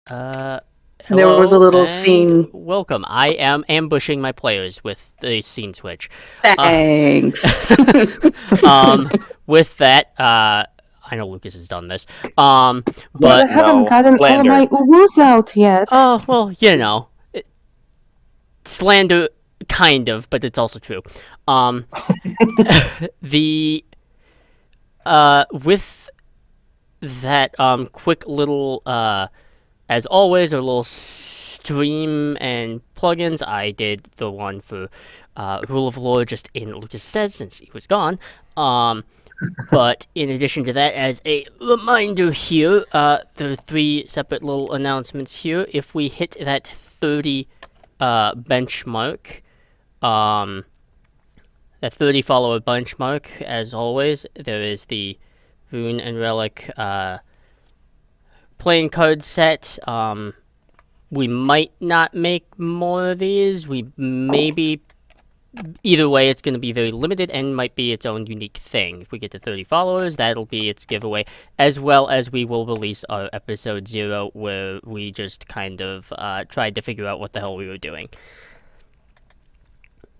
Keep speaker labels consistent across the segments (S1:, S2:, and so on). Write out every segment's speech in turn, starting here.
S1: Uh,
S2: There was a
S1: Hello
S2: little
S1: and
S2: scene.
S1: welcome. I am ambushing my players with the scene switch. Uh,
S2: Thanks.
S1: um, with that, I know Lucas has done this.
S3: What?
S4: But I
S1: But
S4: haven't
S3: No.
S4: gotten all
S3: Slander.
S4: my uwus out yet.
S1: oh well, slander, kind of, but it's also true. Um, the with that quick little as always, a little stream and plugins. I did the one for Rule of Law just in Lucas' stead since he was gone. Um, but in addition to that, as a reminder here, there are three separate little announcements here. If we hit that 30 benchmark, um, that 30 follower benchmark, as always, there is the Rune and Relic playing card set. We might not make more of these. We maybe either way, it's going to be very limited and might be its own unique thing. If we get to 30 followers, that'll be its giveaway, as well as we will release our episode 0, where we just kind of tried to figure out what the hell we were doing.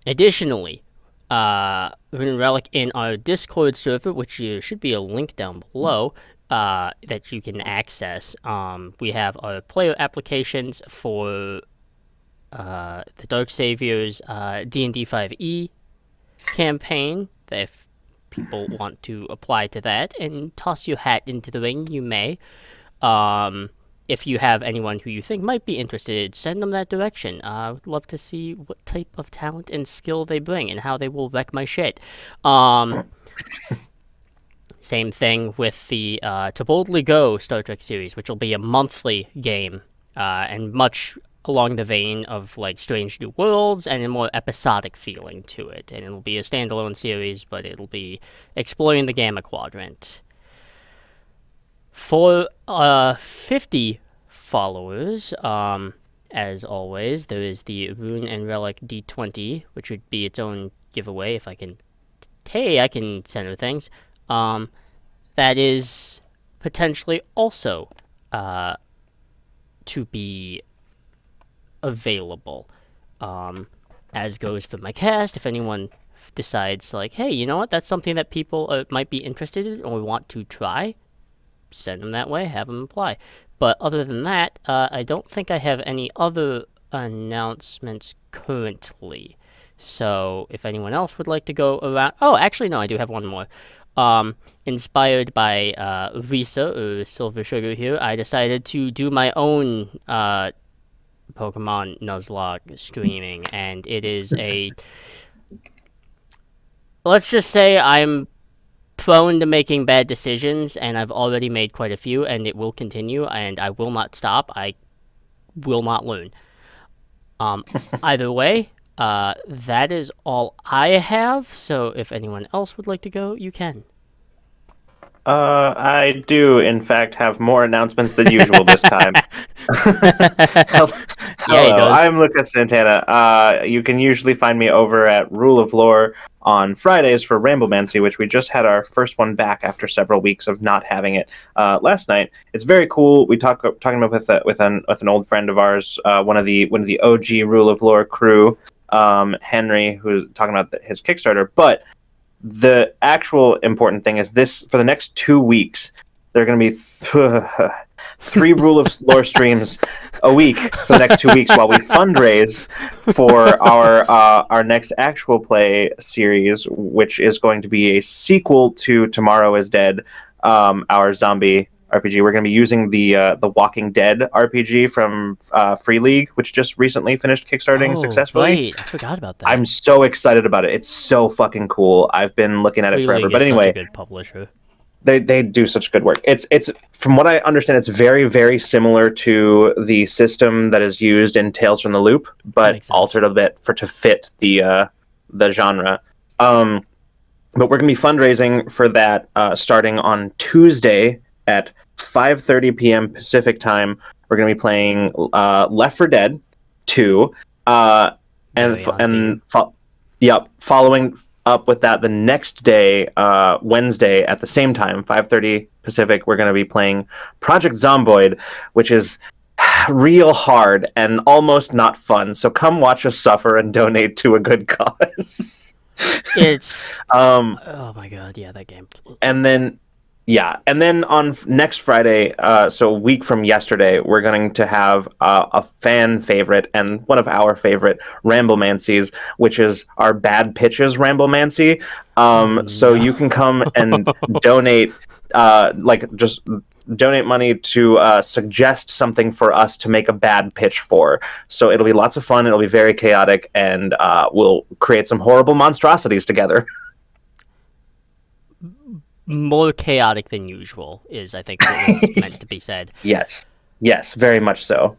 S1: Additionally, Rune Relic in our Discord server, which should be a link down below, that you can access. We have our player applications for the Dark Saviors D&D 5e campaign. If people want to apply to that and toss your hat into the ring, you may. If you have anyone who you think might be interested, send them that direction. I would love to see what type of talent and skill they bring and how they will wreck my shit. Same thing with the To Boldly Go Star Trek series, which will be a monthly game, and much along the vein of like Strange New Worlds and a more episodic feeling to it. And it'll be a standalone series, but it'll be exploring the Gamma Quadrant. For 50 followers, as always, there is the Rune and Relic D20, which would be its own giveaway if I can. Hey, I can center things. That is potentially also to be available. As goes for my cast, if anyone decides, like, hey, you know what, that's something that people might be interested in or want to try, send them that way, have them apply. But other than that, I don't think I have any other announcements currently. So if anyone else would like to go around, oh, actually no, I do have one more. Inspired by Risa, or Silver Sugar here, I decided to do my own Pokemon Nuzlocke streaming, and it is a. Let's just say I'm prone to making bad decisions, and I've already made quite a few, and it will continue, and I will not stop. I will not learn. Um, Either way, that is all I have. So if anyone else would like to go, you can.
S3: I do, in fact, have more announcements than usual this time. Hello,
S1: Yeah, he does.
S3: I'm Lucas Santana. You can usually find me over at Rule of Lore on Fridays for Ramblemancy, which we just had our first one back after several weeks of not having it last night. It's very cool. We talking about with an old friend of ours, one of the OG Rule of Lore crew, Henry, who's talking about his Kickstarter, but. The actual important thing is this: for the next 2 weeks, there are going to be 3 Rule of Lore streams a week for the next 2 weeks while we fundraise for our next actual play series, which is going to be a sequel to Tomorrow is Dead, our zombie RPG. We're going to be using the Walking Dead RPG from Free League, which just recently finished kickstarting successfully.
S1: Right, I forgot about that.
S3: I'm so excited about it. It's so fucking cool. I've been looking at it
S1: Free
S3: forever.
S1: League
S3: But
S1: is such a
S3: anyway,
S1: good publisher.
S3: they do such good work. It's from what I understand, it's very, very similar to the system that is used in Tales from the Loop, but altered a bit to fit the genre. But we're gonna be fundraising for that starting on Tuesday at 5:30 p.m. Pacific time. We're gonna be playing Left 4 Dead 2, following up with that the next day, Wednesday at the same time, 5:30 Pacific, we're going to be playing Project Zomboid, which is real hard and almost not fun. So come watch us suffer and donate to a good cause.
S1: It's
S3: um,
S1: oh my god, yeah, that game.
S3: and then yeah, and then on next Friday, so a week from yesterday, we're going to have a fan favorite and one of our favorite Ramblemancies, which is our bad pitches Ramblemancy.
S1: Oh
S3: So
S1: no.
S3: you can come and donate, just donate money to suggest something for us to make a bad pitch for. So it'll be lots of fun. It'll be very chaotic, and we'll create some horrible monstrosities together.
S1: More chaotic than usual is, I think, what was meant to be said.
S3: Yes, yes, very much so.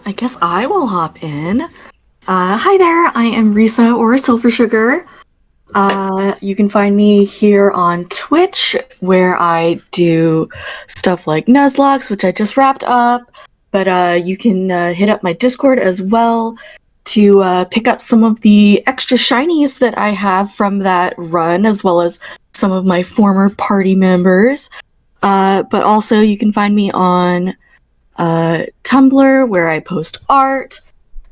S2: I guess I will hop in. Hi there, I am Risa or Silver Sugar. You can find me here on Twitch, where I do stuff like Nuzlocke, which I just wrapped up. But you can hit up my Discord as well to pick up some of the extra shinies that I have from that run, as well as some of my former party members. But also, you can find me on Tumblr, where I post art.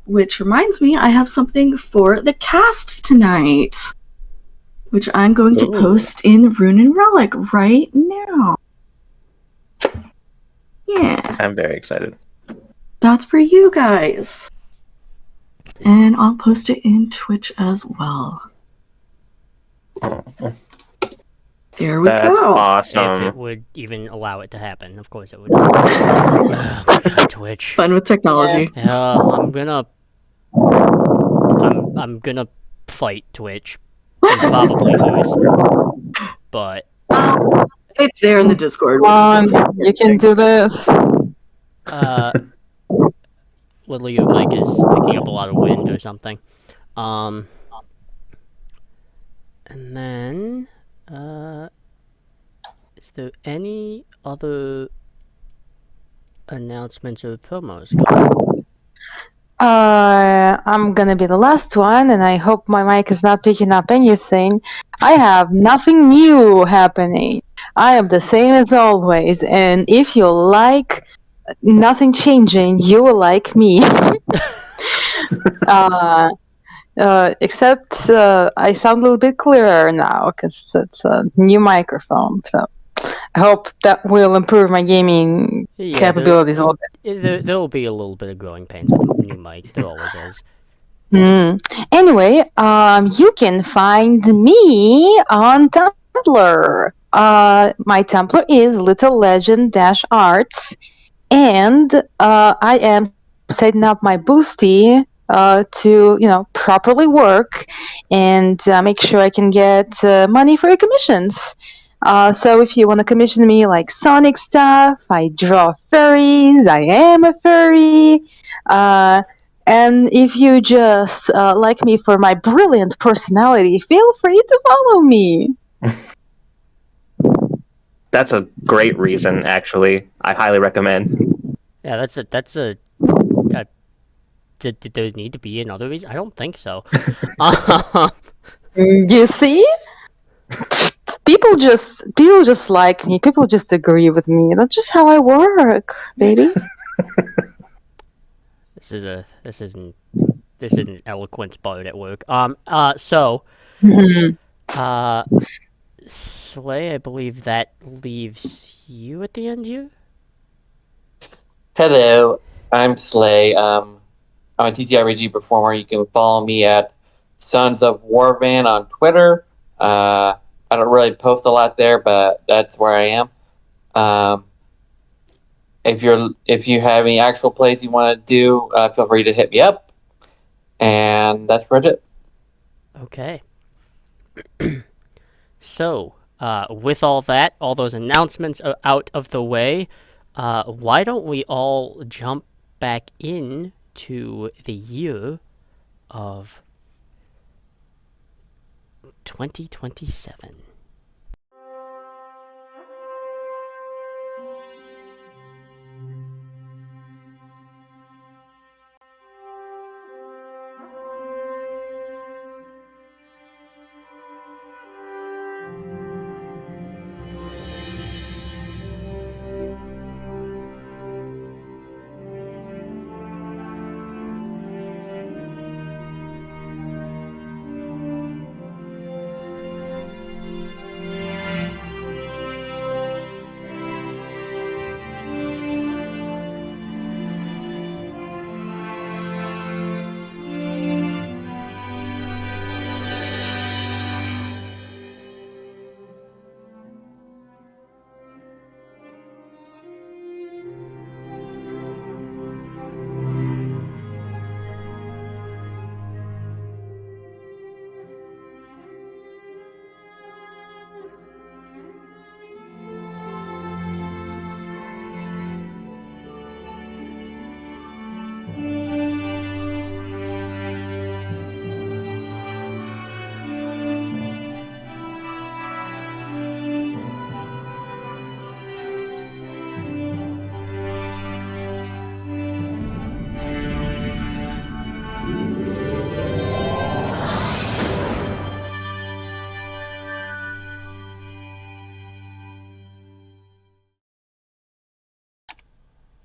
S2: Which reminds me, I have something for the cast tonight, which I'm going to
S3: Ooh.
S2: post in Rune and Relic right now. Yeah,
S3: I'm very excited.
S2: that's for you guys. And I'll post it in Twitch as well. There we
S3: That's
S2: go.
S1: If it
S3: awesome.
S1: would even allow it to happen, of course it would. Oh my god, Twitch.
S2: Fun with technology.
S1: Yeah, I'm gonna fight Twitch and probably lose. But
S2: It's there in the Discord.
S4: Come on, you can do this.
S1: literally your mic is picking up a lot of wind or something. And then is there any other announcements or promos going?
S4: I'm gonna be the last one, and I hope my mic is not picking up anything. I have nothing new happening. I am the same as always, and if you like nothing changing, you will like me. Except I sound a little bit clearer now because it's a new microphone. So I hope that will improve my gaming capabilities a little bit.
S1: There will be a little bit of growing pains with new mic. There always is.
S4: Anyway, you can find me on Tumblr. My Tumblr is Little Legend Arts, and I am setting up my boosty to properly work and make sure I can get money for your commissions. So if you want to commission me like Sonic stuff, I draw furries, I am a furry. And if you just like me for my brilliant personality, feel free to follow me.
S3: That's a great reason, actually. I highly recommend.
S1: Yeah, did there need to be another reason? I don't think so.
S4: You see? People just like me. People just agree with me. That's just how I work, baby.
S1: This isn't eloquence bard at work. Slay, I believe that leaves you at the end here.
S5: Hello, I'm Slay. I'm a TTRPG performer. You can follow me at Sons of Warvan on Twitter. I don't really post a lot there, but that's where I am. If you have any actual plays you want to do, feel free to hit me up. And that's pretty much it.
S1: Okay. So, with all those announcements are out of the way, why don't we all jump back in to the year of 2027?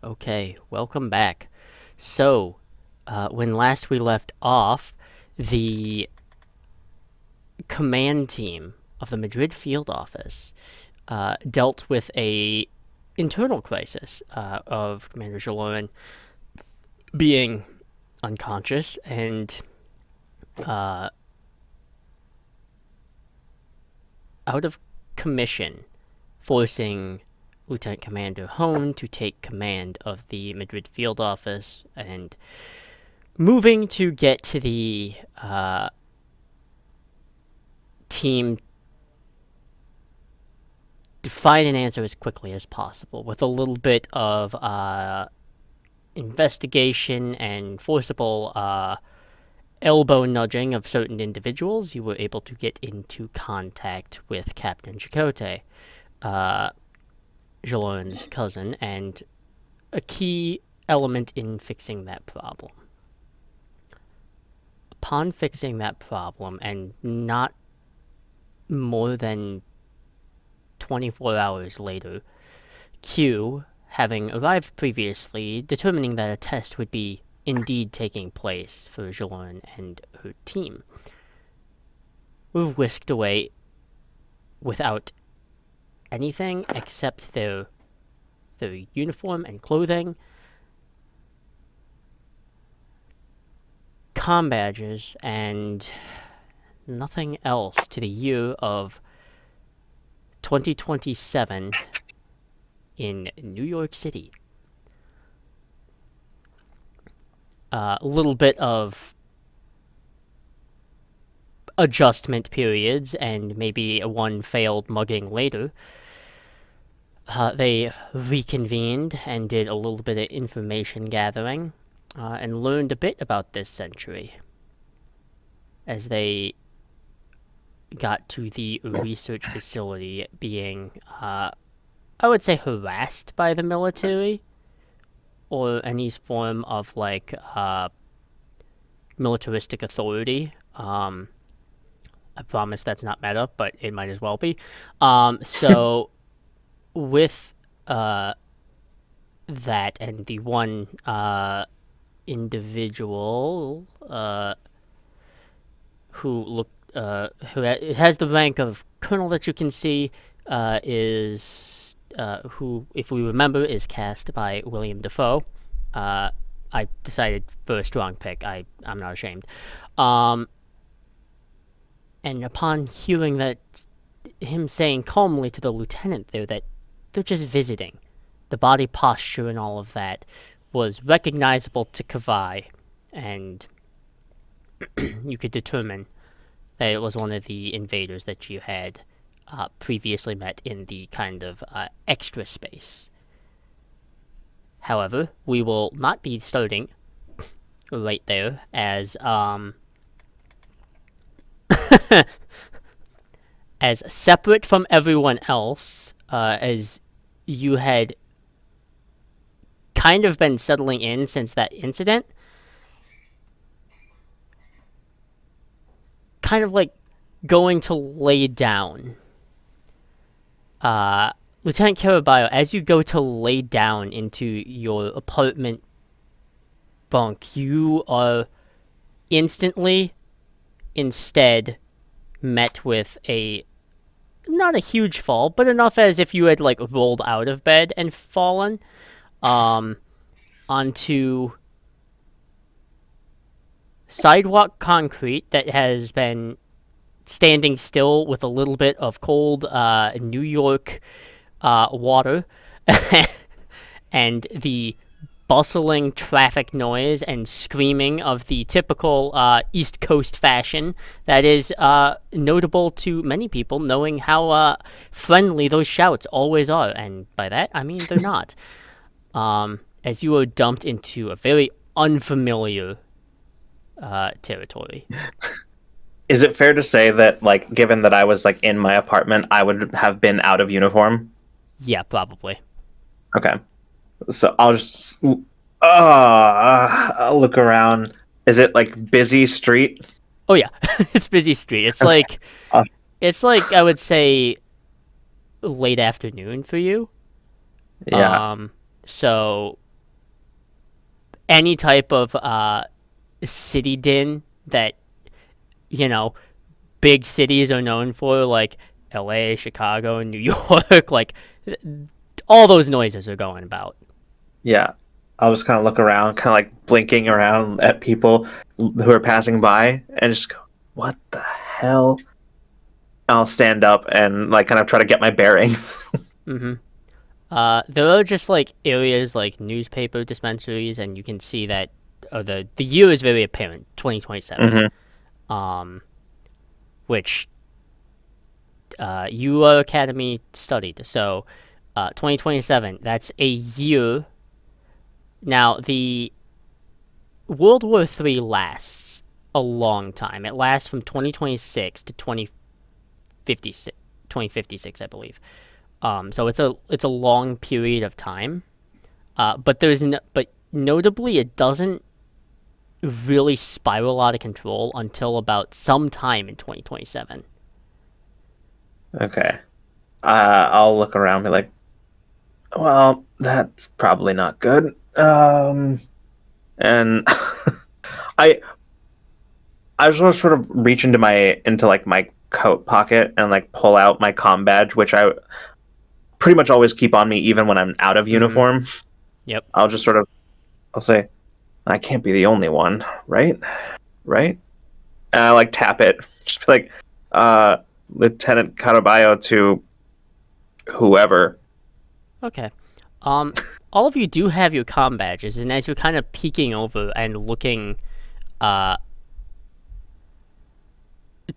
S1: Okay, welcome back. So, when last we left off, the command team of the Madrid field office dealt with a internal crisis of Commander Jaloin being unconscious and uh, out of commission, forcing Lieutenant Commander Hone to take command of the Madrid field office and moving to get to the team to find an answer as quickly as possible with a little bit of investigation and forcible elbow nudging of certain individuals. You were able to get into contact with Captain Chakotay, Jalon's cousin, and a key element in fixing that problem. Upon fixing that problem, and not more than 24 hours later, Q, having arrived previously, determining that a test would be indeed taking place for Jalon and her team, were whisked away without anything except their uniform and clothing, comm badges, and nothing else to the year of 2027 in New York City. A little bit of adjustment periods and maybe one failed mugging later. They reconvened and did a little bit of information gathering and learned a bit about this century as they got to the research facility being, I would say, harassed by the military or any form of like militaristic authority. I promise that's not meta, but it might as well be. So with that and the one individual who has the rank of colonel that you can see is who, if we remember, is cast by William Dafoe. I decided for a strong pick. I'm not ashamed. And upon hearing that, him saying calmly to the lieutenant there that they're just visiting, the body posture and all of that was recognizable to Kavai, and you could determine that it was one of the invaders that you had previously met in the kind of extra space. However, we will not be starting right there, as as separate from everyone else, as you had kind of been settling in since that incident, kind of like going to lay down. Lieutenant Caraballo, as you go to lay down into your apartment bunk, you are instantly instead met with not a huge fall, but enough as if you had like rolled out of bed and fallen onto sidewalk concrete that has been standing still with a little bit of cold New York water and the bustling traffic noise and screaming of the typical East Coast fashion that is notable to many people, knowing how friendly those shouts always are. And by that, I mean they're not. As you are dumped into a very unfamiliar territory.
S3: Is it fair to say that, like, given that I was like in my apartment, I would have been out of uniform?
S1: Yeah, probably.
S3: Okay. So I'll look around. Is it like busy street?
S1: Oh yeah, it's busy street. It's
S3: Okay.
S1: like I would say late afternoon for you.
S3: Yeah.
S1: So any type of city din that you know big cities are known for, like L.A., Chicago, and New York. Like all those noises are going about.
S3: Yeah. I'll just kind of look around, kind of like blinking around at people who are passing by and just go, what the hell? I'll stand up and like kind of try to get my bearings.
S1: Mm-hmm. There are just like areas like newspaper dispensaries, and you can see that the year is very apparent, 2027.
S3: hmm
S1: Um, which you are Academy studied, so 2027. That's a year. Now the World War III lasts a long time. It lasts from 2026 to 2056, 2056, I believe. So it's a long period of time. But notably, it doesn't really spiral out of control until about sometime in 2027.
S3: Okay. I'll look around and be like, well, that's probably not good. And I I just sort of reach into like my coat pocket and like pull out my comm badge, which I pretty much always keep on me even when I'm out of
S1: Mm-hmm.
S3: uniform.
S1: Yep.
S3: I'll say, I can't be the only one, right? Right? And I like tap it. Just be like, Lieutenant Caraballo to whoever.
S1: Okay. All of you do have your comm badges, and as you're kind of peeking over and looking, uh,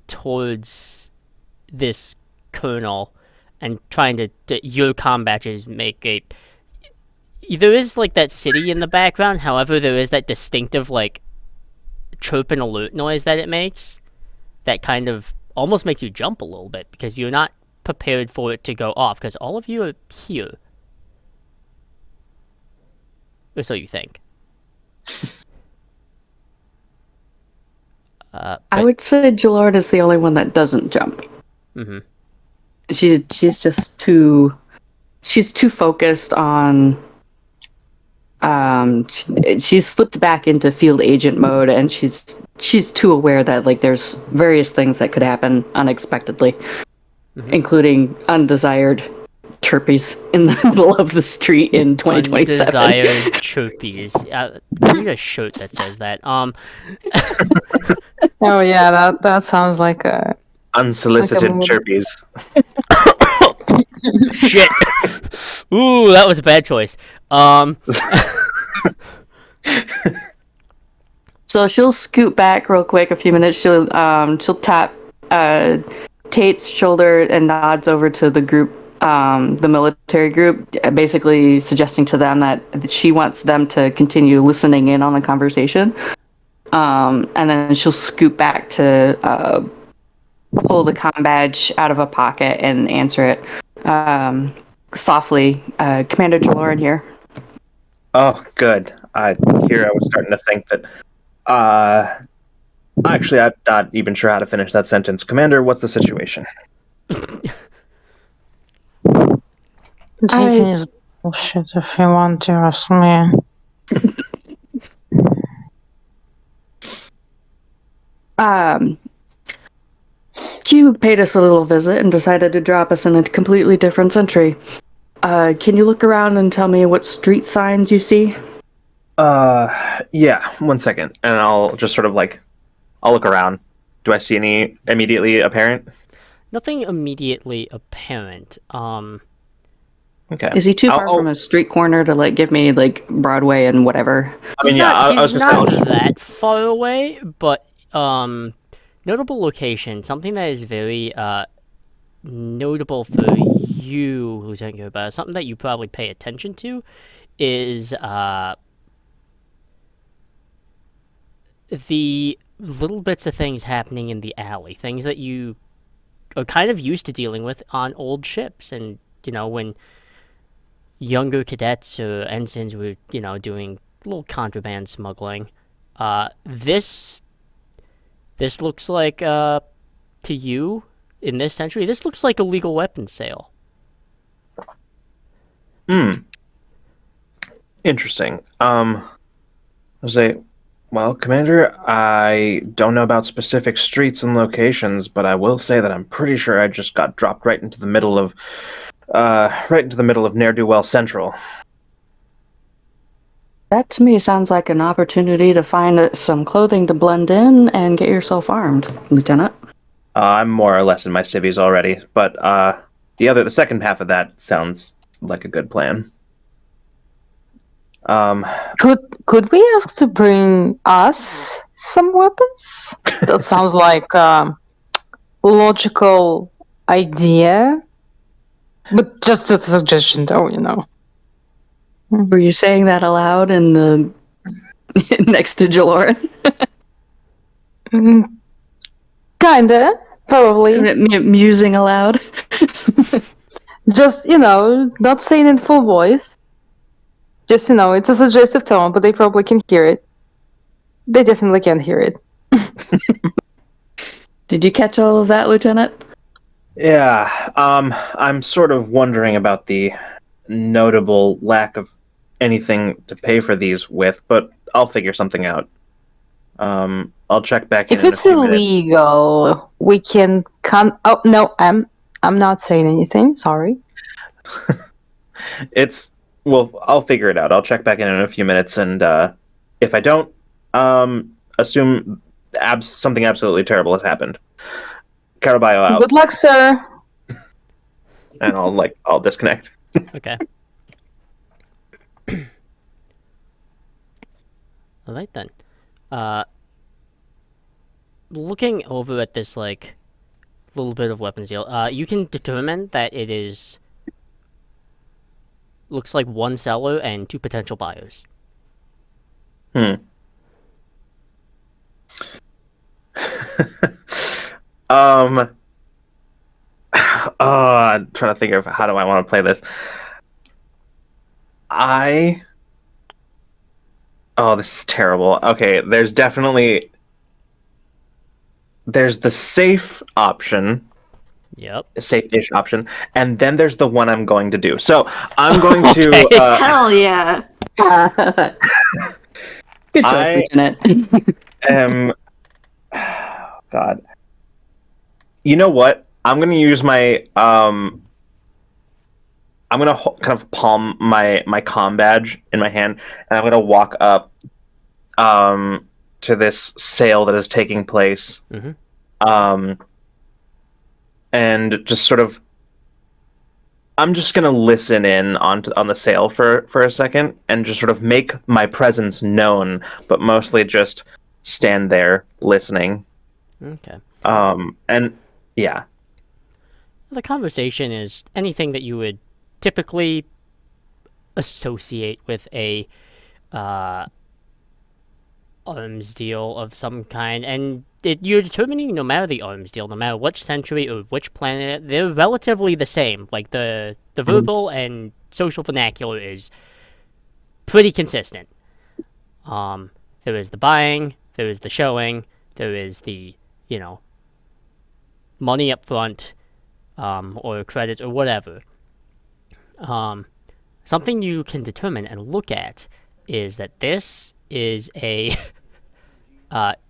S1: towards this colonel and trying to your comm badges make a. There is like that city in the background. However, there is that distinctive like chirp and alert noise that it makes. That kind of almost makes you jump a little bit because you're not prepared for it to go off because all of you are here. Or so you think.
S2: I would say Jolard is the only one that doesn't jump.
S1: Mm-hmm.
S2: She's too focused on she's slipped back into field agent mode, and she's too aware that like there's various things that could happen unexpectedly, including undesired chirpies in the middle of the street in 2027.
S1: Undesired chirpies. I need a shirt that says that.
S4: Oh yeah, that sounds like a
S3: Unsolicited
S4: mood.
S3: chirpies.
S1: Shit. Ooh, that was a bad choice.
S2: So she'll scoot back real quick a few minutes. She'll tap Tate's shoulder and nods over to the group, the military group, basically suggesting to them that she wants them to continue listening in on the conversation. And then she'll scoot back to pull the comm badge out of a pocket and answer it softly. Commander Jaloran here.
S3: Oh, good. Here I was starting to think that. Actually, I'm not even sure how to finish that sentence. Commander, what's the situation?
S4: You can use bullshit if you want to, ask me.
S2: Q paid us a little visit and decided to drop us in a completely different century. Can you look around and tell me what street signs you see?
S3: Yeah, 1 second. And I'll just sort of like, I'll look around. Do I see any immediately apparent?
S1: Nothing immediately apparent.
S3: Okay.
S2: Is he too far from a street corner to like give me like Broadway and whatever?
S3: I mean, yeah, I was
S1: He's
S3: just
S1: not that far away, but notable location, something that is very notable for you, Lieutenant Gerber, something that you probably pay attention to, is the little bits of things happening in the alley, things that you are kind of used to dealing with on old ships, and when younger cadets or ensigns were doing little contraband smuggling. This looks like to you in this century, this looks like a legal weapons sale.
S3: Interesting. I say, well, Commander, I don't know about specific streets and locations, but I will say that I'm pretty sure I just got dropped right into the middle of Ne'er-do-well Central.
S2: That to me sounds like an opportunity to find some clothing to blend in and get yourself armed, Lieutenant.
S3: I'm more or less in my civvies already, but the second half of that sounds like a good plan. Um,
S4: Could we ask to bring us some weapons? That sounds like logical idea, but just a suggestion, though.
S2: Were you saying that aloud in the next to Jaloran?
S4: Mm, kinda, probably.
S2: Musing aloud?
S4: Just not saying in full voice. Just it's a suggestive tone, but they probably can hear it. They definitely can hear it.
S2: Did you catch all of that, Lieutenant?
S3: yeah, I'm sort of wondering about the notable lack of anything to pay for these with, but I'll figure something out. I'll check back in
S4: If
S3: a
S4: it's
S3: few minutes.
S4: illegal, we can Oh no, I'm not saying anything. Sorry.
S3: I'll figure it out. I'll check back in a few minutes, and if I don't, assume something absolutely terrible has happened. Caraballo out,
S4: Good luck, sir.
S3: and I'll disconnect.
S1: Okay. All right then. Looking over at this like little bit of weapons deal, you can determine that it is looks like one seller and two potential buyers.
S3: um. I'm trying to think of how do I want to play this. Oh, this is terrible. Okay, there's the safe option,
S1: Yep.
S3: safe-ish option, and then there's the one I'm going to do. So I'm going
S1: Okay.
S3: to.
S2: Hell yeah! Good choice,
S3: I
S2: Lieutenant.
S3: God. You know what? I'm going to use my I'm gonna kind of palm my comm badge in my hand, and I'm gonna walk up to this sale that is taking place,
S1: Mhm.
S3: And just sort of I'm just gonna listen in on the sale for a second, and just sort of make my presence known, but mostly just stand there listening.
S1: Okay.
S3: And yeah,
S1: The conversation is anything that you would typically associate with a arms deal of some kind, and you're determining no matter the arms deal, no matter which century or which planet, they're relatively the same. Like the verbal and social vernacular is pretty consistent. There is the buying, there is the showing, there is the money up front, or credits or whatever. Something you can determine and look at is that this is a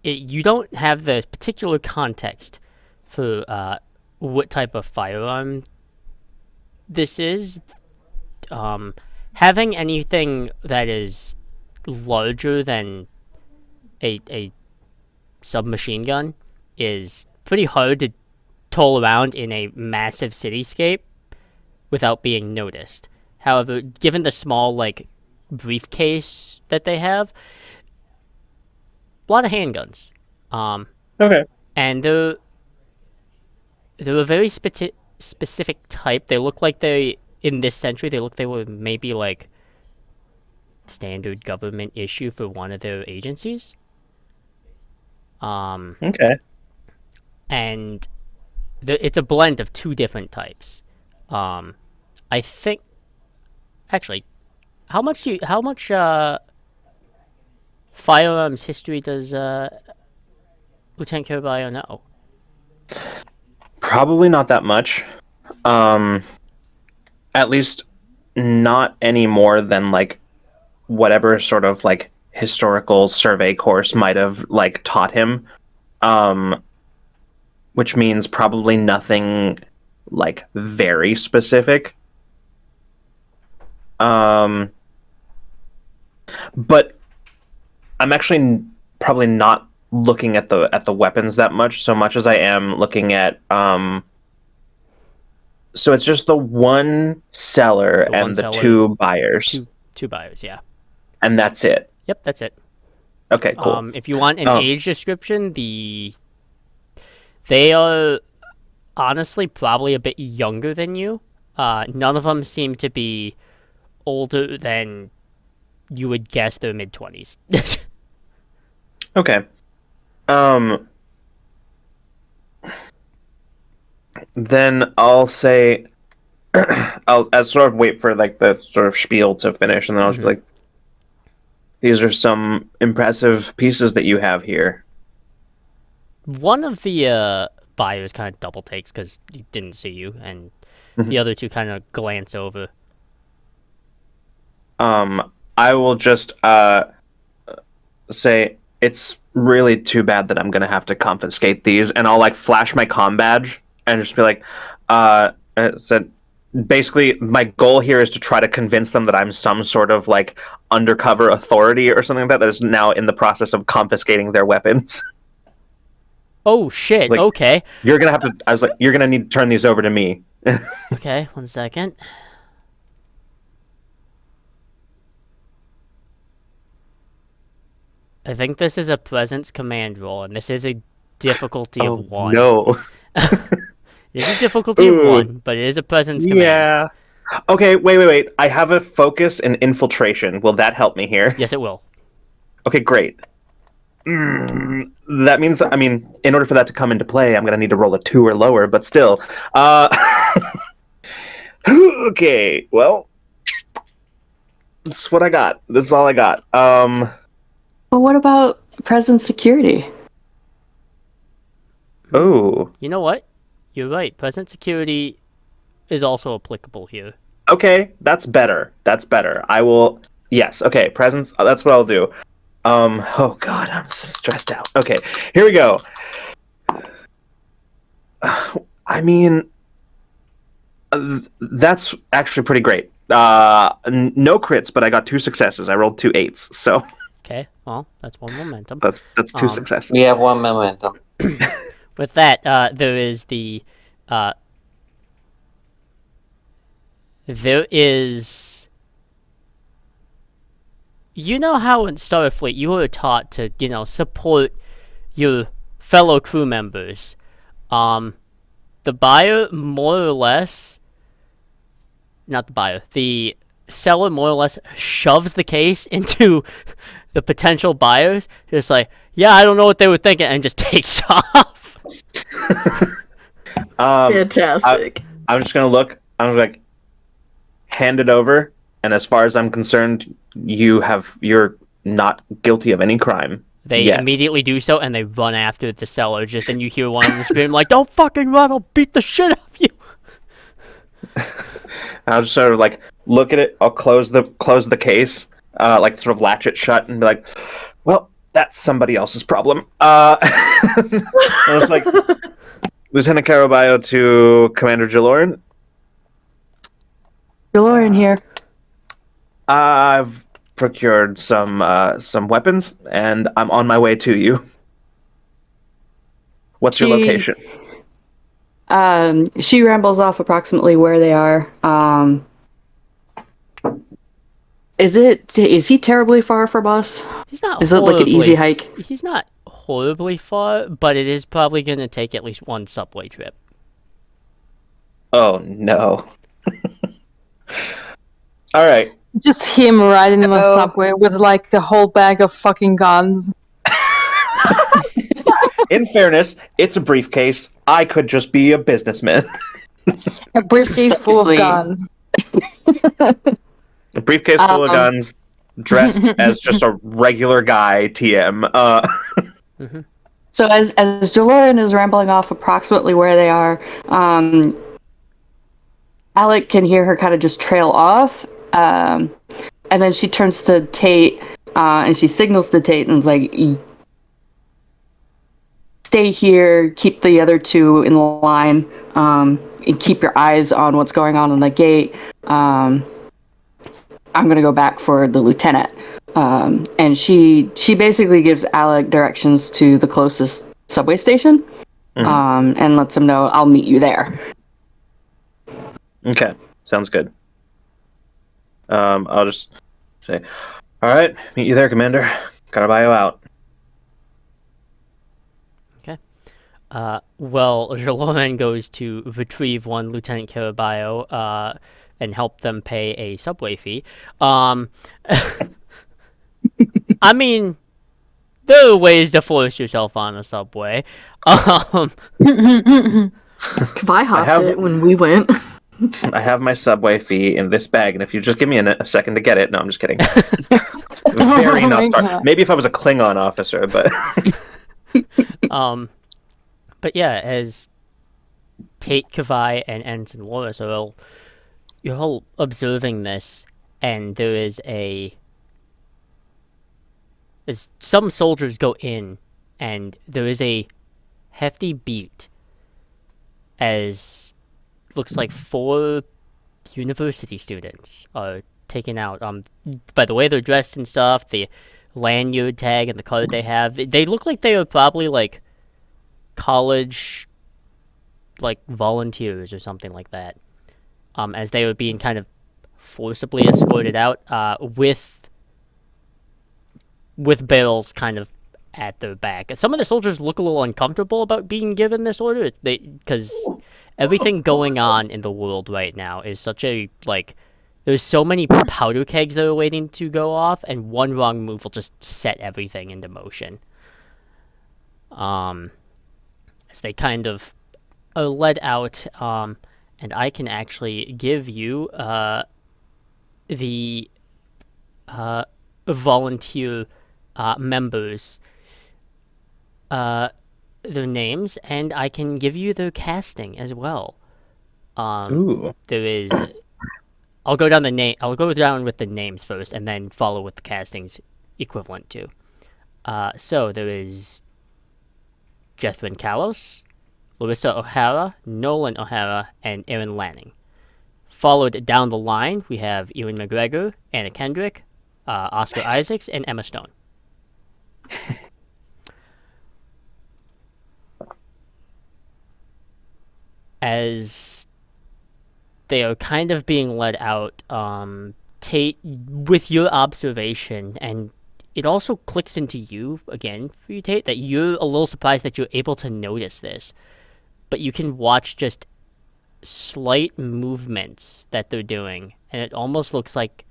S1: you don't have the particular context for what type of firearm this is. Having anything that is larger than a submachine gun is pretty hard to toll around in a massive cityscape without being noticed. However, given the small briefcase that they have, a lot of handguns.
S3: okay.
S1: And they're a very specific type. They look like in this century. They were maybe like standard government issue for one of their agencies.
S3: Okay.
S1: And it's a blend of two different types. I think actually, how much firearms history does Lieutenant Karabayo know?
S3: Probably not that much. At least not any more than whatever sort of historical survey course might have like taught him, which means probably nothing like very specific. But I'm actually probably not looking at the weapons that much, so much as I am looking at so it's just the one seller
S1: The
S3: and
S1: one
S3: the
S1: seller,
S3: two buyers,
S1: two buyers, yeah.
S3: and that's it.
S1: Yep, that's it.
S3: Okay, cool.
S1: If you want an
S3: Oh.
S1: age description, they are honestly probably a bit younger than you. None of them seem to be older than you would guess their mid-20s.
S3: Okay. Then I'll say I'll sort of wait for like the sort of spiel to finish, and then I'll just be like, "These are some impressive pieces that you have here."
S1: One of the buyers kind of double takes because he didn't see you, and the other two kind of glance over.
S3: I will just say it's really too bad that I'm gonna have to confiscate these, and I'll like flash my comm badge and just be like, said basically my goal here is to try to convince them that I'm some sort of like undercover authority or something like that is now in the process of confiscating their weapons.
S1: Oh shit!
S3: Like,
S1: okay.
S3: You're gonna have to. I was like, you're gonna need to turn these over to me.
S1: Okay, 1 second. I think this is a presence command roll, and this is a difficulty of 1.
S3: No.
S1: It is a difficulty of 1, but it is a presence command.
S3: Yeah. Okay, wait. I have a focus and infiltration. Will that help me here?
S1: Yes, it will.
S3: Okay, great. That means, I mean, in order for that to come into play, I'm going to need to roll a 2 or lower, but still. Okay, well, that's what I got. This is all I got.
S2: But what about present security?
S3: Oh.
S1: You know what? You're right. Present security is also applicable here.
S3: Okay, that's better. That's better. I will. Yes. Okay, presence. That's what I'll do. Oh God, I'm stressed out. Okay, here we go. I mean, that's actually pretty great. No crits, but I got 2 successes. I rolled 2 8s, so
S1: Okay, well, that's 1 momentum.
S3: that's 2 successes.
S5: We have 1 momentum.
S1: With that, there is the there is. You know how in Starfleet you were taught to, support your fellow crew members. The buyer more or less, not the buyer, the seller more or less shoves the case into the potential buyers, just like, yeah, I don't know what they were thinking, and just takes off.
S2: Fantastic.
S3: I'm just gonna look. I'm like, hand it over. And as far as I'm concerned, you're not guilty of any crime.
S1: They
S3: yet.
S1: immediately do so, and they run after the seller. And you hear one of them scream like, "Don't fucking run! I'll beat the shit out of you!"
S3: I'll just sort of like look at it. I'll close the case, like sort of latch it shut, and be like, "Well, that's somebody else's problem." I was like, Lieutenant Caraballo to Commander Jaloran.
S2: DeLorean here.
S3: I've procured some weapons, and I'm on my way to you. What's your location?
S2: She rambles off approximately where they are. Is he terribly far from us?
S1: He's not.
S2: Is it like an easy hike?
S1: He's not horribly far, but it is probably going to take at least 1 subway trip.
S3: Oh no. All right.
S4: Just him riding in the subway with like a whole bag of fucking guns.
S3: In fairness, it's a briefcase. I could just be a businessman.
S4: A briefcase full of guns.
S3: A briefcase full of guns, dressed as just a regular guy, TM.
S2: So as DeLorean is rambling off approximately where they are, Alec can hear her kind of just trail off, and then she turns to Tate, And she signals to Tate and is like, stay here, keep the other two in line, and keep your eyes on what's going on the gate. I'm gonna go back for the lieutenant. And she basically gives Alec directions to the closest subway station, and lets him know I'll meet you there.
S3: Okay, sounds good. I'll just say, all right, meet you there, Commander. Gotta buy you out.
S1: Okay. Well, Jaloman goes to retrieve one Lieutenant Caraballo, and help them pay a subway fee. I mean, there are ways to force yourself on a subway.
S2: Kavai hopped
S3: have-
S2: it when we went.
S3: I have my subway fee in this bag, and if you just give me a second to get it, no, I'm just kidding. Very
S4: Oh
S3: not
S4: my
S3: star.
S4: God.
S3: Maybe if I was a Klingon officer, but
S1: But yeah, as Tate, Kavai, and Ensign Loris are all, you're all observing this, and there is as some soldiers go in, and there is a hefty beat as looks like 4 university students are taken out. By the way they're dressed and stuff, the lanyard tag and the card they have, they look like they are probably like college, like volunteers or something like that. As they were being kind of forcibly escorted out, with barrels kind of at their back. Some of the soldiers look a little uncomfortable about being given this order, because everything going on in the world right now is such a, like, there's so many powder kegs that are waiting to go off, and one wrong move will just set everything into motion. As they kind of are led out, and I can actually give you the volunteer members their names, and I can give you their casting as well.
S3: ooh,
S1: There is. I'll go down the name. I'll go down with the names first, and then follow with the castings equivalent to. So there is Jethrin Kalos, Larissa O'Hara, Nolan O'Hara, and Aaron Lanning. Followed down the line, we have Ewan McGregor, Anna Kendrick, Oscar Isaacs, and Emma Stone. As they are kind of being led out, Tate, with your observation, and it also clicks into you again for you, Tate, that you're a little surprised that you're able to notice this, but you can watch just slight movements that they're doing, and it almost looks like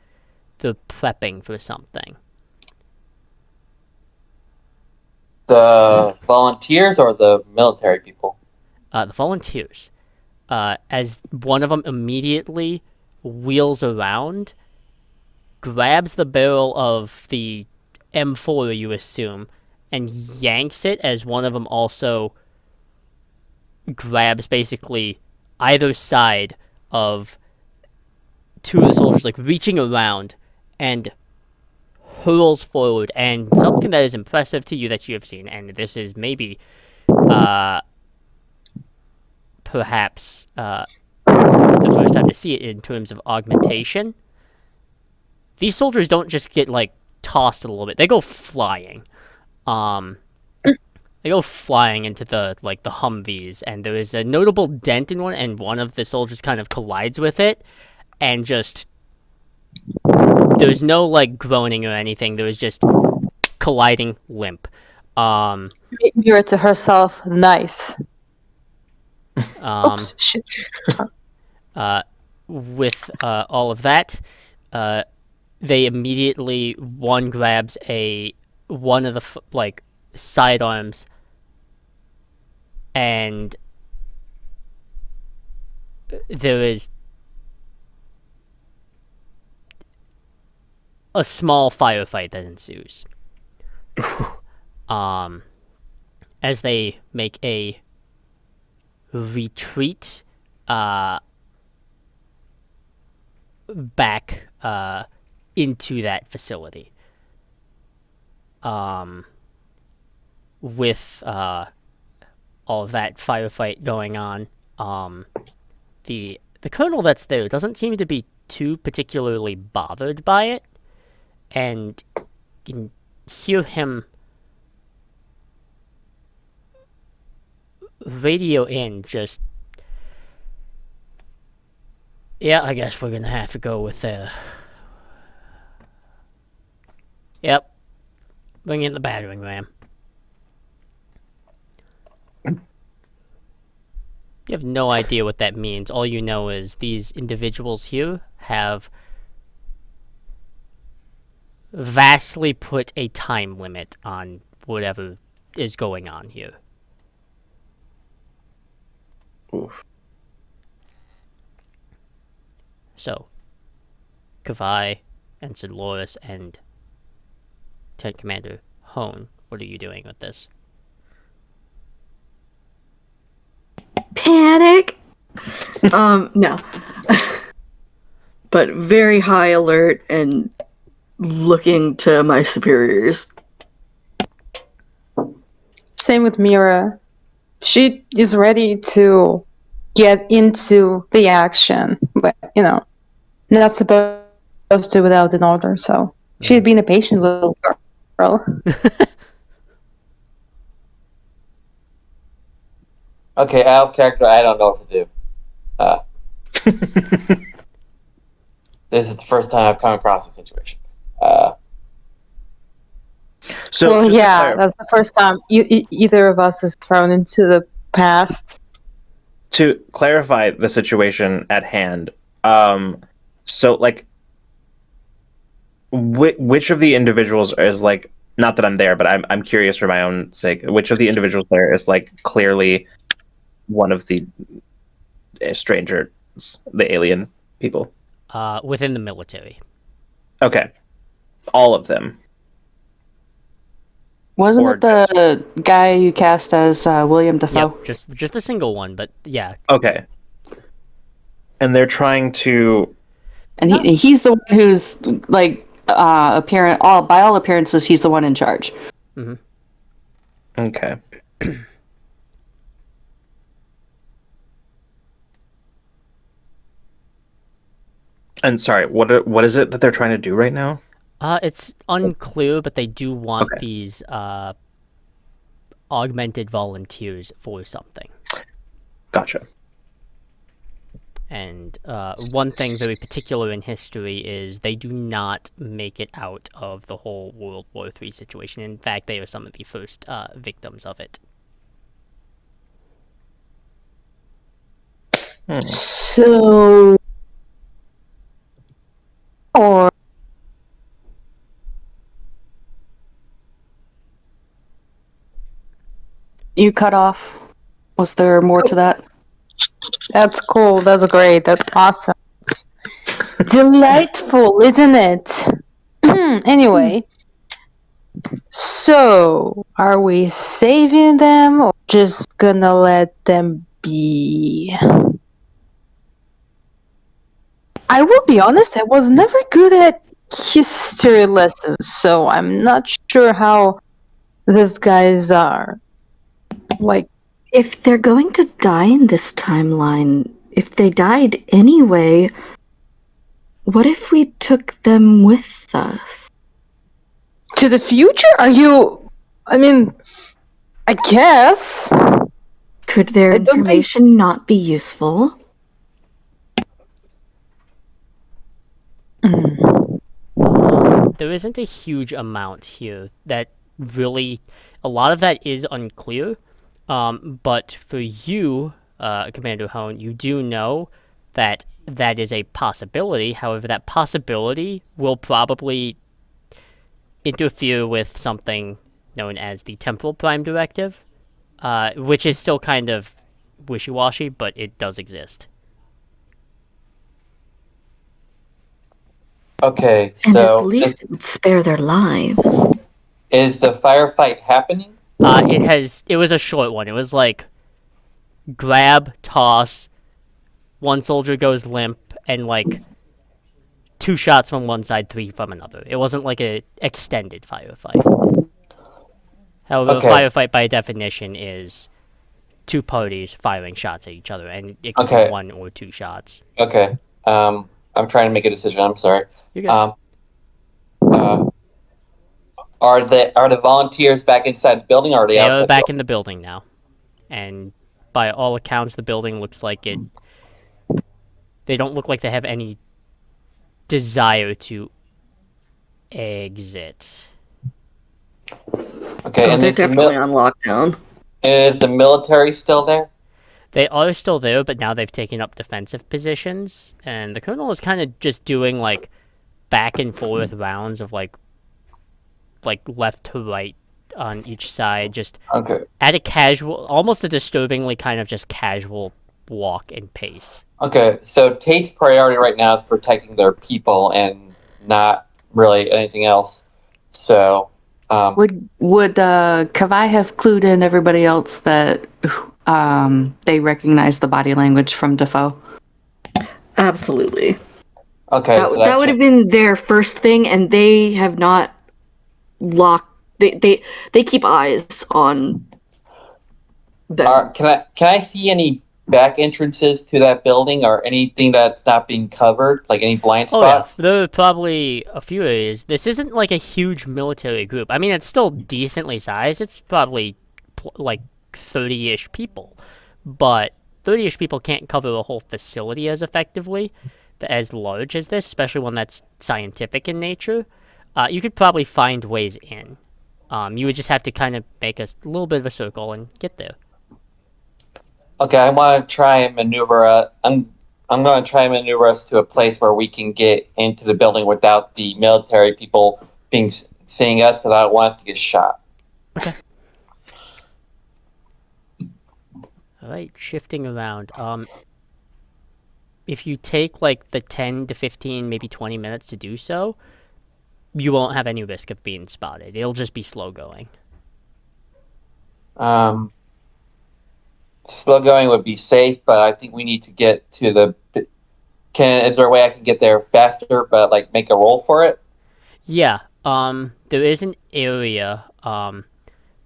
S1: they're prepping for something.
S5: The volunteers or the military people?
S1: The volunteers, as one of them immediately wheels around, grabs the barrel of the M4, you assume, and yanks it, as one of them also grabs basically either side of 2 of the soldiers, like reaching around, and hurls forward. And something that is impressive to you that you have seen, and this is maybe perhaps the first time to see it in terms of augmentation, these soldiers don't just get like tossed a little bit; they go flying. They go flying into the Humvees, and there is a notable dent in one, and one of the soldiers kind of collides with it, and just there's no like groaning or anything. There was just colliding limp.
S4: Mirror to herself. Nice. Oops. Shit.
S1: With all of that, they immediately, one grabs one of the sidearms, and there is a small firefight that ensues. As they make a retreat back into that facility. with all of that firefight going on, the colonel that's there doesn't seem to be too particularly bothered by it, and you can hear him radio in just, yeah, I guess we're gonna have to go with yep, bring in the battering ram. You have no idea what that means. All you know is these individuals here have vastly put a time limit on whatever is going on here.
S3: Oof.
S1: So, Kavai, Ensign Loris, and Lieutenant Commander Hone, what are you doing with this?
S2: Panic. No. But very high alert and looking to my superiors.
S4: Same with Mira. She is ready to get into the action, but not supposed to without an order. So she's been a patient little girl.
S5: Okay, out of character, I don't know what to do. This is the first time I've come across this situation.
S3: So,
S4: Well,
S3: just to
S4: yeah,
S3: clarify,
S4: that's the first time either of us is thrown into the past.
S3: to clarify the situation at hand, so like, which of the individuals is like, not that I'm there, but I'm curious for my own sake, which of the individuals there is like clearly one of the strangers, the alien people?
S1: Within the military.
S3: Okay, all of them.
S6: Wasn't
S3: Or
S6: it the guy you cast as William Dafoe?
S1: Yep, just a single one, but yeah.
S3: Okay, and they're trying to.
S6: And he's the one who's like by all appearances, he's the one in charge.
S1: Mm-hmm.
S3: Okay. And sorry, what is it that they're trying to do right now?
S1: It's unclear, but they do want
S3: Okay.
S1: these augmented volunteers for something.
S3: Gotcha.
S1: And one thing very particular in history is they do not make it out of the whole World War III situation. In fact, they are some of the first victims of it.
S4: So, or
S6: You cut off. Was there more to that?
S4: that's cool. That's great. That's awesome. Delightful, isn't it? Anyway, so are we saving them or just gonna let them be? I will be honest, I was never good at history lessons, so I'm not sure how these guys are. Like,
S2: If they're going to die in this timeline, if they died anyway, what if we took them with us?
S4: to the future? Are you. I mean, I guess.
S2: Could their
S4: I don't think-
S2: information not be useful?
S1: There isn't a huge amount here that really, a lot of that is unclear. But for you, Commander Hone, you do know that that is a possibility. However, that possibility will probably interfere with something known as the Temporal Prime Directive, which is still kind of wishy-washy, but it does exist.
S5: Okay,
S2: And at
S5: so
S2: least it would spare their lives.
S5: is the firefight happening?
S1: It was a short one. It was like grab, toss, one soldier goes limp, and like 2 shots from one side, 3 from another. It wasn't like a extended firefight. However, a
S5: Okay.
S1: firefight by definition is two parties firing shots at each other, and it could be
S5: Okay.
S1: 1 or 2 shots.
S5: Okay. I'm trying to make a decision. I'm sorry.
S1: You're good.
S5: Uh, are the volunteers back inside the building, or are they
S1: They
S5: outside
S1: are
S5: the
S1: back
S5: building?
S1: in the building now, and by all accounts, the building looks like it. They don't look like they have any desire to exit.
S5: Okay,
S2: Oh,
S5: and
S2: they're definitely on lockdown.
S5: is the military still there?
S1: They are still there, but now they've taken up defensive positions, and the colonel is kind of just doing like back and forth rounds of like left to right on each side, just
S5: Okay.
S1: at a casual, almost a disturbingly kind of just casual walk and pace.
S5: Okay, so Tate's priority right now is protecting their people and not really anything else. So,
S6: Would Kavai have clued in everybody else that they recognize the body language from Defoe?
S2: Absolutely.
S5: okay, so
S2: That would have been their first thing, and they have not locked. They keep eyes on them.
S5: Can I see any back entrances to that building or anything that's not being covered, like any blind
S1: Oh yeah,
S5: spots?
S1: there are probably a few areas. This isn't like a huge military group. I mean, it's still decently sized. It's probably like 30-ish people, but 30-ish people can't cover the whole facility as effectively, as large as this, especially one that's scientific in nature. You could probably find ways in. You would just have to kind of make a little bit of a circle and get there.
S5: Okay, I want to try and maneuver. I'm going to try and maneuver us to a place where we can get into the building without the military people seeing us, because I don't want us to get shot.
S1: Okay. All right, shifting around. If you take like the 10 to 15, maybe 20 minutes to do so, you won't have any risk of being spotted. It'll just be slow going.
S5: Slow going would be safe, but I think we need to get to the. Is there a way I can get there faster, but like make a roll for it?
S1: Yeah. There is an area. The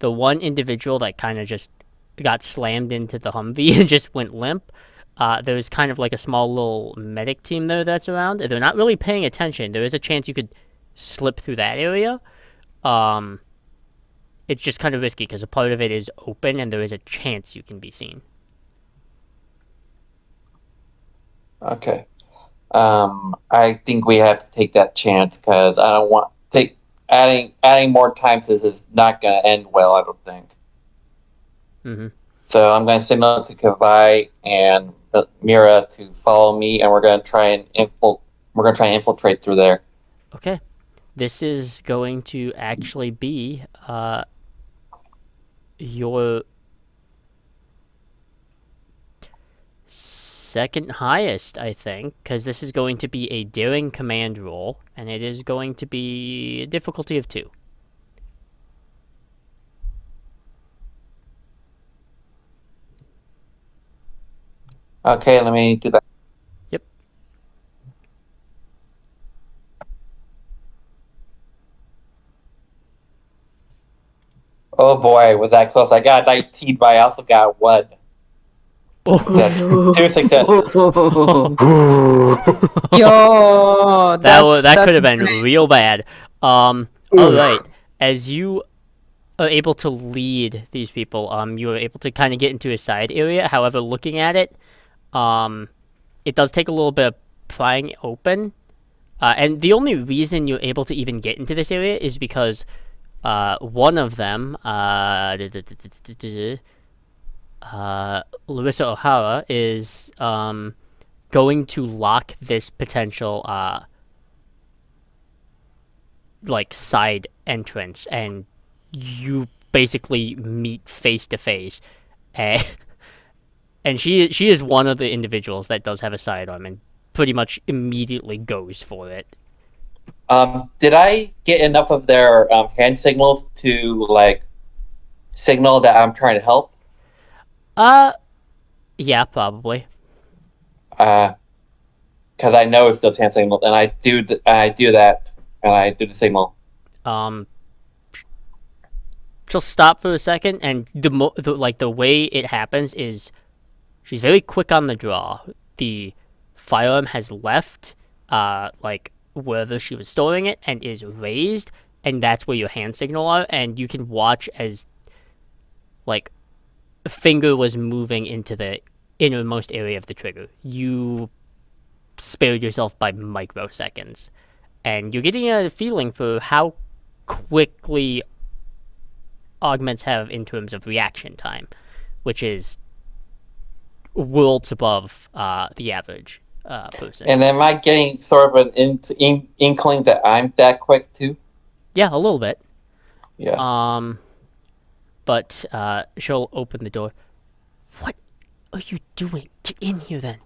S1: one individual that kind of just got slammed into the Humvee and just went limp. There's kind of like a small little medic team there that's around. They're not really paying attention. There is a chance you could slip through that area. It's just kind of risky because a part of it is open and there is a chance you can be seen.
S5: Okay. I think we have to take that chance because I don't want take adding more time to this is not going to end well. I don't think.
S1: Mm-hmm.
S5: So I'm going to signal to Kavai and Mira to follow me, and we're going to try and infiltrate through there.
S1: Okay. This is going to actually be your second highest, I think, because this is going to be a daring command roll, and it is going to be a difficulty of 2.
S5: Okay, let me do that.
S1: Yep.
S5: Oh boy, was that close? I got 19, but I also got 1. That's 2 successes.
S4: Yo,
S1: that could have been
S4: insane.
S1: real bad. All right. As you are able to lead these people, you are able to kind of get into a side area. However, looking at it, it does take a little bit of prying open. And the only reason you're able to even get into this area is because one of them, Larissa O'Hara, is going to lock this potential like side entrance, and you basically meet face to face, and she is one of the individuals that does have a sidearm and pretty much immediately goes for it.
S5: Did I get enough of their hand signals to like signal that I'm trying to help?
S1: Yeah, probably.
S5: Because I know it's those hand signals, and I do that, and I do the signal.
S1: she'll stop for a second, and the way it happens is she's very quick on the draw. The firearm has left, like wherever she was storing it, and is raised, and that's where your hand signal are, and you can watch as like a finger was moving into the innermost area of the trigger. You spared yourself by microseconds, and you're getting a feeling for how quickly augments have in terms of reaction time, which is worlds above the average person.
S5: And am I getting sort of an inkling that I'm that quick too?
S1: Yeah, a little bit.
S5: Yeah.
S1: But she'll open the door. What are you doing? Get in here then.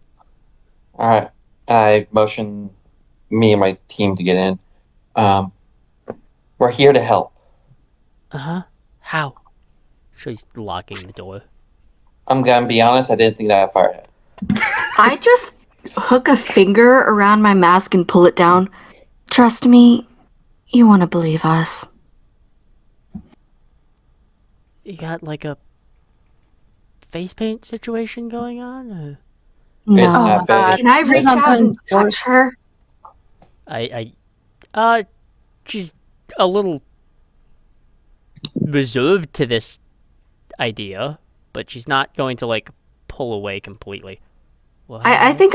S5: All right. I motion me and my team to get in. We're here to help.
S1: How? She's locking the door.
S5: I'm gonna be honest. I didn't think that far ahead.
S2: I just hook a finger around my mask and pull it down. Trust me, you want to believe us.
S1: You got like a face paint situation going on? Or?
S2: No.
S5: It's not fake.
S2: Can I reach
S4: not
S2: out and
S4: going
S2: touch her?
S1: She's a little reserved to this idea, but she's not going to like pull away completely.
S2: I think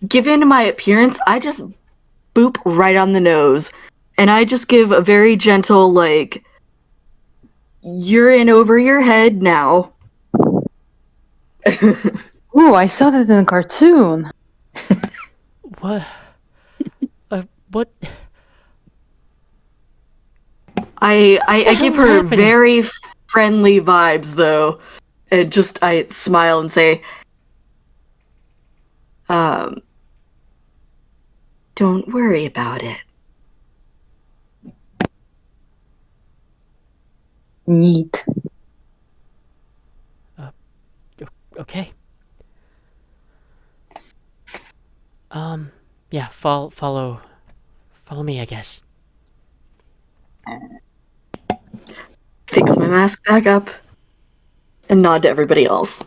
S2: given my appearance, I just boop right on the nose. And I just give a very gentle, like, you're in over your head now.
S4: Ooh, I saw that in a cartoon.
S1: What? What?
S2: I give
S1: hell's
S2: her
S1: happening?
S2: very friendly vibes, though. And just, I smile and say, don't worry about it.
S4: Neat.
S1: Okay. Yeah. Follow me, I guess.
S2: Fix my mask back up. And nod to everybody else.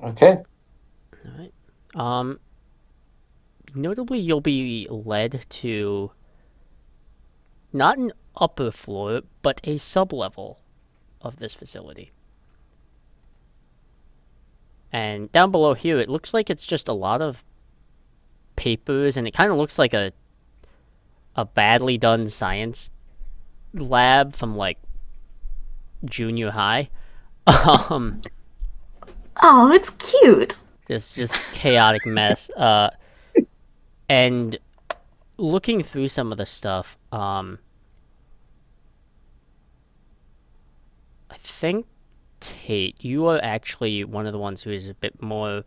S5: Okay.
S1: All right. Notably, you'll be led to not an upper floor, but a sub-level of this facility. And down below here, it looks like it's just a lot of papers, and it kind of looks like a badly done science lab from like junior high.
S2: Oh, it's cute.
S1: It's just chaotic mess. And looking through some of the stuff, I think Tate, you are actually one of the ones who is a bit more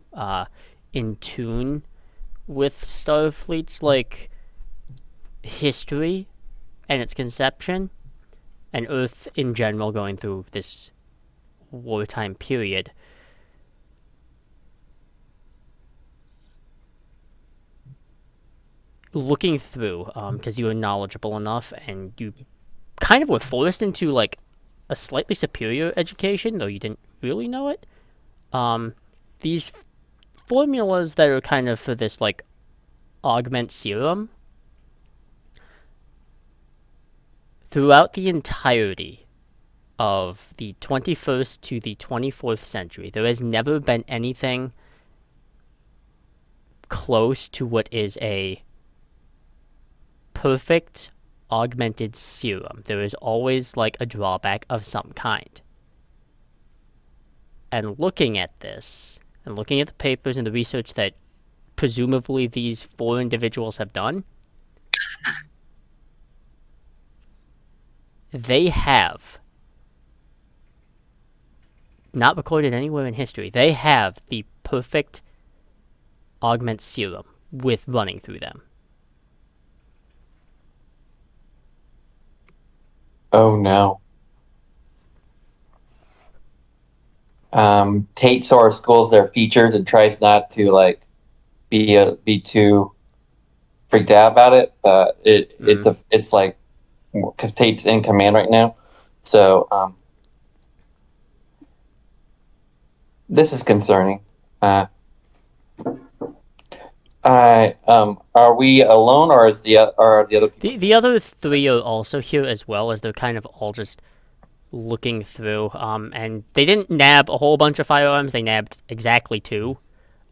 S1: in tune with Starfleet's like history and its conception, and Earth in general going through this wartime period. Looking through, because you were knowledgeable enough, and you kind of were forced into like a slightly superior education, though you didn't really know it. These formulas that are kind of for this like augment serum throughout the entirety of the 21st to the 24th century, there has never been anything close to what is a perfect augmented serum. There is always like a drawback of some kind. And looking at this, and looking at the papers and the research that presumably these four individuals have done, they have, not recorded anywhere in history, they have the perfect augment serum with running through them.
S5: Oh no. Tate sort of schools their features and tries not to like be too freaked out about it. It's like because Tate's in command right now, so this is concerning. Are we alone, or are the other people?
S1: The other three are also here as well, as they're kind of all just looking through. And they didn't nab a whole bunch of firearms. They nabbed exactly 2.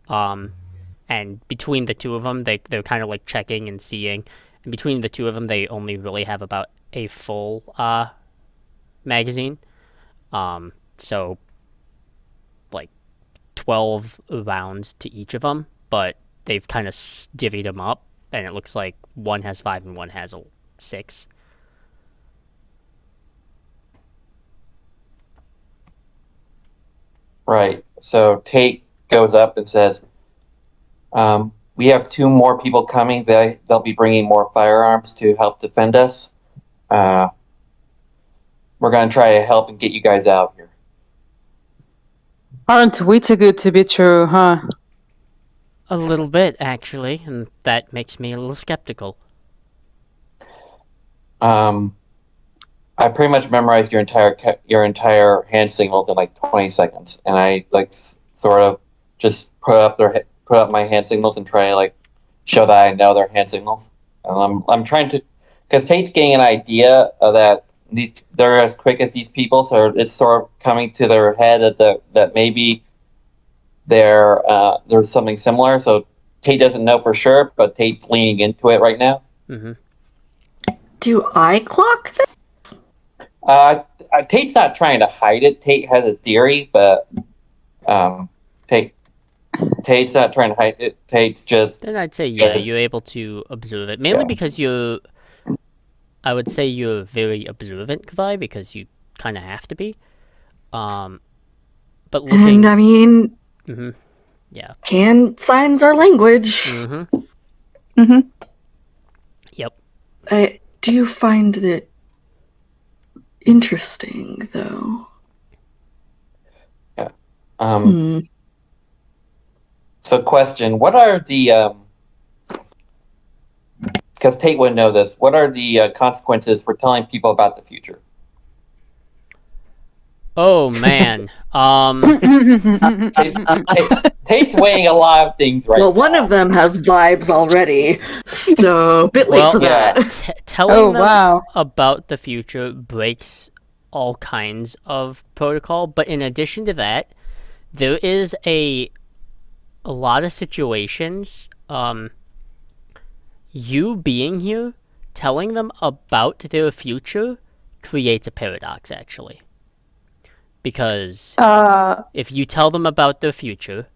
S1: And between the 2 of them, they're kind of like checking and seeing. And between the 2 of them, they only really have about a full magazine. So like 12 rounds to each of them, but they've kind of divvied them up, and it looks like one has 5 and one has 6.
S5: Right. So Tate goes up and says, "We have 2 more people coming. They'll be bringing more firearms to help defend us. We're gonna try to help and get you guys out here."
S4: Aren't we too good to be true, huh?
S1: A little bit, actually, and that makes me a little skeptical.
S5: I pretty much memorized your entire hand signals in like 20 seconds, and I like sort of just put up my hand signals and try to like show that I know their hand signals. And I'm trying to, because Tate's getting an idea of that they're as quick as these people, so it's sort of coming to their head that maybe there's something similar. So Tate doesn't know for sure, but Tate's leaning into it right now.
S2: Do I clock this?
S5: Tate's not trying to hide it. Tate has a theory, but Tate's not trying to hide it. Tate's just.
S1: Then I'd say you're able to observe it, mainly because I would say you're very observant, Kavai, because you kind of have to be. But looking.
S2: And I mean,
S1: yeah.
S2: Hand signs are language.
S1: Yep.
S2: I do find that interesting, though.
S5: Yeah. So, question: what are the because Tate wouldn't know this. What are the consequences for telling people about the future?
S1: Oh man.
S5: Tate's weighing a lot of things right now.
S2: Well, one of them has vibes already, so a bit late for that.
S1: Telling them about the future breaks all kinds of protocol, but in addition to that, there is a lot of situations, you being here, telling them about their future creates a paradox, actually. Because if you tell them about their future,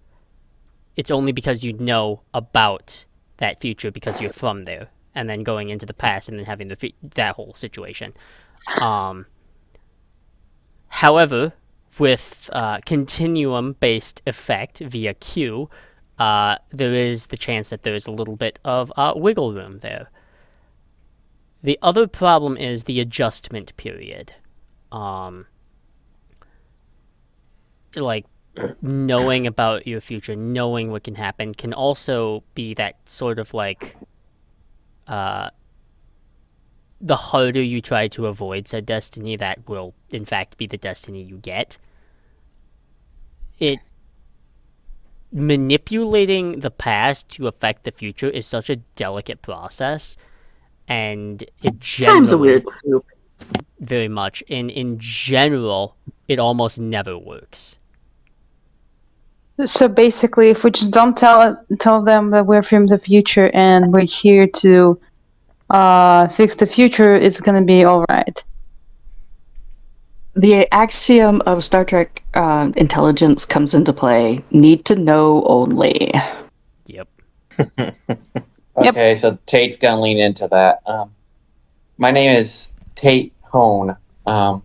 S1: it's only because you know about that future because you're from there, and then going into the past and then having that whole situation. However, with continuum-based effect via Q, there is the chance that there is a little bit of wiggle room there. The other problem is the adjustment period. Like, knowing about your future, knowing what can happen, can also be that sort of like, the harder you try to avoid said destiny, that will in fact be the destiny you get. Manipulating the past to affect the future is such a delicate process, and it generally...
S2: Time's a weird soup.
S1: Very much. In general, it almost never works.
S4: So basically, if we just don't tell them that we're from the future and we're here to fix the future, it's gonna be all right.
S6: The axiom of Star Trek intelligence comes into play. Need to know only.
S1: Yep.
S5: Okay, so Tate's gonna lean into that. My name is Tate Hone. I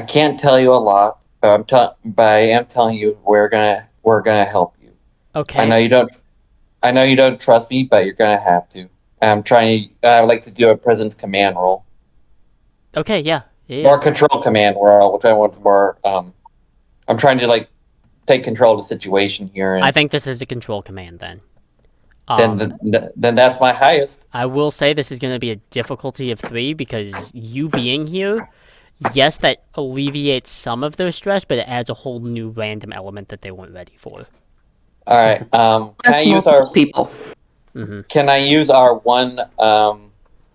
S5: can't tell you a lot, but I am telling you we're gonna help you.
S1: Okay.
S5: I know you don't trust me, but you're gonna have to. I would like to do a presence command role.
S1: Okay, yeah.
S5: Or control command role, which I want more. I'm trying to like take control of the situation here. And
S1: I think this is a control command then.
S5: then that's my highest.
S1: I will say this is going to be a difficulty of 3 because you being here, yes, that alleviates some of their stress, but it adds a whole new random element that they weren't ready for.
S5: All right. Can
S6: That's
S5: I use
S6: multiple people.
S5: Can I use our one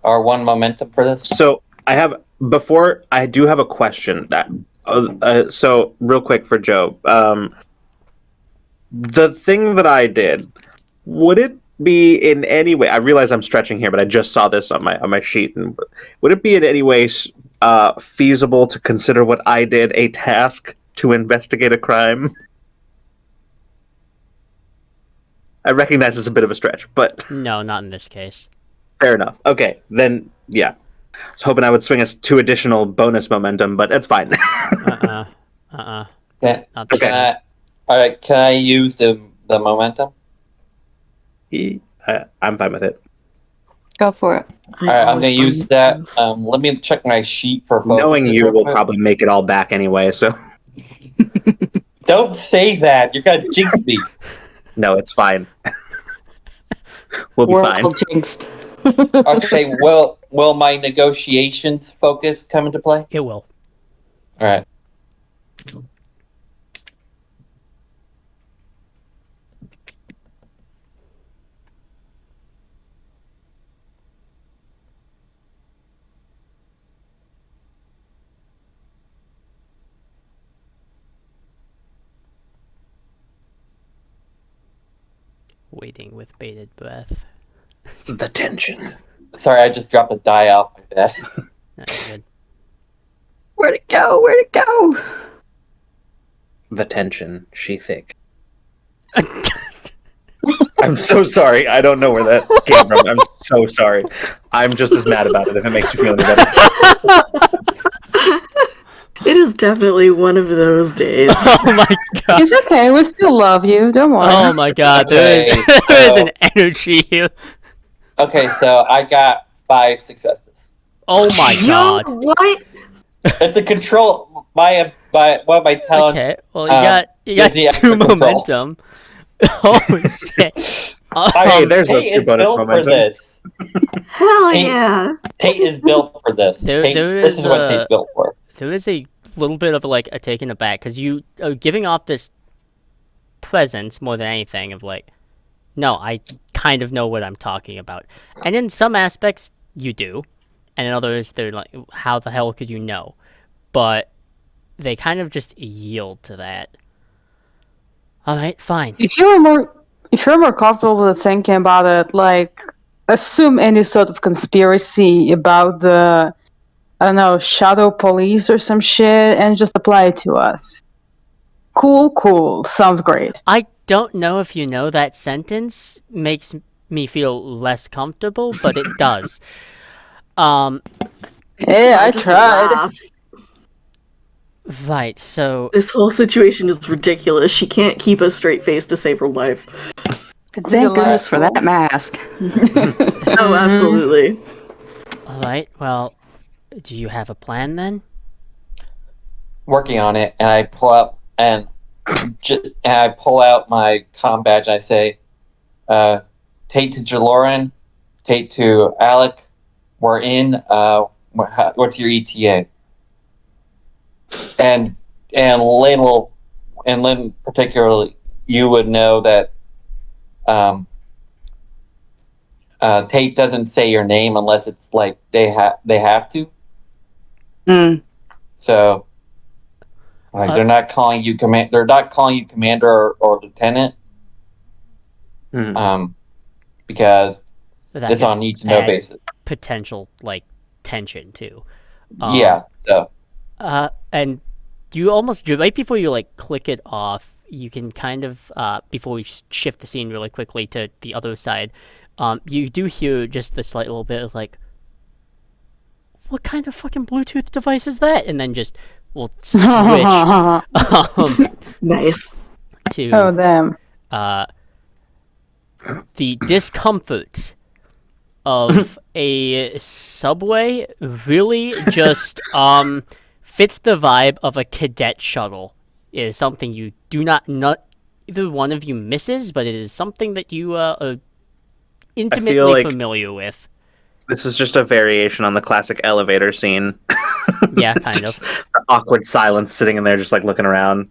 S5: momentum for this?
S3: So I do have a question that. So real quick for Joe, the thing that I did, would it be in any way? I realize I'm stretching here, but I just saw this on my sheet. And would it be in any way feasible to consider what I did a task to investigate a crime? I recognize it's a bit of a stretch, but
S1: No, not in this case.
S3: fair enough. Okay, then yeah. I was hoping I would swing us 2 additional bonus momentum, but that's fine.
S1: Can
S5: Can,
S1: Not this
S5: can
S1: time.
S5: all right. Can I use the momentum?
S3: I'm fine with it.
S6: Go for it.
S5: All right. I'm going to use that. Let me check my sheet for focuses
S3: Knowing you
S5: real
S3: will
S5: quick.
S3: probably make it all back anyway, so
S5: Don't say that. You're going to jinx me.
S3: no, it's fine. We'll be
S6: We're
S3: fine.
S6: all jinxed.
S5: Okay. Will my negotiations focus come into play?
S1: It will.
S5: All right.
S1: Waiting with bated breath.
S3: The tension.
S5: Sorry, I just dropped a die off my bed.
S1: That's good.
S6: Where'd it go? Where'd it go?
S3: The tension. She thick. I'm so sorry. I don't know where that came from. I'm so sorry. I'm just as mad about it if it makes you feel any better.
S2: It is definitely one of those days.
S1: Oh my god.
S4: It's okay. We still love you. Don't worry.
S1: Oh my god. There is,
S5: Okay,
S1: there is
S5: so-
S1: an energy here.
S5: Okay, so I got 5 successes.
S1: Oh my
S2: No,
S1: god.
S2: what?
S5: It's a control. My one of my talents.
S1: Okay. Well, you
S5: gives
S1: got
S5: me
S1: 2
S5: extra control.
S1: momentum. Holy shit.
S3: Hey, there's those
S5: Tate
S3: 2
S5: is
S3: bonus
S5: built
S3: momentum.
S5: for this.
S2: Hell
S5: Tate-
S2: yeah.
S5: Tate is built for this.
S1: There
S5: This
S1: is,
S5: is what Tate's built for.
S1: There is a little bit of like a taken aback because you are giving off this presence more than anything of like, no, I kind of know what I'm talking about. And in some aspects, you do. And in others, they're like, how the hell could you know? But they kind of just yield to that. Alright, fine.
S4: If you're more comfortable with thinking about it, like assume any sort of conspiracy about the, I don't know, shadow police or some shit, and just apply it to us. Cool. Sounds great.
S1: I don't know if you know that sentence makes me feel less comfortable, but it does.
S4: Hey, I
S2: just
S4: tried.
S2: laughs.
S1: Right, so
S2: This whole situation is ridiculous. She can't keep a straight face to save her life.
S6: Thank goodness for that mask.
S2: Oh, absolutely.
S1: alright, well, do you have a plan then?
S5: Working on it, and I pull up and I pull out my comm badge. And I say, "Tate to Jaloran, Tate to Alec. We're in. What's your ETA?" And Lynn particularly, you would know that Tate doesn't say your name unless it's like they have to.
S6: Mm.
S5: So like they're not calling you They're not calling you commander or lieutenant.
S3: Mhm.
S5: Because
S1: That
S5: it's
S1: could
S5: on need to know
S1: add
S5: basis.
S1: potential, like, tension, too.
S5: Yeah. So
S1: And you almost, right before you, like, click it off, you can kind of, before we shift the scene really quickly to the other side, you do hear just the slight little bit of, like, what kind of fucking Bluetooth device is that? And then just, we'll switch
S2: Nice.
S1: to
S4: Oh damn.
S1: the discomfort of a subway really just fits the vibe of a cadet shuttle is something you do not either one of you misses, but it is something that you are intimately
S3: like
S1: familiar with.
S3: this is just a variation on the classic elevator scene.
S1: Yeah, kind
S3: Just
S1: of.
S3: the awkward silence, sitting in there, just like looking around,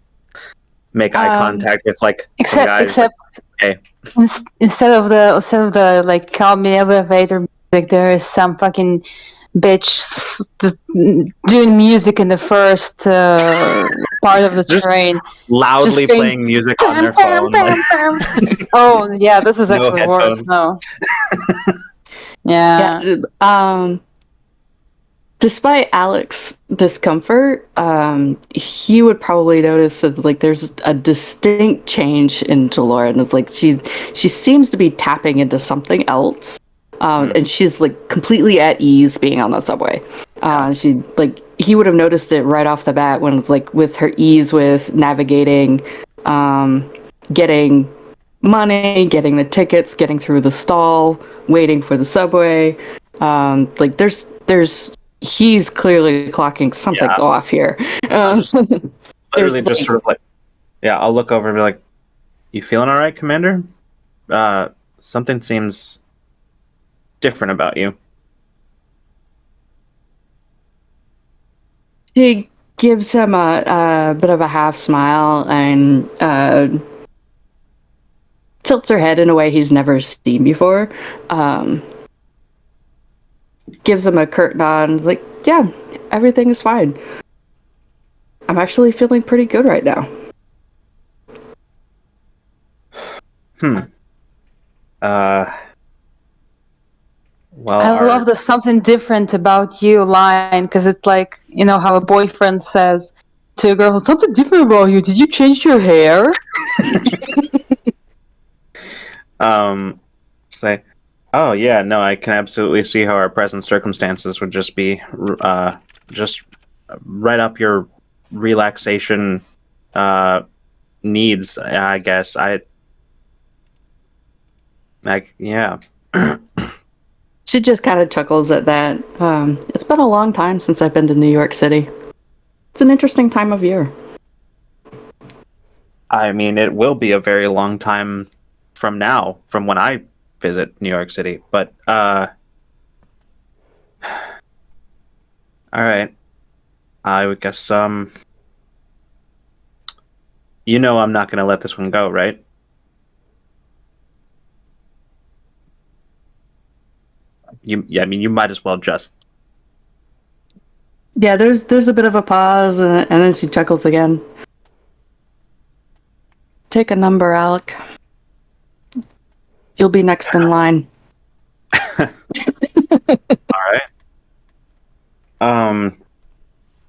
S3: make eye contact with like some
S4: Except,
S3: guys.
S4: except
S3: Hey.
S4: instead of the like calm elevator music, there is some fucking bitch doing music in the first part of the
S3: Just
S4: train. Just
S3: loudly
S4: saying,
S3: playing music on
S4: "Pam,
S3: their
S4: pam,
S3: phone, like
S4: pam, pam." Oh yeah, this is
S3: no
S4: actually worse.
S3: headphones.
S4: No.
S6: Yeah.
S4: Yeah.
S6: Despite Alex's discomfort, he would probably notice that like there's a distinct change in Jalora, and it's like she seems to be tapping into something else, and she's like completely at ease being on the subway. She like he would have noticed it right off the bat when like with her ease with navigating, getting money, getting the tickets, getting through the stall, waiting for the subway. Like there's he's clearly clocking something's
S3: Yeah.
S6: off here.
S3: Just literally
S6: there's
S3: just sort of like, yeah, I'll look over and be like, "You feeling all right, Commander? Something seems different about you."
S6: she gives him a bit of a half smile and tilts her head in a way he's never seen before. Gives him a curt nod and is like, yeah, everything is fine. I'm actually feeling pretty good right now.
S3: Well,
S4: I love the something different about you line because it's like, you know, how a boyfriend says to a girl, something different about you. Did you change your hair?
S3: say, "Oh yeah, no, I can absolutely see how our present circumstances would just be just right up your relaxation needs, I guess. Yeah."
S6: She just kind of chuckles at that. It's been a long time since I've been to New York City. It's an interesting time of year.
S3: I mean, it will be a very long time from now, from when I visit New York City. But all right, I would guess you know, I'm not going to let this one go, right? Yeah, I mean, you might as well just.
S6: Yeah, there's a bit of a pause, and then she chuckles again. Take a number, Alec. You'll be next in line.
S3: All right.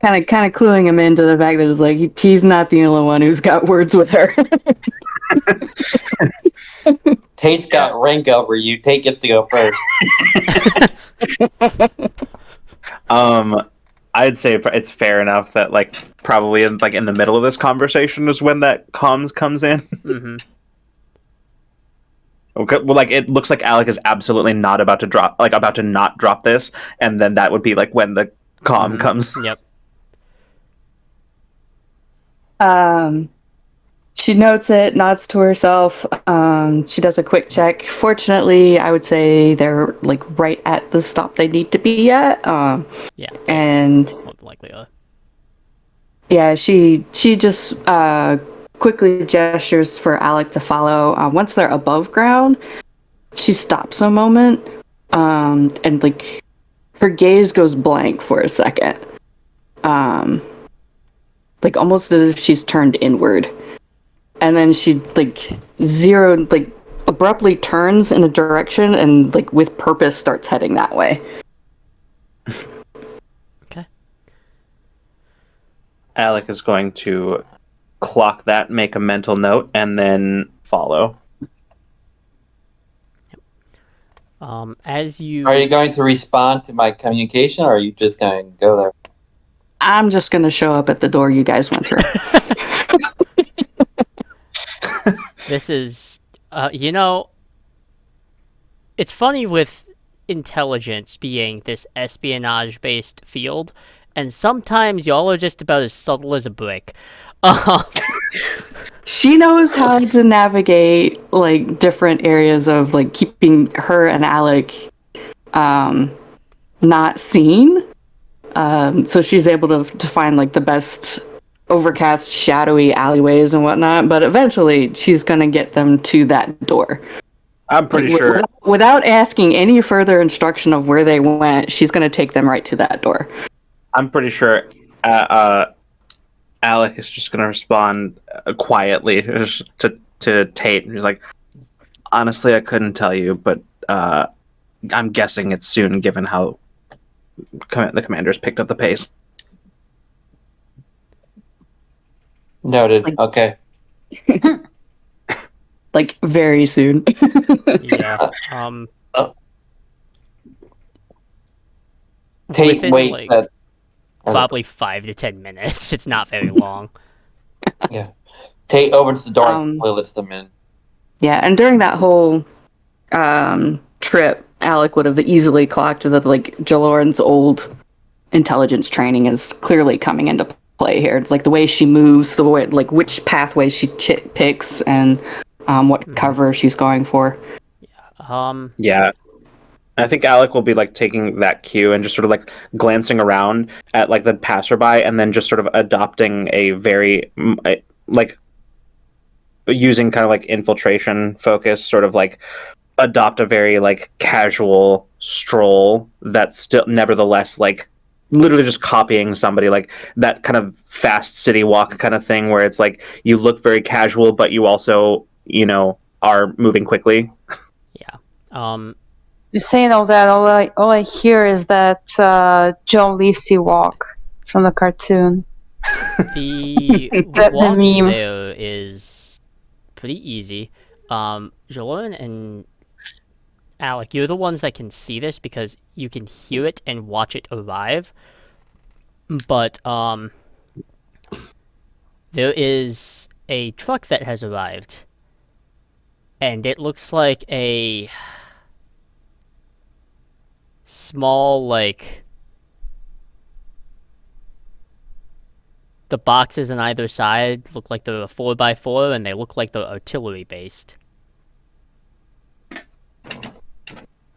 S6: Kind of cluing him into the fact that it's like he's not the only one who's got words with her.
S5: Tate's got rank over you. Tate gets to go first.
S3: I'd say it's fair enough that like probably in the middle of this conversation is when that comms comes in.
S1: Mm-hmm.
S3: Okay, well, like it looks like Alec is absolutely not about to not drop this, and then that would be like when the comm comes.
S1: Yep.
S6: She notes it, nods to herself. She does a quick check. Fortunately, I would say they're like right at the stop they need to be at.
S1: Yeah.
S6: And
S1: Most likely.
S6: yeah, she just quickly gestures for Alec to follow. Once they're above ground, she stops a moment, and like her gaze goes blank for a second, like almost as if she's turned inward, and then she like abruptly turns in a direction and like with purpose starts heading that way.
S1: Okay.
S3: Alec is going to clock that, make a mental note, and then follow.
S1: As you
S5: Are you going to respond to my communication, or are you just going to go there?
S6: I'm just gonna show up at the door you guys went through.
S1: This is, you know, it's funny with intelligence being this espionage-based field, and sometimes y'all are just about as subtle as a brick. Um,
S6: She knows how to navigate like different areas of like keeping her and Alec not seen. So she's able to find like the best overcast, shadowy alleyways and whatnot. But eventually, she's gonna get them to that door.
S3: I'm
S6: Like
S3: pretty sure.
S6: without asking any further instruction of where they went, she's gonna take them right to that door.
S3: I'm pretty sure. Alec is just gonna respond quietly to Tate. He's like, honestly, I couldn't tell you, but I'm guessing it's soon, given how the commanders picked up the pace.
S5: Noted.
S6: Like-
S5: Okay.
S6: Like very soon.
S1: yeah.
S5: Tate
S1: Within
S5: waits
S1: like
S5: at.
S1: probably 5 to 10 minutes. It's not very long.
S5: Yeah. Tate opens the door and
S6: Um,
S5: quickly lets them in.
S6: Yeah, and during that whole trip, Alec would have easily clocked that like Jaloran's old intelligence training is clearly coming into play here. It's like the way she moves, the way like which pathway she picks, and what cover she's going for.
S3: Yeah. I think Alec will be like taking that cue and just sort of like glancing around at like the passerby and then just sort of adopting a very like using kind of like infiltration focus, sort of like adopt a very like casual stroll that's still nevertheless like literally just copying somebody, like that kind of fast city walk kind of thing where it's like you look very casual but you also, are moving quickly.
S4: You're saying all that. All I hear is that John Leafsy walk from the cartoon.
S1: The
S4: The
S1: walk
S4: meme.
S1: there is pretty easy. Jaloran and Alec, you're the ones that can see this because you can hear it and watch it arrive. But there is a truck that has arrived, and it looks like a small like the boxes on either side look like they're a 4x4 and they look like they're artillery based.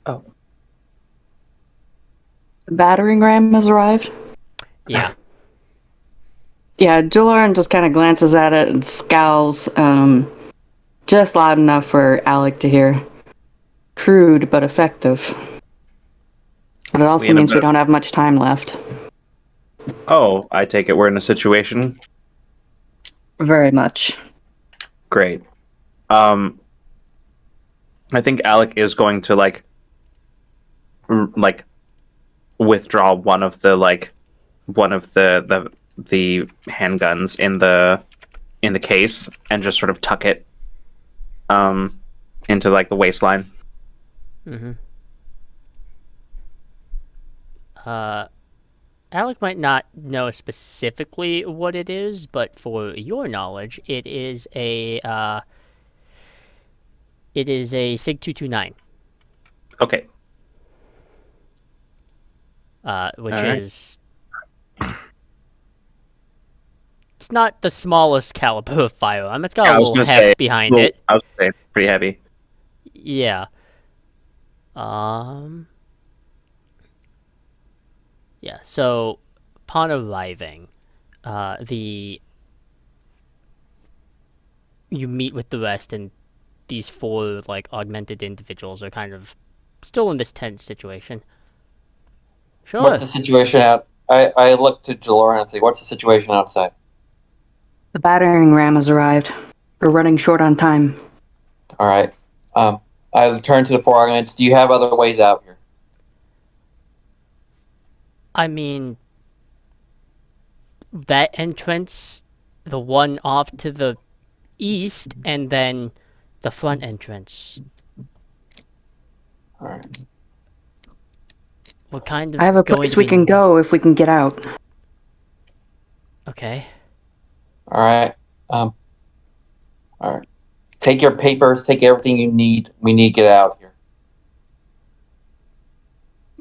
S3: Oh.
S6: The battering ram has arrived.
S1: Yeah.
S6: Yeah, Jaloran just kind of glances at it and scowls, just loud enough for Alec to hear. Crude but effective. But it also means we don't have much time left.
S3: Oh, I take it we're in a situation.
S6: Very much.
S3: Great. I think Alec is going to like withdraw one of the handguns in the case and just sort of tuck it into like the waistline.
S1: Mm-hmm. Alec might not know specifically what it is, but for your knowledge, it is a SIG 229.
S3: Okay.
S1: Which
S3: All right.
S1: is it's not the smallest caliber of firearm. It's got
S3: Yeah,
S1: a
S3: I was
S1: little
S3: gonna
S1: heft
S3: say,
S1: behind it.
S3: I was gonna say pretty heavy.
S1: Yeah. Yeah, so upon arriving, you meet with the rest, and these four like augmented individuals are kind of still in this tense situation. Sure.
S5: What's the situation out? I look to Jaloran and say, "What's the situation outside?"
S6: The battering ram has arrived. We're running short on time.
S5: All right. I turn to the four arguments. Do you have other ways out here?
S1: I mean, that entrance, the one off to the east, and then the front entrance.
S5: All right.
S1: What kind of?
S6: I have a place we can go if we can get out.
S1: Okay.
S5: All right. All right. Take your papers. Take everything you need. We need to get out here.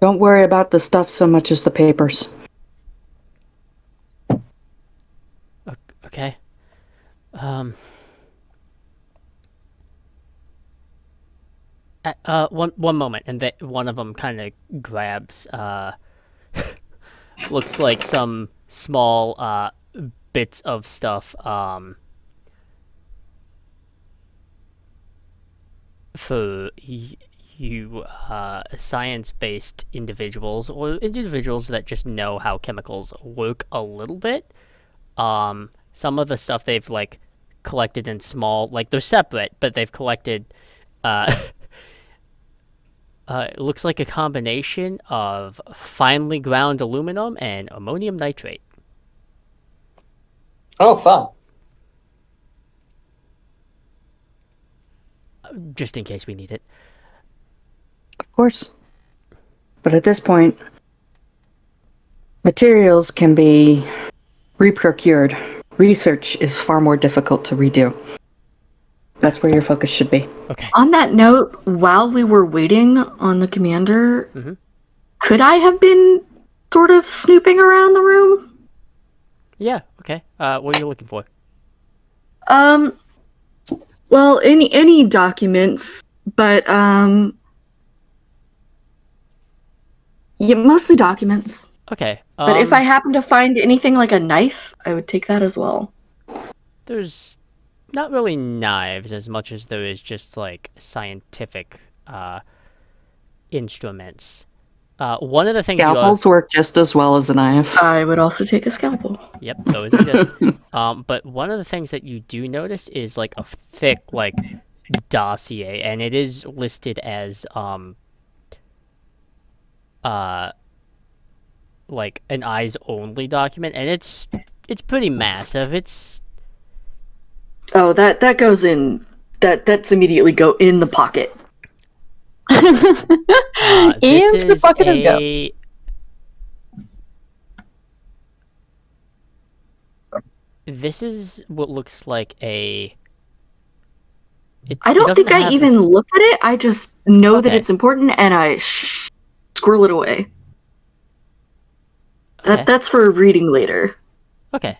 S6: Don't worry about the stuff so much as the papers.
S1: Okay. One moment, and one of them kind of grabs looks like some small bits of stuff for you science-based individuals or individuals that just know how chemicals work a little bit. Some of the stuff they've like collected in small, like they're separate, but they've collected. It looks like a combination of finely ground aluminum and ammonium nitrate.
S5: Oh, fun.
S1: Just in case we need it.
S6: Of course. But at this point, materials can be reprocured. Research is far more difficult to redo. That's where your focus should be.
S1: Okay.
S2: On that note, while we were waiting on the commander, could I have been sort of snooping around the room?
S1: Yeah. Okay. What are you looking for?
S2: Well, any documents, but yeah, mostly documents.
S1: Okay.
S2: But if I happen to find anything like a knife, I would take that as well.
S1: There's not really knives as much as there is just like scientific instruments. One of the things
S6: Scalpels work just as well as a knife.
S2: I would also take a scalpel.
S1: Yep, those exist. But one of the things that you do notice is like a thick like dossier, and it is listed as like an eyes only document, and it's pretty massive. It's
S2: Oh, that goes in. That's immediately go in the pocket.
S1: this
S4: Into the
S1: is
S4: bucket of ghosts.
S1: This is what looks like a.
S2: I don't think I even look at it. I just know that it's important, and I squirrel it away.
S1: Okay.
S2: That's for reading later.
S1: Okay.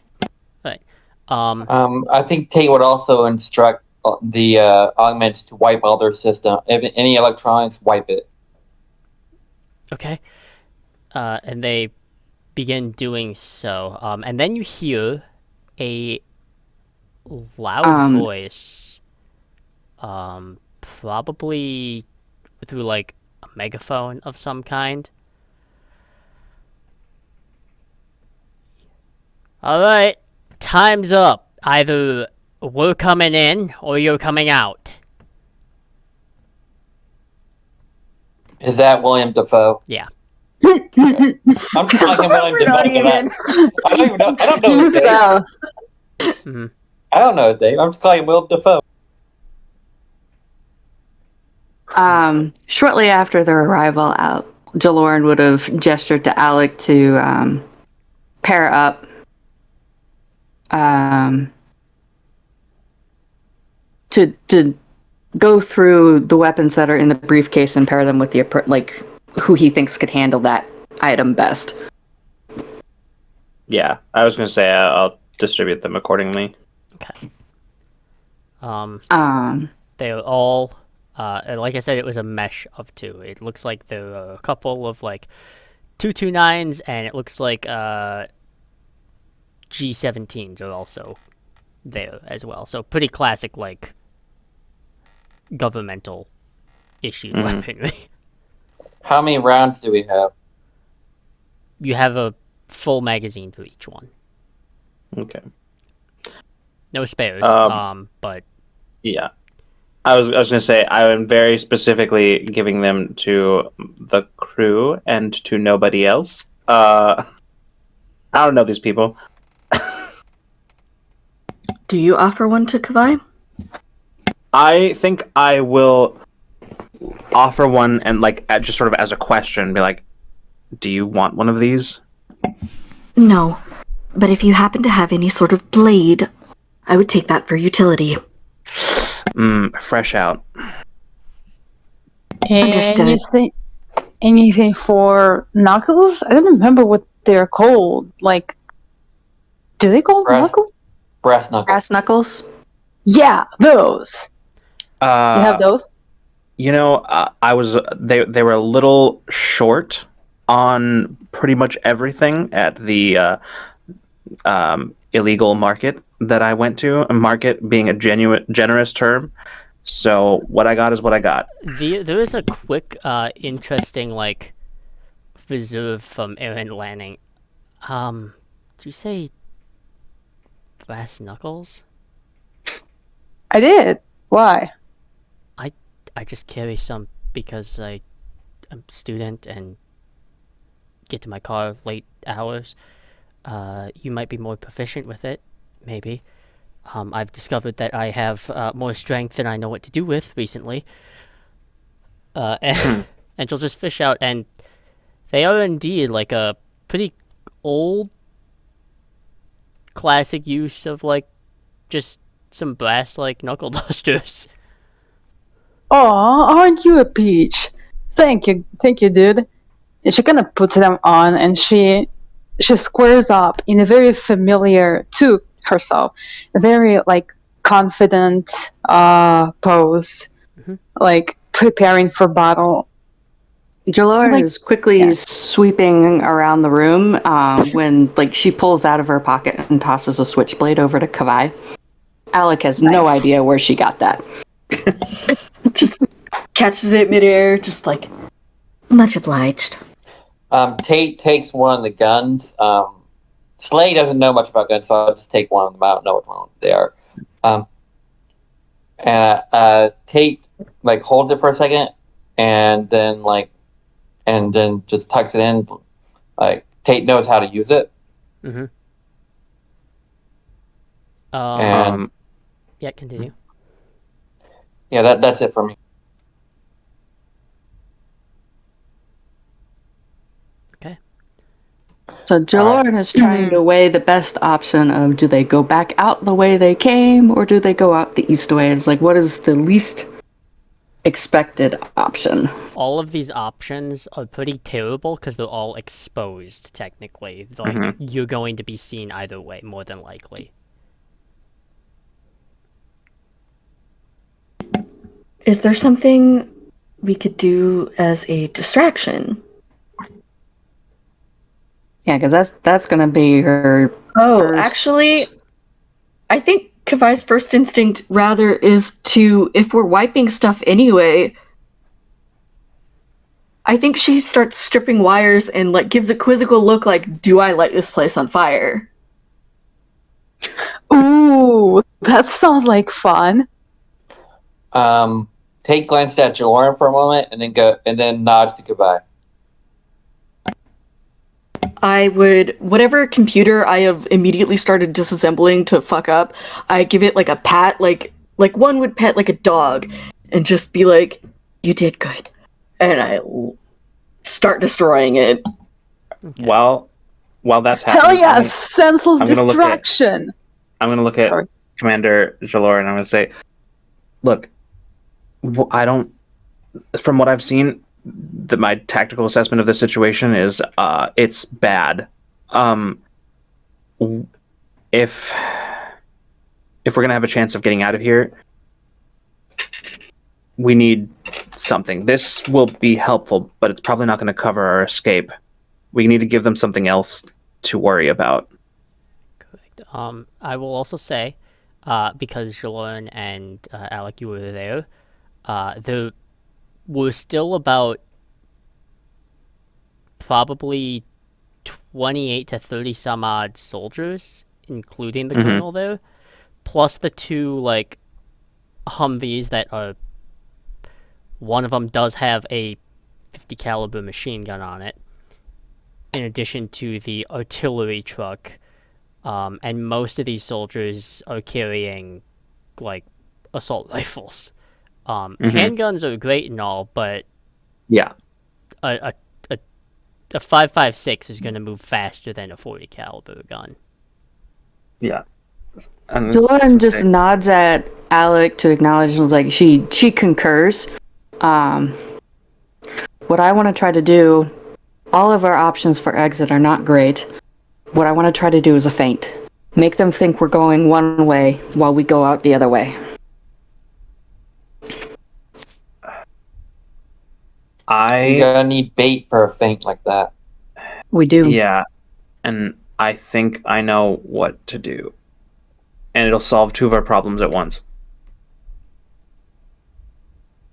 S1: Right.
S5: I think Tate would also instruct the augment to wipe all their system. If any electronics, wipe it.
S1: Okay. And they begin doing so. And then you hear a loud voice. Probably through like a megaphone of some kind. All right, time's up. Either we're coming in or you're coming out.
S5: Is that William Dafoe?
S1: Yeah.
S5: I'm just talking William Dafoe. I don't even know. I don't know his name. I don't know his name. I'm just calling William Dafoe.
S6: Shortly after their arrival, Jaloran would have gestured to Alec to pair up. To go through the weapons that are in the briefcase and pair them with the like who he thinks could handle that item best.
S3: Yeah, I was going to say I'll distribute them accordingly.
S1: Okay. They are all, like I said, it was a mesh of two. It looks like there are a couple of like 229s, and it looks like G17s are also there as well. So pretty classic, like governmental issued weaponry.
S5: How many rounds do we have?
S1: You have a full magazine for each one.
S3: Okay.
S1: No spares. But
S3: yeah, I was going to say I am very specifically giving them to the crew and to nobody else. I don't know these people.
S2: Do you offer one to Kavai?
S3: I think I will offer one and like just sort of as a question, be like, "Do you want one of these?"
S2: No, but if you happen to have any sort of blade, I would take that for utility.
S3: Fresh out.
S2: Understood.
S4: Anything for knuckles? I don't remember what they're called. Like, do they call them knuckles?
S5: Brass knuckles.
S6: Brass knuckles.
S4: Yeah, those. You have
S3: Uh,
S4: those?
S3: I was they were a little short on pretty much everything at the illegal market that I went to. A market being a generous term. So what I got is what I got.
S1: There is a quick, interesting reserve from Aaron Lanning. Did you say brass knuckles?
S4: I did. Why?
S1: I just carry some because I'm a student and get to my car late hours. You might be more proficient with it, maybe. I've discovered that I have more strength than I know what to do with recently. And she'll just fish out, and they are indeed like a pretty old classic use of just some brass knuckle dusters.
S4: Aw, aren't you a peach? Thank you, dude. And she kind of puts them on, and she squares up in a very familiar to herself, a very confident pose,
S1: Mhm.
S4: like preparing for battle.
S6: Jalora
S4: Like,
S6: is quickly
S4: yeah.
S6: sweeping around the room when she pulls out of her pocket and tosses a switchblade over to Kavai. Alec has no
S4: Nice.
S6: idea where she got that.
S2: Just catches it midair, just much obliged.
S5: Tate takes one of the guns. Slay doesn't know much about guns, so I'll just take one of them. I don't know which one they are. And Tate holds it for a second, and then just tucks it in. Tate knows how to use it.
S1: Mm-hmm.
S5: And
S1: Yeah, continue.
S5: yeah, that's it for me.
S1: Okay.
S6: So Jalora is trying to weigh the best option of do they go back out the way they came or do they go out the east way? It's what is the least expected option?
S1: All of these options are pretty terrible because they're all exposed, technically. You're going to be seen either way, more than likely.
S2: Is there something we could do as a distraction?
S6: Yeah, because that's going to be her.
S2: Oh, actually, I think Kavai's first instinct rather is to, if we're wiping stuff anyway, I think she starts stripping wires and gives a quizzical look do I light this place on fire?
S4: Ooh, that sounds like fun.
S5: Tate glanced at Jaloran for a moment, and then nods to goodbye.
S2: I would, whatever computer I have immediately started disassembling to fuck up, I give it a pat, like one would pet a dog, and just be like, "You did good," and I start destroying it.
S1: Okay.
S3: While that's happening,
S4: Hell yeah, senseless distraction.
S3: I'm going to look at Commander Jalor and I'm going to say, look, I don't, from what I've seen, my tactical assessment of the situation is it's bad. If we're going to have a chance of getting out of here, we need something. This will be helpful, but it's probably not going to cover our escape. We need to give them something else to worry about.
S1: Correct. I will also say, because Jaloran and Alec, you were there, there were still about probably 28 to 30 some odd soldiers, including the colonel there, plus the two Humvees that are. One of them does have a 50 caliber machine gun on it, in addition to the artillery truck, and most of these soldiers are carrying assault rifles. Handguns are great and all, but
S3: yeah,
S1: a 5.56 is going to move faster than a 40 caliber gun.
S3: Yeah.
S6: Jaloran just nods at Alec to acknowledge and she concurs. What I want to try to do, all of our options for exit are not great. What I want to try to do is a feint. Make them think we're going one way while we go out the other way.
S5: You gotta need bait for a feint like that.
S6: We do.
S3: Yeah, and I think I know what to do. And it'll solve two of our problems at once.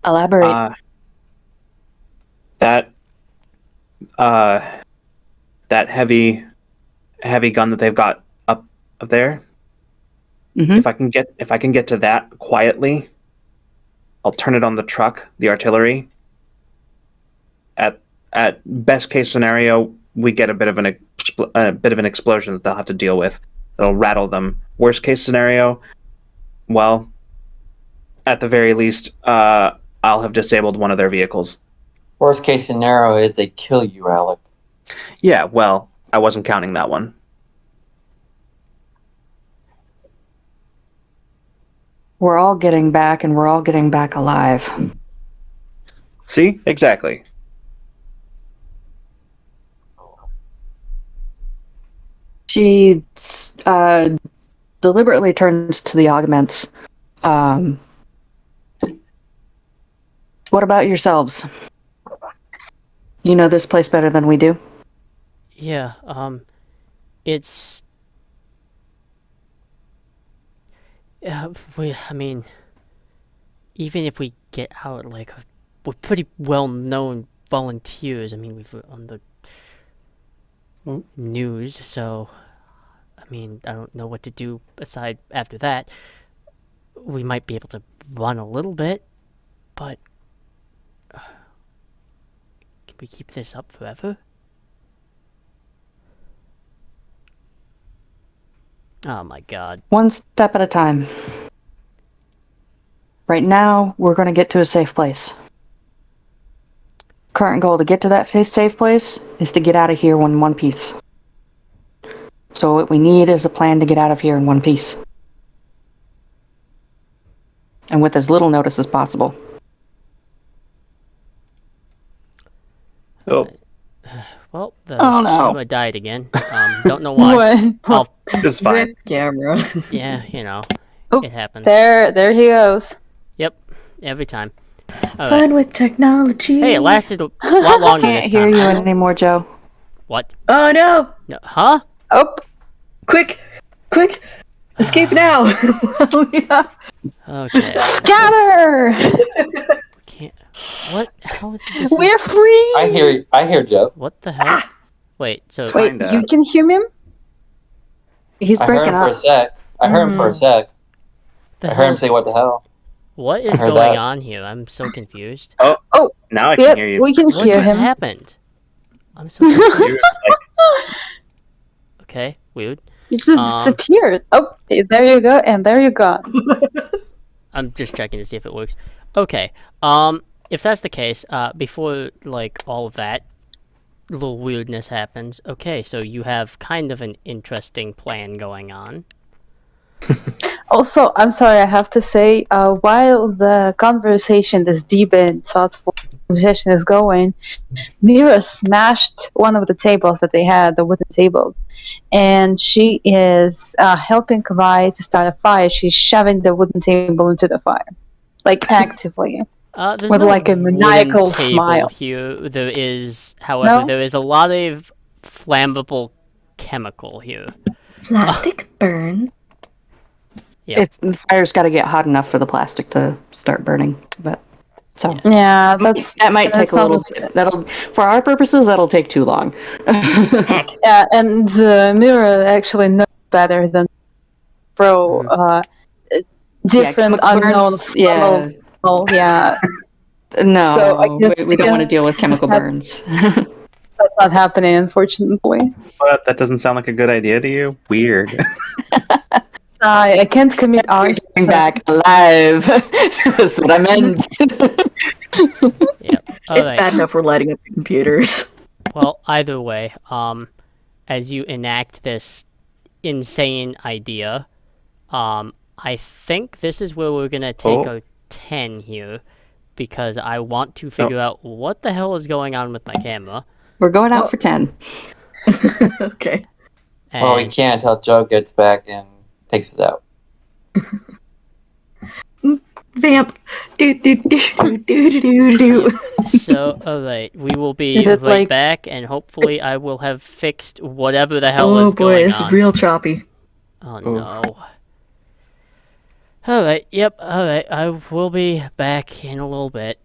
S6: Elaborate.
S3: That heavy gun that they've got up there.
S6: Mhm.
S3: If I can get to that quietly, I'll turn it on the truck, the artillery. At best case scenario, we get a bit of an explosion that they'll have to deal with. That'll rattle them. Worst case scenario, well, at the very least, I'll have disabled one of their vehicles.
S5: Worst case scenario is they kill you, Alec.
S3: Yeah, well, I wasn't counting that one.
S6: We're all getting back, and we're all getting back alive.
S3: See? Exactly.
S6: She deliberately turns to the augments. What about yourselves? You know this place better than we do?
S1: Yeah, it's... I mean, even if we get out, like, we're pretty well-known volunteers. I mean, we've on the news, so... I mean, I don't know what to do aside after that. We might be able to run a little bit, but... can we keep this up forever? Oh my god.
S6: One step at a time. Right now, we're going to get to a safe place. Current goal to get to that safe place is to get out of here in one piece. So what we need is a plan to get out of here in one piece. And with as little notice as possible.
S3: Oh,
S1: Well, the
S6: Oh, no.
S1: camera died again. Don't know why.
S4: What?
S3: it's fine.
S2: Rip camera.
S1: Yeah, you know,
S4: Oop,
S1: it happens.
S4: there he goes.
S1: Yep, every time. All
S2: Fun
S1: right.
S2: with technology.
S1: Hey, it lasted a lot longer
S6: Can't
S1: this
S6: hear
S1: time.
S6: you
S1: I don't-
S6: anymore, Joe.
S1: What?
S2: Oh no!
S1: No, huh?
S4: Oh,
S2: Quick! Escape now! We have-
S1: Okay.
S4: scatter!
S1: Can't. What? How is this?
S4: We're free!
S5: I hear Joe.
S1: What the hell? Wait. So.
S4: Wait,
S3: Kinda.
S4: you can hear him?
S6: He's
S5: I heard
S6: breaking
S5: him for a
S6: up.
S5: sec. I heard him for a sec.
S1: The
S5: I heard him
S1: hell's-
S5: say, "What the hell?"
S1: What
S5: I
S1: is
S5: heard
S1: going
S5: that.
S1: on here? I'm so confused.
S3: Now I can
S4: Yep,
S3: hear you.
S4: we can
S1: What
S4: hear
S1: just
S4: him.
S1: happened? I'm so confused.
S3: You're like,
S1: Okay, weird.
S4: You just disappeared. Oh, there you go, and there you go.
S1: I'm just checking to see if it works. Okay. If that's the case, before like all of that little weirdness happens, okay, so you have kind of an interesting plan going on.
S4: Also, I'm sorry, I have to say, while the conversation, this deep and thoughtful conversation is going, Mira smashed one of the tables that they had, the wooden table, and she is helping Kawai to start a fire. She's shoving the wooden table into the fire, like actively.
S1: There's
S4: With,
S1: no
S4: like, a
S1: wooden
S4: maniacal
S1: table
S4: smile.
S1: here. There is, however,
S4: No?
S1: there is a lot of flammable chemical here.
S2: Plastic burns.
S1: Yep.
S6: The fire's got to get hot enough for the plastic to start burning. But so
S4: Yeah, that's
S6: that might take a little.
S4: sounds-
S6: That'll, for our purposes, that'll take too long.
S4: Yeah, and Mira actually knows better than Bro. Different
S6: chemical
S4: unknown
S6: burns, yeah.
S4: Oh, yeah.
S6: No,
S4: So I guess
S6: we don't want to
S4: yeah,
S6: deal with chemical
S4: that-
S6: burns.
S4: That's not happening, unfortunately.
S3: what? That doesn't sound like a good idea to you? Weird.
S4: I can't commit
S6: You're
S4: ours.
S6: getting back alive. That's what I meant.
S1: Yep.
S2: It's
S1: Alright.
S2: bad enough we're lighting up the computers.
S1: Well, either way, as you enact this insane idea, I think this is where we're gonna take
S3: Oh.
S1: a 10 here, because I want to figure out what the hell is going on with my camera.
S6: We're going out for 10.
S2: Okay.
S5: Well, we
S1: And
S5: can't until Joe gets back and takes us out.
S2: Vamp. Do do do do do do do.
S1: so, alright, we will be
S4: Is it
S1: right
S4: like
S1: back, and hopefully I will have fixed whatever the hell
S2: Oh
S1: is
S2: boy,
S1: going
S2: it's
S1: on.
S2: real choppy.
S1: Oh
S3: Oof.
S1: no. Alright, yep, alright, I will be back in a little bit.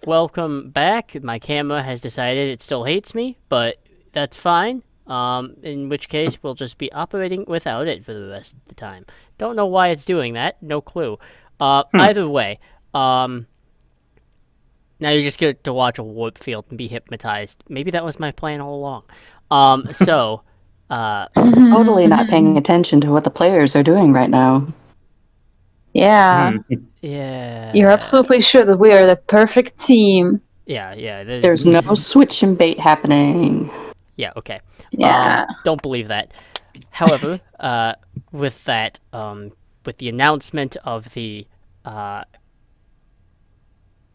S1: Welcome back. My camera has decided it still hates me, but that's fine. In which case, we'll just be operating without it for the rest of the time. Don't know why it's doing that. No clue. Either way, now you just get to watch a warp field and be hypnotized. Maybe that was my plan all along. So,
S6: Totally not paying attention to what the players are doing right now.
S4: Yeah.
S1: yeah.
S4: You're absolutely sure that we are the perfect team.
S1: Yeah.
S6: There's no switch and bait happening.
S1: Yeah, okay.
S4: Yeah.
S1: Don't believe that. However, with that, with the announcement of the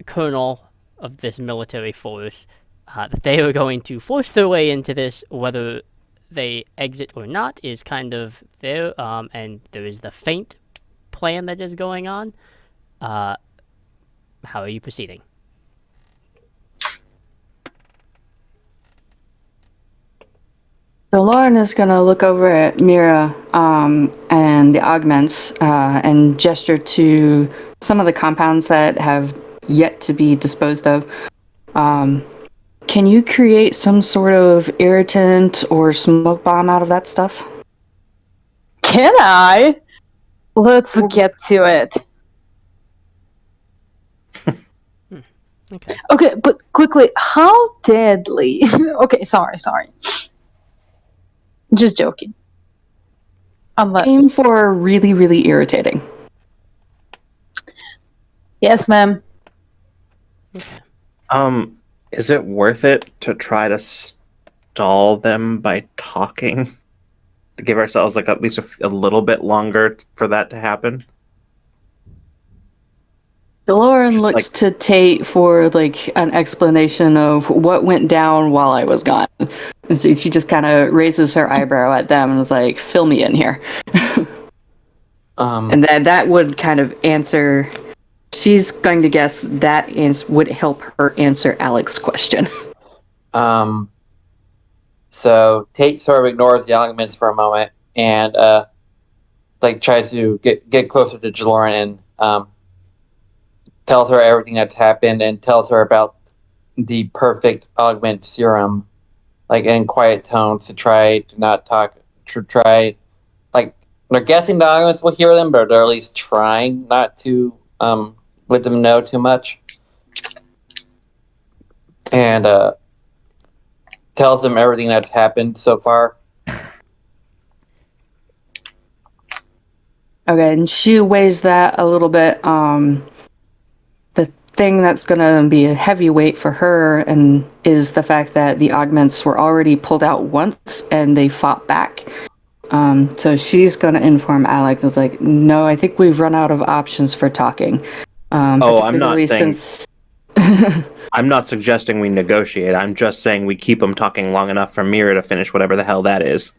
S1: colonel of this military force, that they are going to force their way into this, whether they exit or not, is kind of there. And there is the faint plan that is going on. How are you proceeding?
S6: So Lauren is going to look over at Mira and the augments and gesture to some of the compounds that have yet to be disposed of. Can you create some sort of irritant or smoke bomb out of that stuff?
S4: Can I? Let's get to it.
S1: Okay.
S4: Okay, but quickly, how deadly? Okay, sorry. Just joking. Unless.
S6: Aim for really, really irritating.
S4: Yes, ma'am.
S1: Okay.
S3: Is it worth it to try to stall them by talking? To give ourselves like at least a little bit longer for that to happen?
S6: Lauren looks to Tate for like an explanation of what went down while I was gone. And so she just kind of raises her eyebrow at them and is like, "Fill me in here." And that would kind of answer. She's going to guess that would help her answer Alex's question.
S5: So Tate sort of ignores the arguments for a moment and like tries to get closer to Jaloran and tells her everything that's happened and tells her about the perfect augment serum, like in quiet tones to try to not talk, to try, like they're guessing the augments will hear them, but they're at least trying not to let them know too much. And tells them everything that's happened so far.
S6: Okay, and she weighs that a little bit. The thing that's going to be a heavyweight for her and is the fact that the augments were already pulled out once and they fought back. So she's going to inform Alex. It's like, no, I think we've run out of options for talking.
S3: I'm not saying.
S6: Since
S3: I'm not suggesting we negotiate. I'm just saying we keep them talking long enough for Mira to finish whatever the hell that is.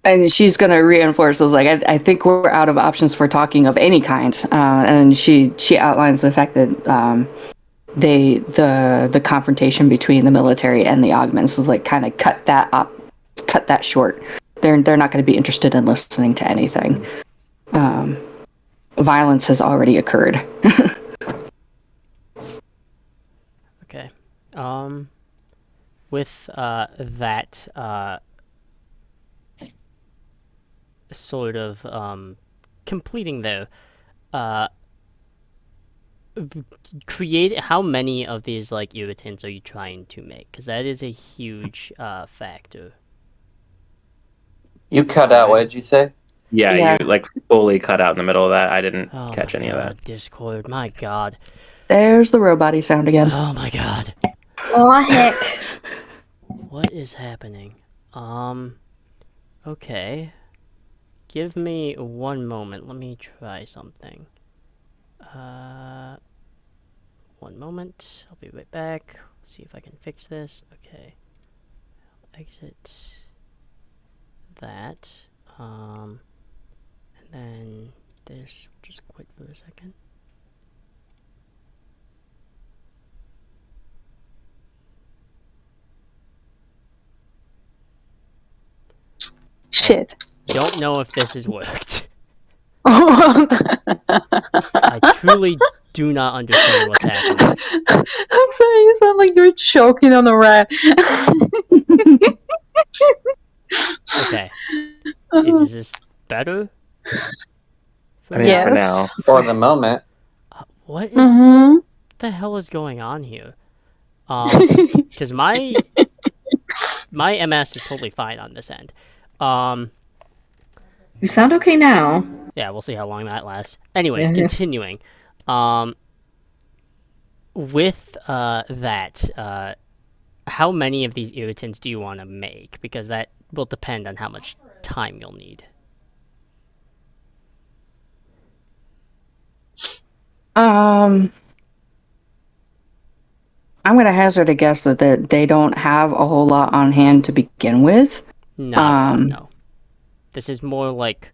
S6: And she's going to reinforce those. Like, I think we're out of options for talking of any kind. And she outlines the fact that the confrontation between the military and the augments is like kind of cut that short. They're not going to be interested in listening to anything. Violence has already occurred.
S1: Okay. With that sort of completing there, create how many of these like irritants are you trying to make? Because that is a huge factor.
S5: You cut out. What did you say?
S3: Yeah,
S6: Yeah.
S3: you like fully cut out in the middle of that. I didn't
S1: Oh
S3: catch
S1: my
S3: any of
S1: god,
S3: that.
S1: Discord, my god.
S6: There's the robot sound again.
S1: Oh my god.
S2: Oh heck.
S1: What is happening? Okay. Give me one moment. Let me try something. One moment. I'll be right back. See if I can fix this. Okay. Exit that. And then this. Just quit for a second.
S4: Shit.
S1: Don't know if this has worked.
S4: I'm
S1: I truly do not understand what's happening.
S4: sorry, you sound like you're choking on a rat.
S1: Okay. Is this better?
S3: I mean,
S4: Yes.
S3: for now.
S5: For the moment.
S1: What is
S4: Mm-hmm.
S1: the hell is going on here? Because my MS is totally fine on this end.
S2: You sound okay now.
S1: Yeah, we'll see how long that lasts. Anyways,
S2: Yeah.
S1: continuing. With that, how many of these irritants do you want to make? Because that will depend on how much time you'll need.
S6: I'm going to hazard a guess that they don't have a whole lot on hand to begin with.
S1: No. This is more like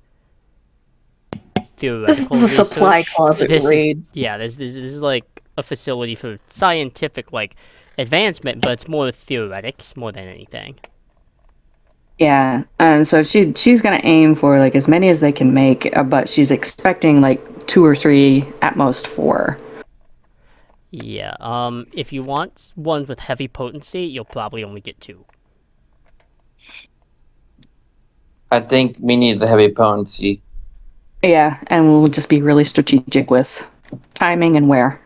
S1: theoretical
S2: This is a supply
S1: research.
S2: closet raid.
S1: This is like a facility for scientific like advancement, but it's more theoretics more than anything.
S6: Yeah, and so she's going to aim for like as many as they can make, but she's expecting like 2 or 3, at most 4.
S1: Yeah. If you want ones with heavy potency, you'll probably only get 2.
S5: I think we need the heavy potency.
S6: Yeah, and we'll just be really strategic with timing and where.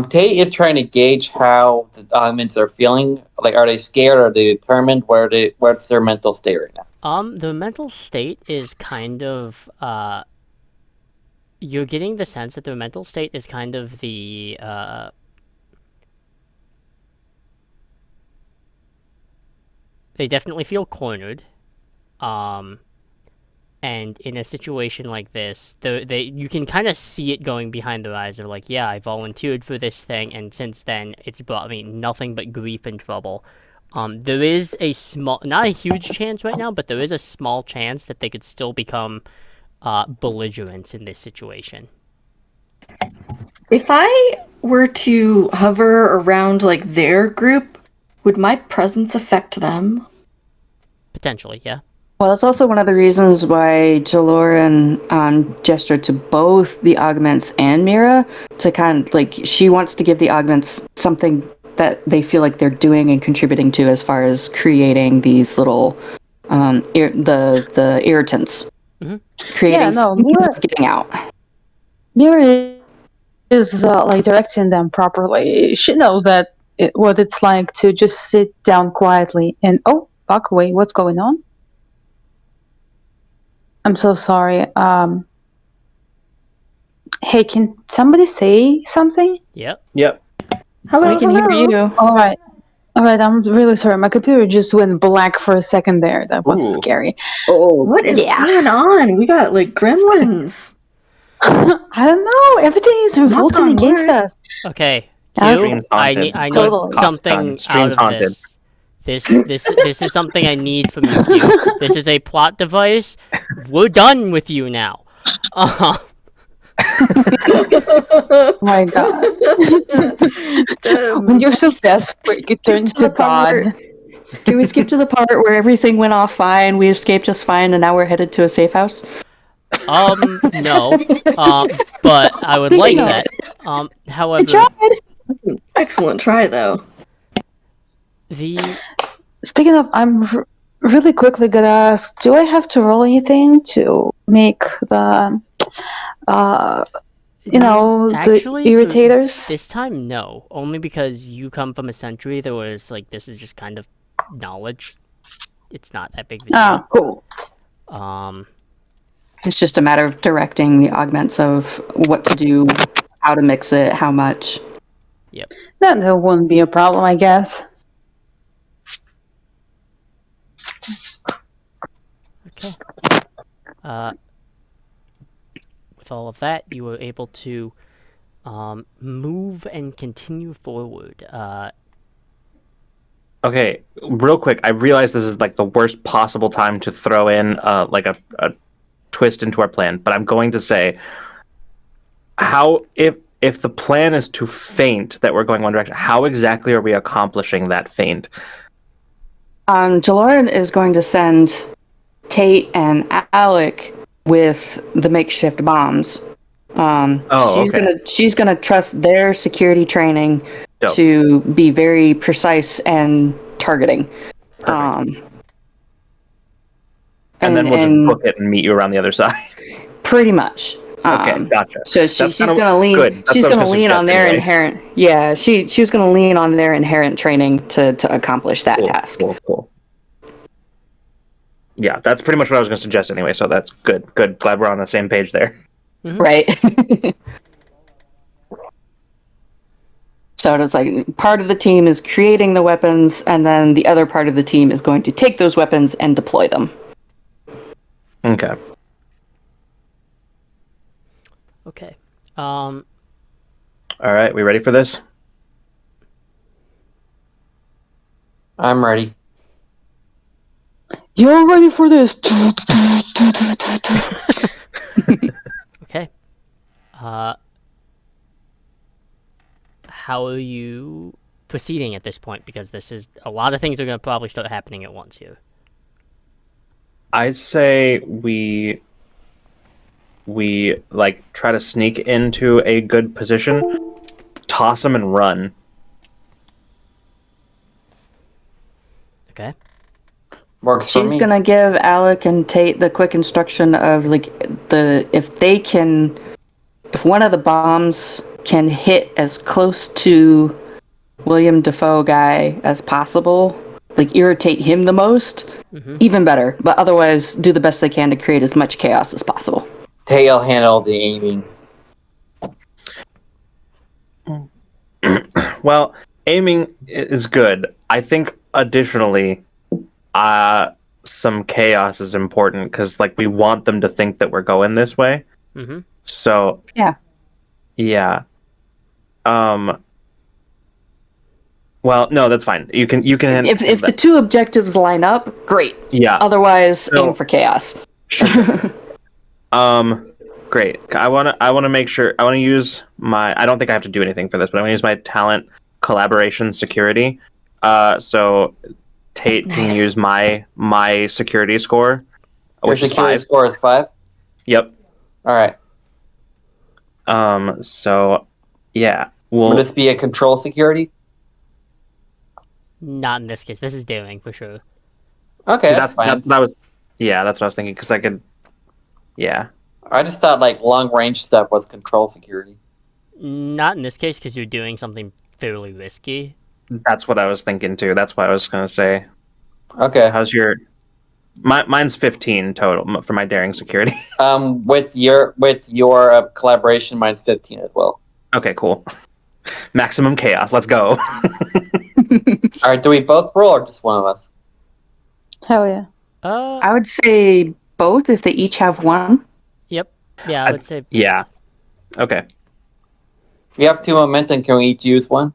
S5: Tate is trying to gauge how the augments are feeling. Like, are they scared? Are they determined? What's their mental state right now?
S1: The mental state is kind of you're getting the sense that their mental state is kind of the they definitely feel cornered. And in a situation like this, you can kind of see it going behind their eyes. They're like, yeah, I volunteered for this thing, and since then, it's brought me nothing but grief and trouble. There is a small, not a huge chance right now, but there is a small chance that they could still become belligerents in this situation.
S2: If I were to hover around like their group, would my presence affect them?
S1: Potentially, yeah.
S6: Well, that's also one of the reasons why Jaloran gestured to both the augments and Mira to kind of like she wants to give the augments something that they feel like they're doing and contributing to as far as creating these little the irritants, creating means of getting out.
S4: Mira is like directing them properly. She knows that what it's like to just sit down quietly and fuck, wait, what's going on? I'm so sorry. Hey, can somebody say something?
S1: Yep.
S2: Hello,
S6: We can hear you.
S4: All right, I'm really sorry. My computer just went black for a second there. That was
S3: Ooh.
S4: scary.
S6: Oh,
S2: what is going on? We got like gremlins.
S4: I don't know. Everything is revolting
S2: on
S4: against
S2: wood.
S4: us.
S1: Okay.
S4: Yeah.
S1: Q,
S3: Stream's
S1: I
S3: haunted.
S1: need
S4: Totally.
S1: something
S3: Stream's
S1: out of
S3: haunted.
S1: this. This is something I need from you, Q. This is a plot device. We're done with you now.
S4: Oh my god. When you're so desperate, you turn
S2: Skip
S4: to God.
S6: Can we skip to the part where everything went off fine, we escaped just fine, and now we're headed to a safe house?
S1: No. But I would like
S4: Speaking of,
S1: that.
S6: I
S1: However,
S6: tried.
S2: Excellent try, though.
S1: the
S4: speaking of, really quickly gonna ask, do I have to roll anything to make the,
S1: actually
S4: the
S1: for
S4: irritators?
S1: this time, no. Only because you come from a century that was like this is just kind of knowledge. It's not that big of a
S4: Ah,
S1: deal.
S4: cool.
S6: It's just a matter of directing the augments of what to do, how to mix it, how much.
S1: Yep.
S4: That wouldn't be a problem, I guess.
S1: Okay. With all of that, you were able to move and continue forward.
S3: Okay, real quick, I realize this is like the worst possible time to throw in like a twist into our plan, but I'm going to say how if the plan is to feint that we're going one direction, how exactly are we accomplishing that feint?
S6: Jaloran is going to send Tate and Alec with the makeshift bombs.
S3: Oh, okay.
S6: She's gonna trust their security training
S3: Dope.
S6: to be very precise and targeting.
S3: Perfect. And then we'll just book it and meet you around the other side.
S6: Pretty much.
S3: Okay, gotcha.
S6: So she's gonna lean.
S3: Good. That's
S6: She's
S3: what I was
S6: gonna lean
S3: suggest
S6: on their
S3: anyway.
S6: inherent. Yeah, she was gonna lean on their inherent training to accomplish that task.
S3: Cool. Yeah, that's pretty much what I was going to suggest anyway. So that's good. Glad we're on the same page there.
S6: Right. So it's like part of the team is creating the weapons, and then the other part of the team is going to take those weapons and deploy them.
S3: Okay.
S1: Okay.
S3: All right, we ready for this?
S5: I'm ready.
S4: You're ready for this.
S1: Okay. How are you proceeding at this point? Because this is a lot of things are going to probably start happening at once here.
S3: I'd say we like try to sneak into a good position, toss them, and run.
S1: Okay.
S5: Works for
S6: She's
S5: me.
S6: gonna give Alec and Tate the quick instruction of like if one of the bombs can hit as close to William Defoe guy as possible, like irritate him the most, even better. But otherwise, do the best they can to create as much chaos as possible.
S5: Tail handle the aiming.
S3: Well, aiming is good. I think additionally, some chaos is important because like we want them to think that we're going this way.
S1: Mm-hmm.
S3: So yeah. Well, no, that's fine. You can.
S6: If the two objectives line up, great.
S3: Yeah.
S6: Otherwise, aim for chaos.
S3: Great. I wanna make sure. I wanna use my. I don't think I have to do anything for this, but I want to use my talent collaboration security. So Tate can use my security score,
S5: Your
S3: which is
S5: security
S3: 5.
S5: score is 5?
S3: Yep.
S5: All right.
S3: So yeah.
S5: Will this be a control security?
S1: Not in this case. This is daring for sure.
S5: Okay,
S3: See,
S5: that's fine.
S3: that's what I was thinking because I could. Yeah.
S5: I just thought like long range stuff was control security.
S1: Not in this case because you're doing something fairly risky.
S3: That's what I was thinking too. That's what I was gonna say.
S5: Okay.
S3: How's your? Mine's 15 total for my daring security.
S5: With your collaboration, mine's 15 as well.
S3: Okay, cool. Maximum chaos. Let's go.
S5: All right. Do we both roll or just one of us?
S4: Hell yeah.
S6: I would say both if they each have one.
S1: Yep. Yeah, I would say.
S3: Yeah. Okay.
S5: We have 2 momentum. Can we each use one?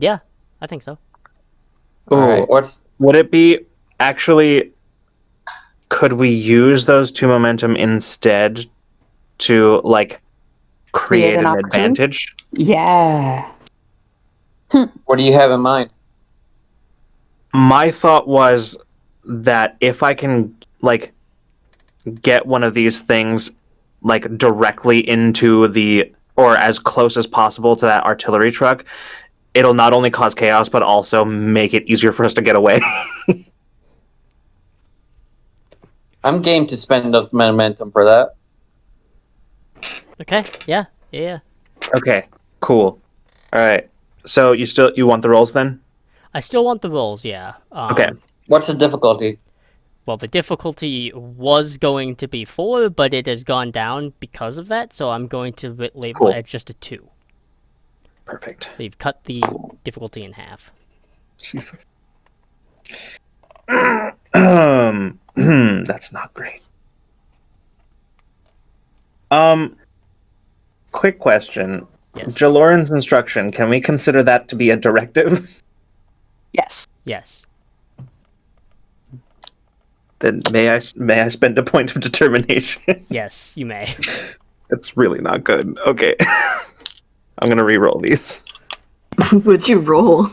S1: Yeah, I think so.
S5: All right. What's
S3: Would it be actually? Could we use those 2 momentum instead to like create
S6: an
S3: an
S6: opportunity?
S3: advantage?
S6: Yeah.
S5: what do you have in mind?
S3: My thought was that if I can like get one of these things like directly into the or as close as possible to that artillery truck, it'll not only cause chaos but also make it easier for us to get away.
S5: I'm game to spend those momentum for that.
S1: Okay. Yeah. Yeah.
S3: Okay, cool. All right. So you want the rolls then?
S1: I still want the rolls. Yeah.
S3: Okay.
S5: What's the difficulty?
S1: Well, the difficulty was going to be 4, but it has gone down because of that. So I'm going to label
S3: Cool.
S1: it as just a 2.
S3: Perfect.
S1: So you've cut the difficulty in half.
S3: Jesus. That's not great. Quick question.
S1: Yes.
S3: Jaloran's instruction, can we consider that to be a directive?
S6: Yes.
S1: Yes.
S3: Then may I spend a point of determination?
S1: Yes, you may.
S3: It's really not good. Okay. I'm gonna re-roll these.
S2: What'd you roll?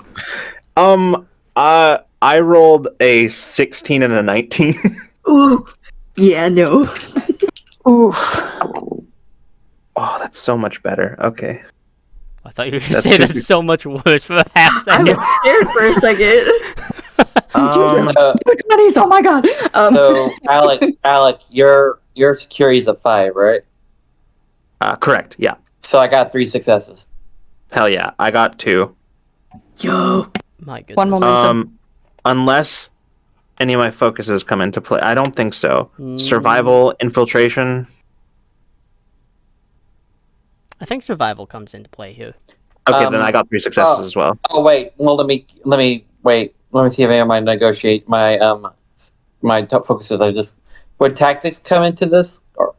S3: I rolled a 16 and a 19.
S2: Ooh. Yeah, no.
S4: Oof.
S3: Oh, that's so much better. Okay.
S1: I thought you were going to
S3: That's
S1: say
S3: too
S1: that's so much worse for a half
S2: I
S1: second.
S2: was scared for a second.
S6: Jesus.
S5: Uh,
S6: 20s, oh my god.
S5: so Alec, your security is a 5, right?
S3: Correct. Yeah.
S5: So I got 3 successes.
S3: Hell yeah. I got 2.
S2: Yo.
S1: My goodness.
S6: One momentum.
S3: Unless any of my focuses come into play. I don't think so.
S1: Mm.
S3: Survival, infiltration.
S1: I think survival comes into play here.
S3: Okay, then I got 3 successes as well.
S5: Oh wait, well let me wait. Let me see if I might negotiate my top focuses. Would tactics come into this? Or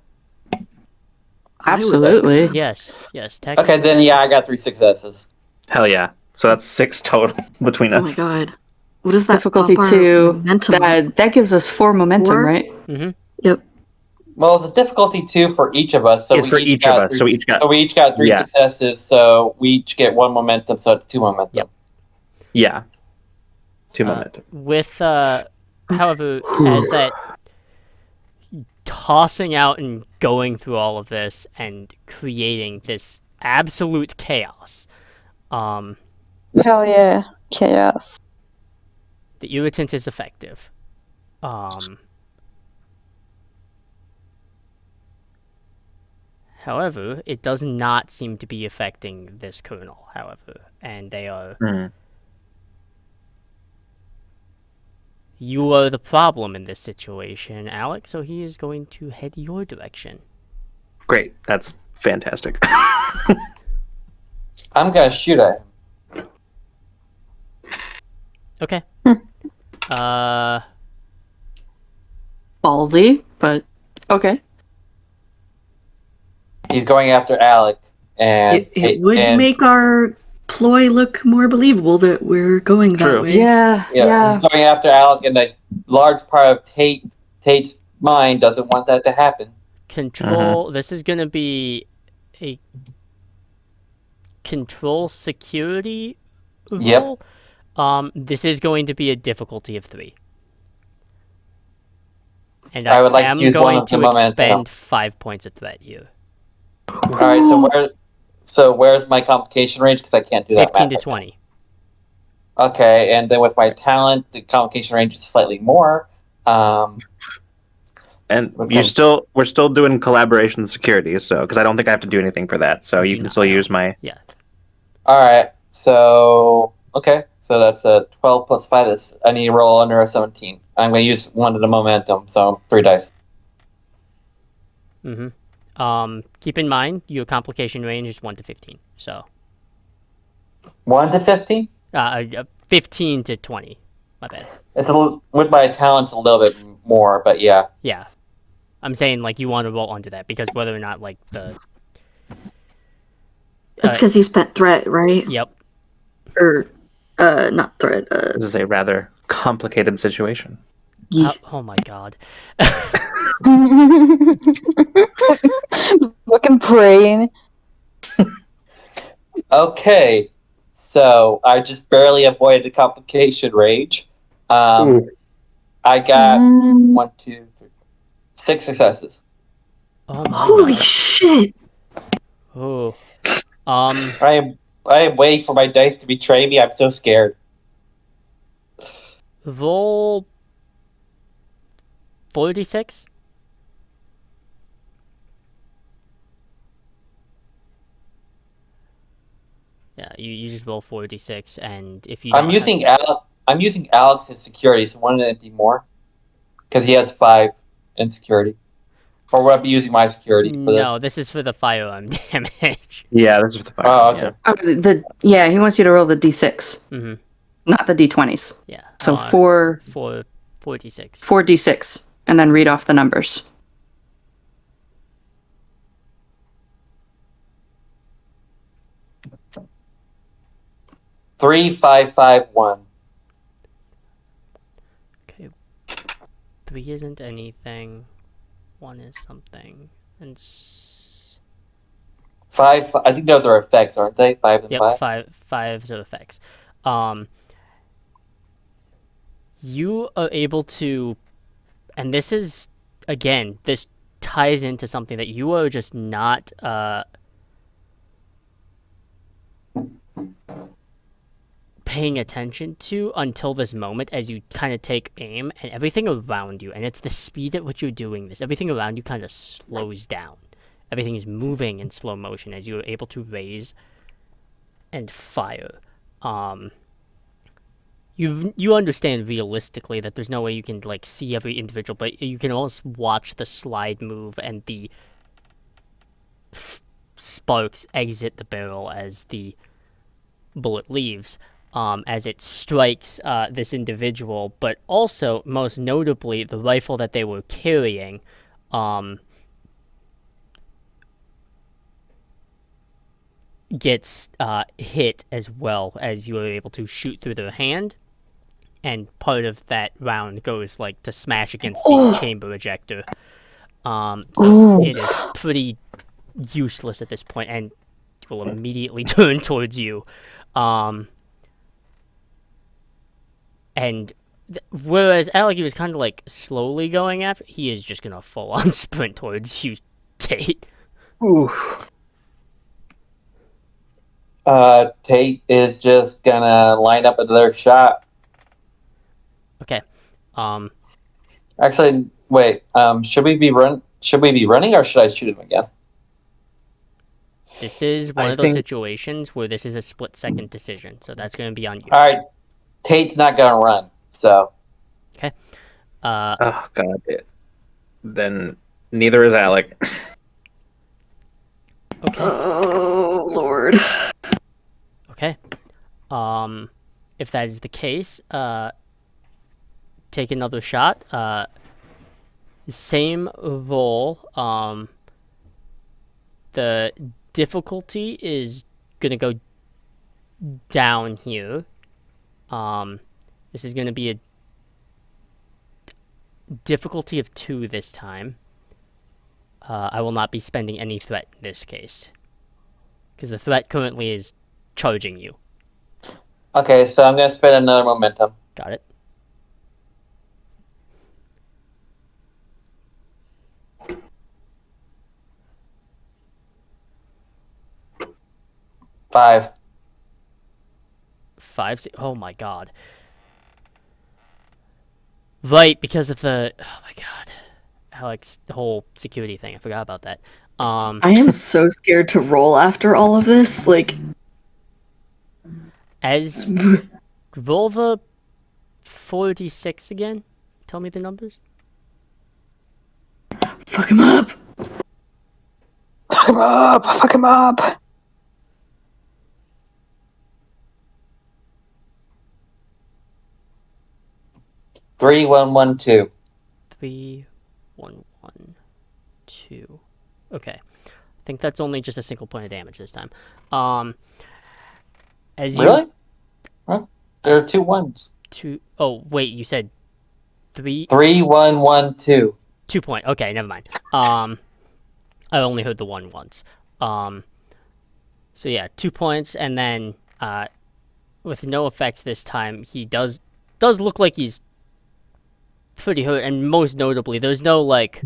S6: Absolutely.
S1: Yes.
S5: okay, then yeah, I got 3 successes.
S3: Hell yeah. So that's 6 total between
S2: Oh my
S3: us.
S2: god. What is that?
S6: Difficulty
S2: up our
S6: 2.
S2: momentum?
S6: That gives us 4 momentum,
S2: 4?
S6: right?
S1: Mm-hmm.
S2: Yep.
S5: Well, it's a difficulty 2 for each of us. So
S3: It's for each of us. So we each got.
S5: So we each got 3
S3: Yeah.
S5: successes. So we each get 1 momentum. So it's 2 momentum.
S1: Yep.
S3: Yeah. 2 momentum.
S1: With, however, as that tossing out and going through all of this and creating this absolute chaos,
S4: Hell yeah. Chaos.
S1: the irritant is effective. However, it does not seem to be affecting this colonel, however, and they are...
S3: Mm.
S1: You are the problem in this situation, Alex, so he is going to head your direction.
S3: Great. That's fantastic.
S5: I'm gonna shoot at him.
S1: Okay.
S6: Ballsy, but okay.
S5: He's going after Alec, and
S2: It would make our ploy look more believable that we're going that
S3: True.
S2: way.
S6: Yeah.
S5: he's going after Alec, and a large part of Tate's mind doesn't want that to happen.
S1: Control. This is going to be a control security
S5: Yep.
S1: roll. This is going to be a difficulty of 3. And
S5: I would like to
S1: am
S5: use one
S1: going
S5: of the
S1: to
S5: momentum.
S1: expend 5 points of threat here.
S5: All right. Where's my complication range? Because I can't do that.
S1: 15
S5: math
S1: to
S5: right
S1: 20.
S5: now. Okay, and then with my talent, the complication range is slightly more.
S3: And
S5: Okay.
S3: we're still doing collaboration security, so because I don't think I have to do anything for that, so
S1: You
S3: you
S1: do
S3: can
S1: not,
S3: still
S1: no.
S3: use my.
S1: Yeah.
S5: All right. So that's a 12 plus 5. I need to roll under a 17. I'm going to use one of the momentum, so 3 dice.
S1: Mm-hmm. Keep in mind, your complication range is 1 to 15. So,
S5: 1 to 15.
S1: 15 to 20. My bad.
S5: With my talents a little bit more, but yeah.
S1: Yeah. I'm saying, like, you want to roll under that, because whether or not, like, the...
S2: That's because you spent threat, right?
S1: Yep.
S2: Or Not threat.
S3: This is a rather complicated situation.
S1: Oh my god.
S4: Fucking praying.
S5: Okay, so I just barely avoided the complication rage.
S3: Ooh.
S5: I got
S4: Mm.
S5: 1, 2, 3, 6 successes.
S1: Oh my
S2: Holy
S1: god.
S2: shit!
S1: Oh.
S5: I am waiting for my dice to betray me. I'm so scared.
S1: Roll 46. Yeah, you just roll 46, and if you don't
S5: I'm using Alex's security, so wouldn't it be more? Because he has 5 in security. Or would I be using my security for
S1: no,
S5: this?
S1: this is for the firearm damage.
S3: Yeah, this is the fire.
S5: Oh, okay.
S6: He wants you to roll the d6,
S1: Mm-hmm.
S6: not the d20s.
S1: Yeah.
S6: So four
S1: 46.
S6: 4d6, and then read off the numbers.
S5: Three, 5, 5, 1.
S1: Okay. 3 isn't anything. 1 is something. And
S5: 5. I think those are effects, aren't they? 5 and
S1: yep,
S5: 5.
S1: five are effects. You are able to, and this is, again, this ties into something that you are just not paying attention to until this moment, as you kind of take aim, and everything around you, and it's the speed at which you're doing this, everything around you kind of slows down. Everything is moving in slow motion as you are able to raise and fire. You understand realistically that there's no way you can like see every individual, but you can almost watch the slide move and the sparks exit the barrel as the bullet leaves, as it strikes this individual, but also most notably the rifle that they were carrying. Gets hit as well, as you are able to shoot through their hand, and part of that round goes like to smash against the chamber ejector. So it is pretty useless at this point, and will immediately turn towards you. And whereas Alec was kind of like slowly going after, he is just gonna full on sprint towards you, Tate.
S3: Ooh.
S5: Tate is just gonna line up another shot.
S1: Okay.
S5: Actually, wait. Should we be running, or should I shoot him again?
S1: This is one
S3: I
S1: of those
S3: think-
S1: situations where this is a split-second decision, so that's going to be on you.
S5: All right. Tate's not gonna run, so
S1: Okay.
S3: Oh god. Then neither is Alec.
S1: Okay.
S2: Oh Lord.
S1: Okay. If that is the case, take another shot. Same roll. The difficulty is gonna go down here. This is gonna be a difficulty of 2 this time. I will not be spending any threat in this case, because the threat currently is charging you.
S5: okay. So I'm gonna spend another momentum.
S1: Got it.
S5: Five.
S1: 5. Oh my god. Right, because of the. Oh my god. Alex, the whole security thing. I forgot about that.
S2: I am so scared to roll after all of this. Like,
S1: As. Roll the 46 again. Tell me the numbers.
S2: fuck him up.
S4: Fuck him up! Fuck him up!
S5: Three, 1, 1, 2.
S1: 3, 1, 1, 2. Okay. I think that's only just a single point of damage this time. As you.
S5: Really? Huh? There are 2 1s.
S1: Two. Oh wait, you said 3.
S5: 3 1 1 2.
S1: 2 point. Okay, never mind. I only heard the one once. So yeah, 2 points, and then with no effects this time, he does look like he's pretty hurt, and most notably, there's no like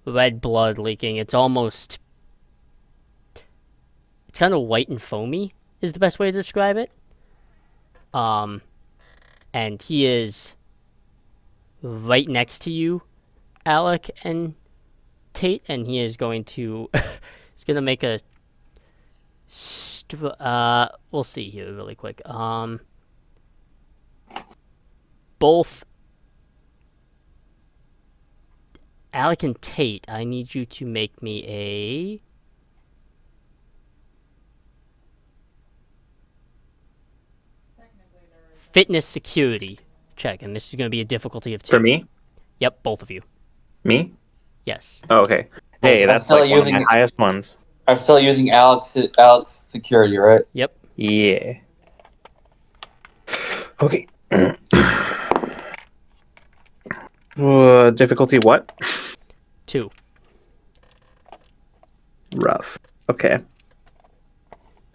S1: red blood leaking. It's kind of white and foamy is the best way to describe it. And he is right next to you, Alec and Tate, and he is going to he's gonna make a we'll see here really quick. Both Alec and Tate, I need you to make me a fitness security check, and this is going to be a difficulty of 2.
S3: For me?
S1: Yep, both of you.
S3: Me?
S1: Yes.
S3: Oh, okay. Hey,
S5: I'm
S3: that's
S5: still
S3: like one of
S5: using-
S3: my highest ones.
S5: I'm still using Alex security, right?
S1: Yep.
S3: Yeah. Okay. Difficulty what?
S1: 2.
S3: Rough. Okay.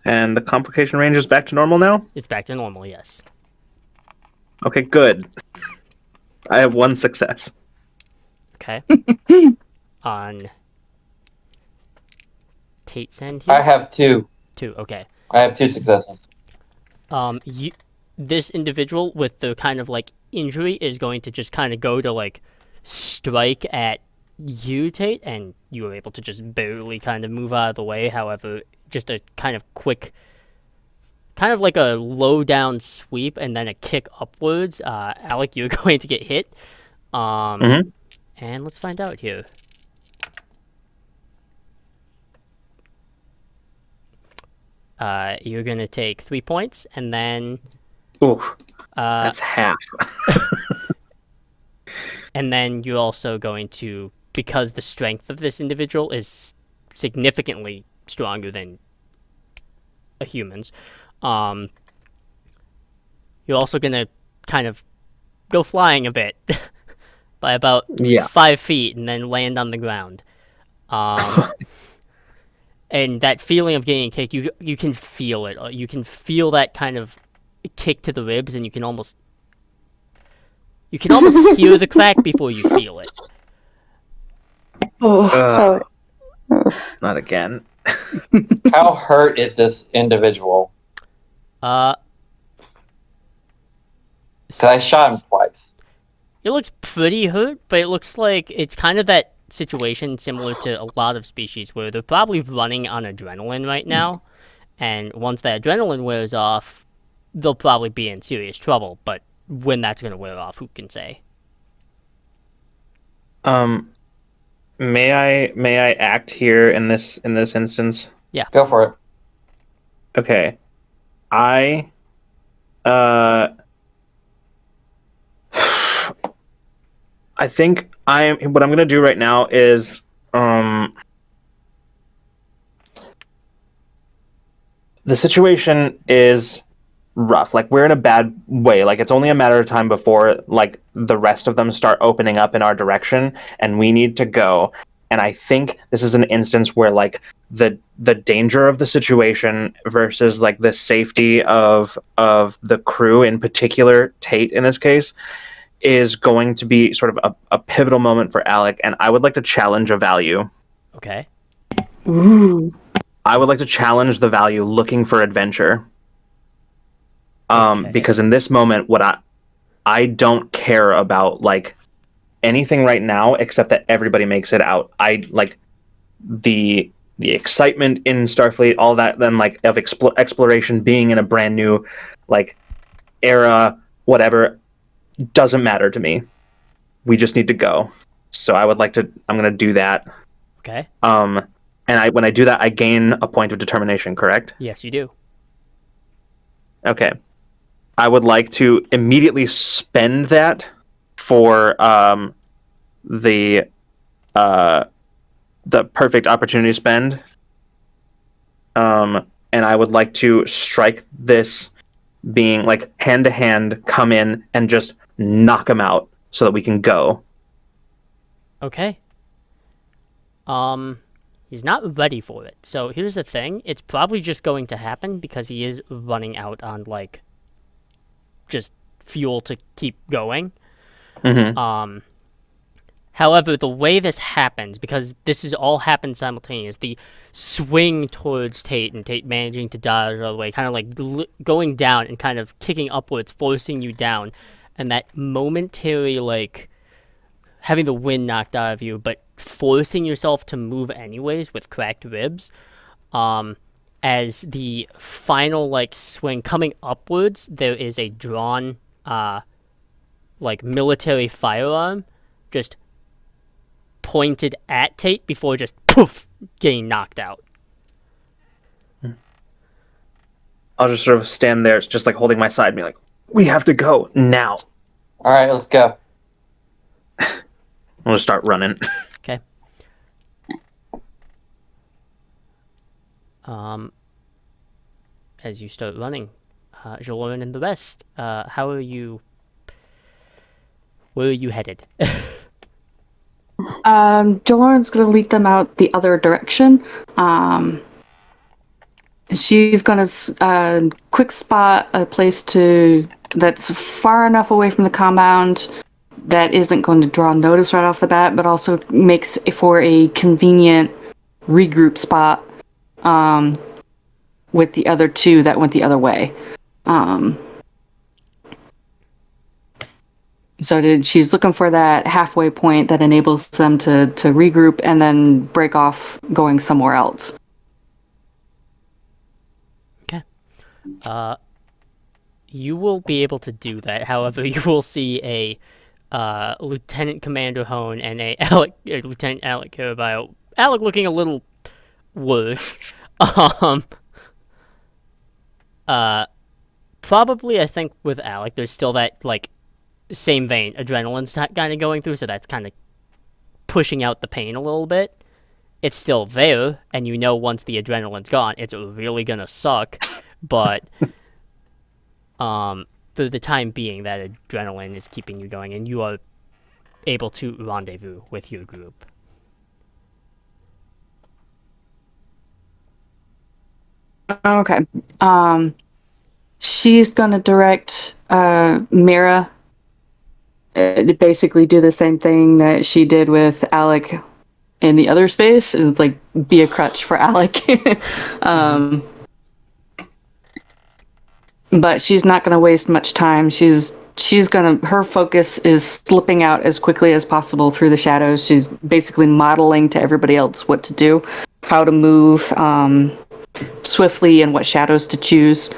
S3: And the complication range is back to normal now?
S1: It's back to normal, yes.
S3: Okay, good. I have 1 success.
S1: Okay. On Tate's end here?
S5: I have 2.
S1: 2, okay.
S5: I have 2 successes.
S1: This individual with the kind of like injury is going to just kind of go to like strike at you, Tate, and you were able to just barely kind of move out of the way. However, just a kind of quick, kind of like a low down sweep and then a kick upwards. Alec, you're going to get hit.
S3: Mhm.
S1: And let's find out here. You're gonna take 3 points, and then
S3: Ooh,
S1: uh,
S3: that's half.
S1: and then you're also going to, because the strength of this individual is significantly stronger than a human's, you're also gonna kind of go flying a bit by about
S3: Yeah.
S1: 5 feet, and then land on the ground. And that feeling of getting kicked, you can feel it. You can feel that kind of kick to the ribs, and you can almost hear the crack before you feel it.
S3: Ugh, not again.
S5: How hurt is this individual?
S1: Uh,
S5: Because I shot him twice.
S1: It looks pretty hurt, but it looks like it's kind of that situation similar to a lot of species where they're probably running on adrenaline right now, and once that adrenaline wears off, they'll probably be in serious trouble. But when that's going to wear off, who can say?
S3: May I act here in this instance?
S5: Go for it.
S3: Okay. I I think what I'm gonna do right now is the situation is rough. Like, we're in a bad way. Like, it's only a matter of time before like the rest of them start opening up in our direction, and we need to go. And I think this is an instance where like the danger of the situation versus like the safety of the crew, in particular Tate in this case, is going to be sort of a pivotal moment for Alec. And I would like to challenge a value.
S1: Okay.
S2: Ooh.
S3: I would like to challenge the value looking for adventure.
S1: Okay.
S3: Because in this moment, what I don't care about like anything right now except that everybody makes it out. I like the excitement in Starfleet, all that, then like of exploration, being in a brand new like era, whatever, doesn't matter to me. We just need to go. So I'm gonna do that.
S1: Okay.
S3: And when I do that, I gain a point of determination, correct?
S1: Yes, you do.
S3: Okay. I would like to immediately spend that for the perfect opportunity spend. And I would like to strike this being like hand to hand, come in and just knock him out so that we can go.
S1: Okay. He's not ready for it. So here's the thing. It's probably just going to happen because he is running out on, like, just fuel to keep going.
S3: Mm-hmm.
S1: However, the way this happens, because this is all happened simultaneous, the swing towards Tate and Tate managing to dodge all the way, kind of like going down and kind of kicking upwards, forcing you down, and that momentary, like, having the wind knocked out of you, but forcing yourself to move anyways with cracked ribs, as the final, like, swing coming upwards, there is a drawn, like, military firearm just pointed at Tate before just poof getting knocked out.
S3: I'll just sort of stand there, just like holding my side, and be like, "We have to go now."
S5: All right, let's go.
S3: I'll just start running.
S1: Okay. As you start running, Jaloran and the rest, how are you? Where are you headed?
S6: Jaloran's gonna lead them out the other direction. She's gonna quick spot a place that's far enough away from the compound that isn't going to draw notice right off the bat, but also makes for a convenient regroup spot with the other two that went the other way. So she's looking for that halfway point that enables them to regroup and then break off going somewhere else.
S1: Okay. You will be able to do that. However, you will see a Lieutenant Commander Hone and Lieutenant Alec Caraballo. Alec looking a little worse. Probably, I think with Alec, there's still that, like, same vein. Adrenaline's kind of going through, so that's kind of pushing out the pain a little bit. It's still there, and you know once the adrenaline's gone, it's really gonna suck. But for the time being, that adrenaline is keeping you going, and you are able to rendezvous with your group.
S6: Okay. She's gonna direct Mira to basically do the same thing that she did with Alec in the other space, is like be a crutch for Alec. But she's not gonna waste much time. Her focus is slipping out as quickly as possible through the shadows. She's basically modeling to everybody else what to do, how to move swiftly and what shadows to choose.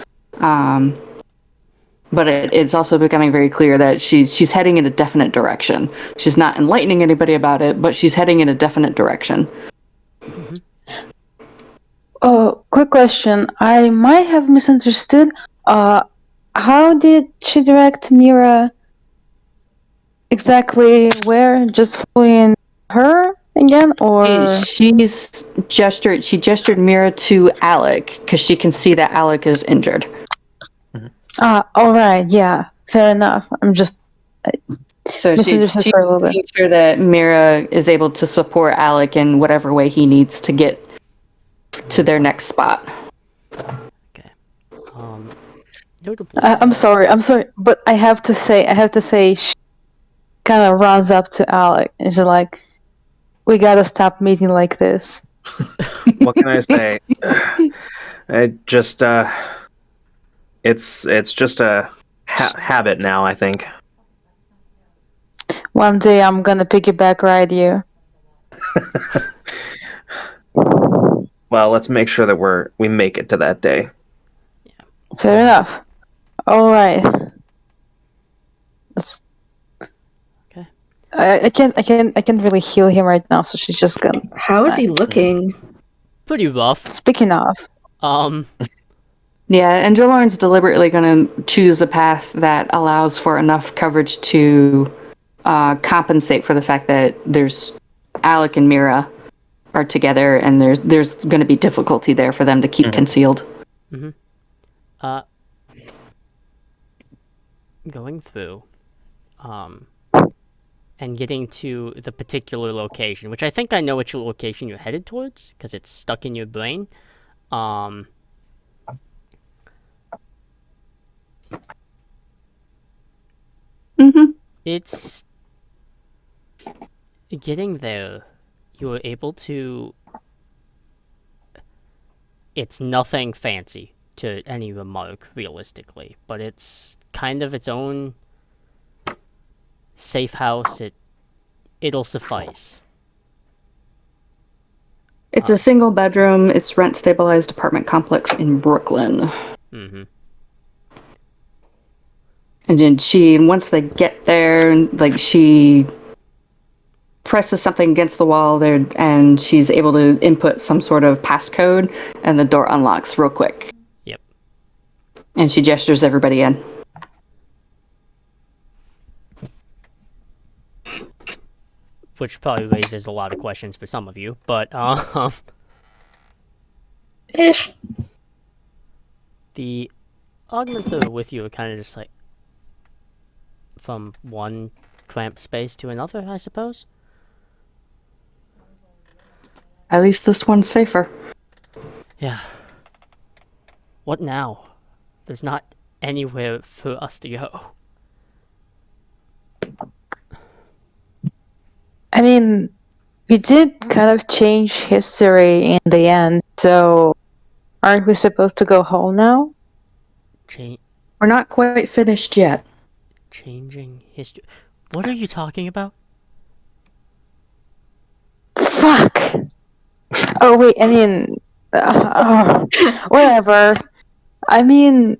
S6: But it's also becoming very clear that she's heading in a definite direction. She's not enlightening anybody about it, but she's heading in a definite direction.
S4: Oh, quick question. I might have misunderstood. How did she direct Mira exactly where? Just following her again, or
S6: she gestured Mira to Alec because she can see that Alec is injured.
S4: All right, yeah, fair enough. I'm just
S6: so she's making sure that Mira is able to support Alec in whatever way he needs to get to their next spot.
S1: Okay.
S4: I'm sorry, but I have to say, she kind of runs up to Alec and she's like, "We gotta stop meeting like this."
S3: What can I say? It just it's just a habit now, I think.
S4: One day I'm gonna piggyback ride you.
S3: Well, let's make sure that we make it to that day.
S4: Fair enough. All right.
S1: Okay.
S4: I can't really heal him right now, so she's just gonna.
S2: How is he looking?
S1: Pretty rough.
S4: Speaking of,
S6: yeah, and Jaloran's deliberately going to choose a path that allows for enough coverage to compensate for the fact that there's Alec and Mira are together, and there's going to be difficulty there for them to keep concealed.
S1: going through, and getting to the particular location, which I think I know which location you're headed towards because it's stuck in your brain. Um, it's getting there. You were able to. It's nothing fancy to any remark, realistically, but it's kind of its own safe house. It'll suffice.
S6: It's a single bedroom. It's rent stabilized apartment complex in Brooklyn.
S1: Mm-hmm.
S6: And then once they get there, like she presses something against the wall there, and she's able to input some sort of passcode, and the door unlocks real quick.
S1: Yep.
S6: And she gestures everybody in.
S1: Which probably raises a lot of questions for some of you, but
S2: Ish.
S1: the augments that are with you are kind of just like from one cramped space to another, I suppose.
S6: At least this one's safer.
S1: Yeah. What now? There's not anywhere for us to go.
S4: I mean, we did kind of change history in the end, so aren't we supposed to go home now?
S6: We're not quite finished yet.
S1: Changing history. What are you talking about?
S4: Fuck! Oh, wait, I mean, whatever. I mean,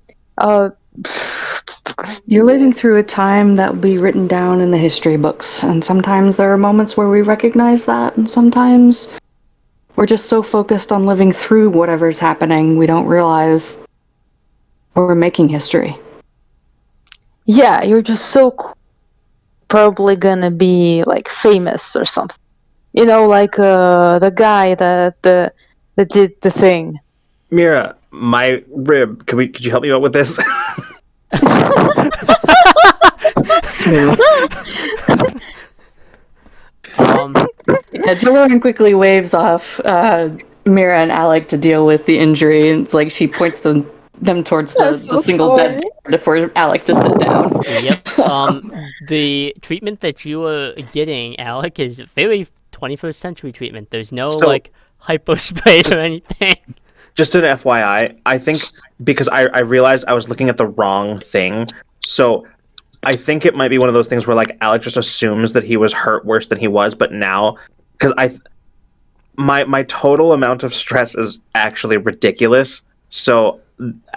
S6: You're living through a time that will be written down in the history books, and sometimes there are moments where we recognize that, and sometimes we're just so focused on living through whatever's happening, we don't realize we're making history.
S4: yeah, you're just so probably gonna be, like, famous or something. You know, like, the guy that did the thing.
S3: Mira, my rib. Could you help me out with this?
S2: Smooth.
S6: Yeah, Jillian quickly waves off Mira and Alec to deal with the injury. It's like she points them towards the single bed for Alec to sit down.
S1: Yep. The treatment that you are getting, Alec, is very 21st century treatment. There's no like hypo spray or anything.
S3: Just an FYI, I think because I realized I was looking at the wrong thing, so I think it might be one of those things where like Alec just assumes that he was hurt worse than he was, but now because my total amount of stress is actually ridiculous. So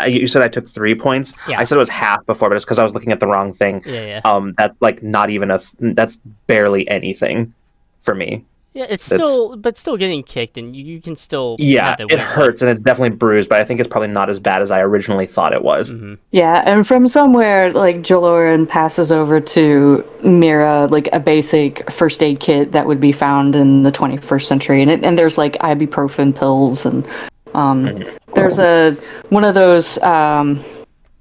S3: you said I took 3 points.
S1: Yeah.
S3: I said it was half before, but it's because I was looking at the wrong thing.
S1: Yeah.
S3: That's like not even that's barely anything for me.
S1: Yeah, it's still getting kicked, and you can still.
S3: Yeah, it hurts, and it's definitely bruised, but I think it's probably not as bad as I originally thought it was.
S1: Mm-hmm.
S6: Yeah, and from somewhere, like, Jaloran passes over to Mira, like, a basic first aid kit that would be found in the 21st century, and there's, like, ibuprofen pills, and there's one of those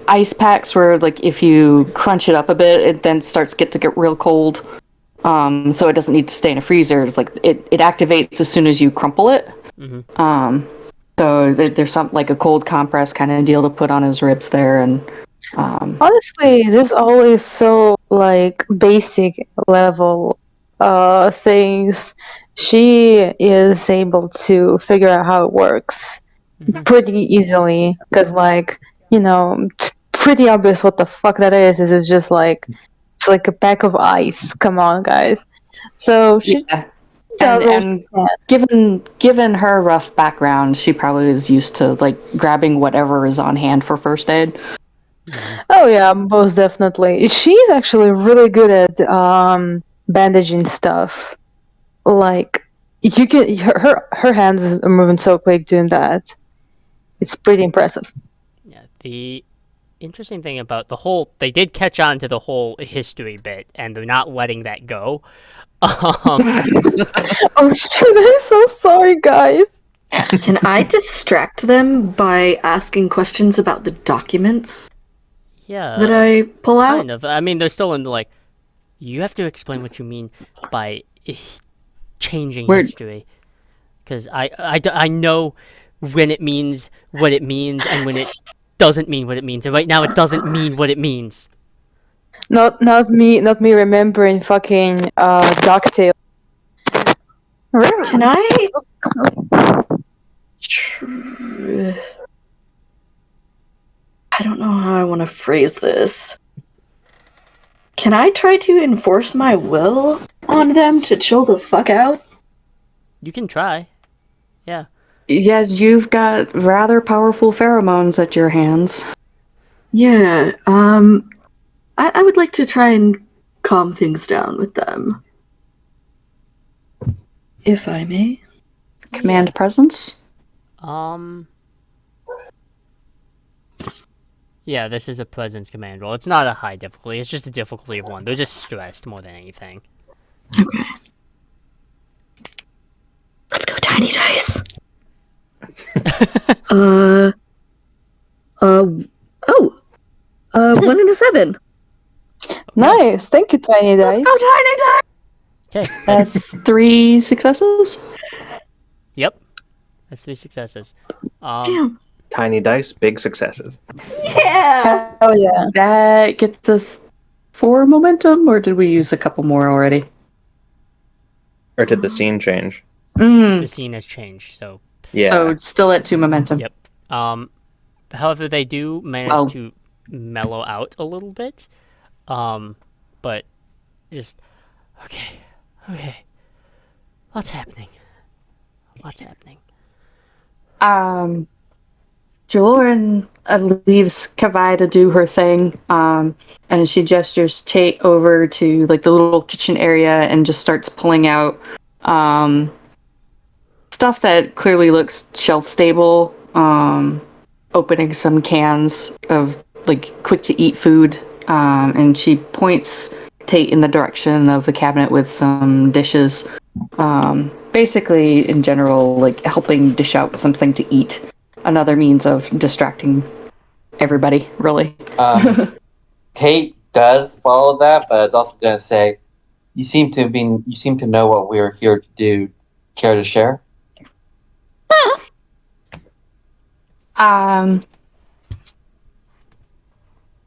S6: ice packs where, like, if you crunch it up a bit, it then starts to get real cold. So it doesn't need to stay in a freezer. It's like it activates as soon as you crumple it.
S1: Mm-hmm.
S6: So there's some like a cold compress kind of deal to put on his ribs there, and
S4: honestly, this always so like basic level things. She is able to figure out how it works pretty easily because, like, you know, pretty obvious what the fuck that is. It is just like. It's like a pack of ice. Come on, guys. So she
S6: and given her rough background, she probably is used to like grabbing whatever is on hand for first aid.
S4: Oh yeah, most definitely. She's actually really good at bandaging stuff. Like you can her hands are moving so quick doing that. It's pretty impressive.
S1: Yeah, the interesting thing about they did catch on to the whole history bit, and they're not letting that go.
S4: Oh shit, I'm so sorry, guys.
S2: Can I distract them by asking questions about the documents?
S1: Yeah,
S2: that I pull out?
S1: kind of. I mean, they're still in the like. You have to explain what you mean by changing
S6: We're
S1: history, because I know when it means what it means and when it doesn't mean what it means. And right now, it doesn't mean what it means.
S4: Not me remembering fucking DuckTales.
S2: Can I? Tr- I don't know how I want to phrase this. Can I try to enforce my will on them to chill the fuck out?
S1: You can try. Yeah.
S6: yeah, you've got rather powerful pheromones at your hands.
S2: Yeah, I would like to try and calm things down with them. If I may.
S6: Command presence.
S1: Um. Yeah, this is a presence command roll. It's not a high difficulty. It's just a difficulty of 1. They're just stressed more than anything.
S2: Okay. Let's go, tiny dice. uh, oh, 1 and a 7.
S4: Nice, thank you, Tiny
S2: Let's
S4: Dice.
S2: go, tiny dice.
S1: Okay.
S6: That's 3 successes.
S1: Yep. That's 3 successes.
S2: Damn.
S3: Tiny dice, big successes.
S2: Yeah.
S4: Hell yeah.
S6: That gets us 4 momentum, or did we use a couple more already?
S3: Or did the scene change?
S1: The scene has changed, so
S3: Yeah.
S6: So it's still at 2 momentum.
S1: yep. However, they do manage
S6: Well-
S1: to mellow out a little bit. But just okay. What's happening?
S6: Jaloran leaves Kavai to do her thing, and she gestures Tate over to like the little kitchen area and just starts pulling out stuff that clearly looks shelf stable. Opening some cans of like quick to eat food, and she points Tate in the direction of the cabinet with some dishes. Basically, in general, like helping dish out something to eat. Another means of distracting everybody, really.
S5: Kate does follow that, but it's also going to say, you seem to know what we're here to do. Care to share?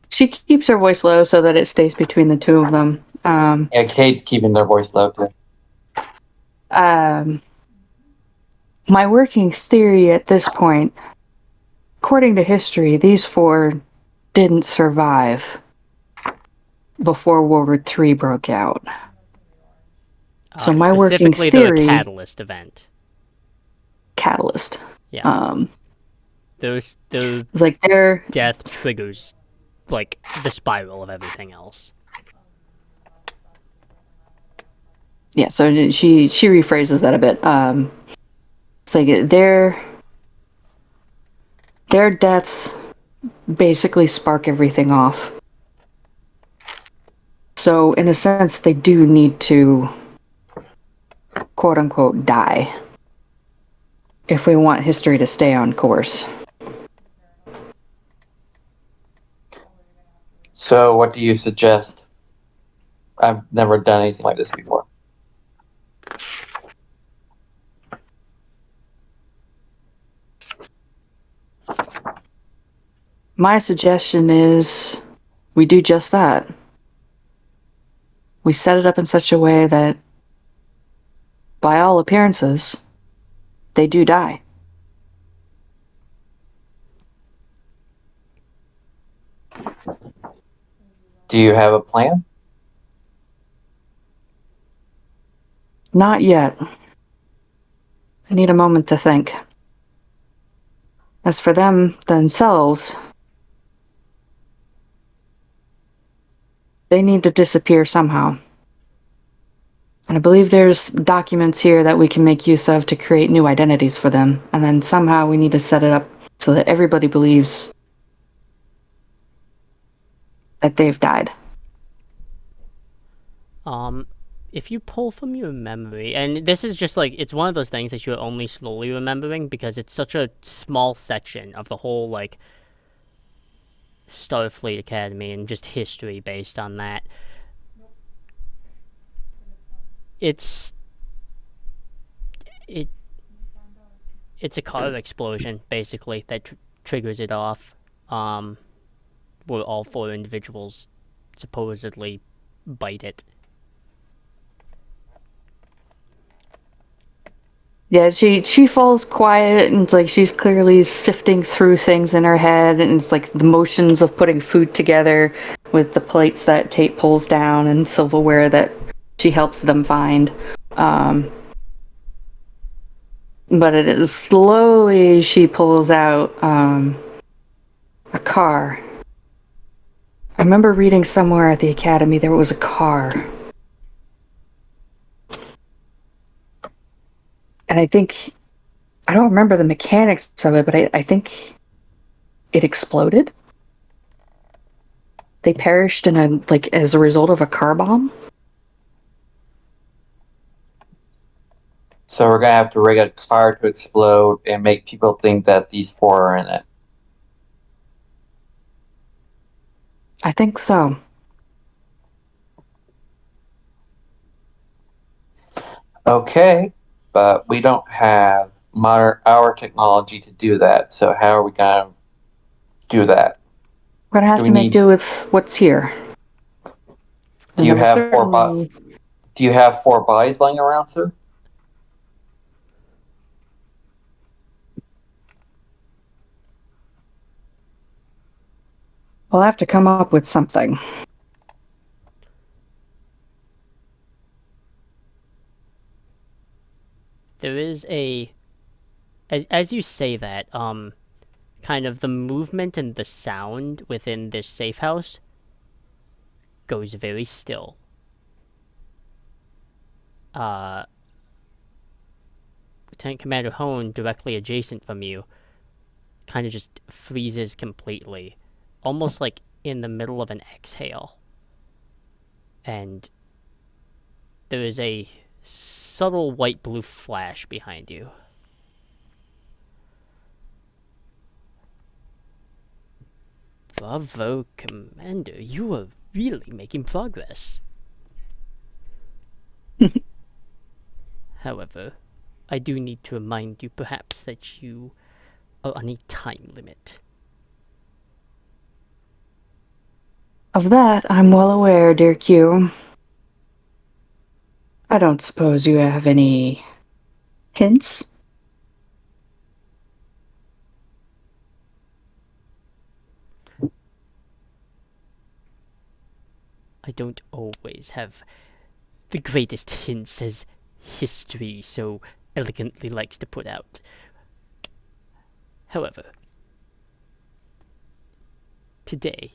S6: She keeps her voice low so that it stays between the two of them.
S5: Yeah, Kate's keeping their voice low too.
S6: My working theory at this point, according to history, these 4 didn't survive before World War III broke out. So my working
S1: specifically
S6: theory,
S1: the catalyst event.
S6: catalyst.
S1: Yeah. Those
S6: It's like they're
S1: death triggers like the spiral of everything else.
S6: yeah. So she rephrases that a bit. It's like their deaths basically spark everything off. So in a sense, they do need to quote unquote die if we want history to stay on course.
S5: So, what do you suggest? I've never done anything like this before.
S6: My suggestion is we do just that. We set it up in such a way that, by all appearances, they do die.
S5: Do you have a plan?
S6: Not yet. I need a moment to think. As for them themselves, they need to disappear somehow. And I believe there's documents here that we can make use of to create new identities for them. And then somehow we need to set it up so that everybody believes that they've died.
S1: If you pull from your memory, and this is just like, it's one of those things that you're only slowly remembering because it's such a small section of the whole, like, Starfleet Academy and just history based on that. It's it it's a car explosion basically that triggers it off. Um, where all four individuals supposedly bite it.
S6: Yeah, she falls quiet and it's like she's clearly sifting through things in her head and it's like the motions of putting food together with the plates that Tate pulls down and silverware that she helps them find. Um, but it is slowly she pulls out a car. I remember reading somewhere at the academy there was a car. And I don't remember the mechanics of it, but I think it exploded. They perished in a like as a result of a car bomb.
S5: So we're gonna have to rig a car to explode and make people think that these four are in it.
S6: I think so.
S5: Okay, but we don't have modern our technology to do that. So how are we gonna do that?
S6: We're gonna have
S5: Do we
S6: to make
S5: need?
S6: do with what's here.
S5: Do
S6: And
S5: you
S6: then we'll
S5: have
S6: certainly
S5: Do you have four bodies lying around, sir?
S6: we'll have to come up with something.
S1: There is a as you say that, kind of the movement and the sound within this safe house goes very still. Uh, Lieutenant Commander Hone, directly adjacent from you, kind of just freezes completely, almost like in the middle of an exhale. And there is a subtle white blue flash behind you. Bravo, Commander. You are really making progress. However, I do need to remind you perhaps that you are on a time limit.
S6: Of that, I'm well aware, dear Q. I don't suppose you have any hints?
S1: I don't always have the greatest hints, as history so elegantly likes to put out. However, today,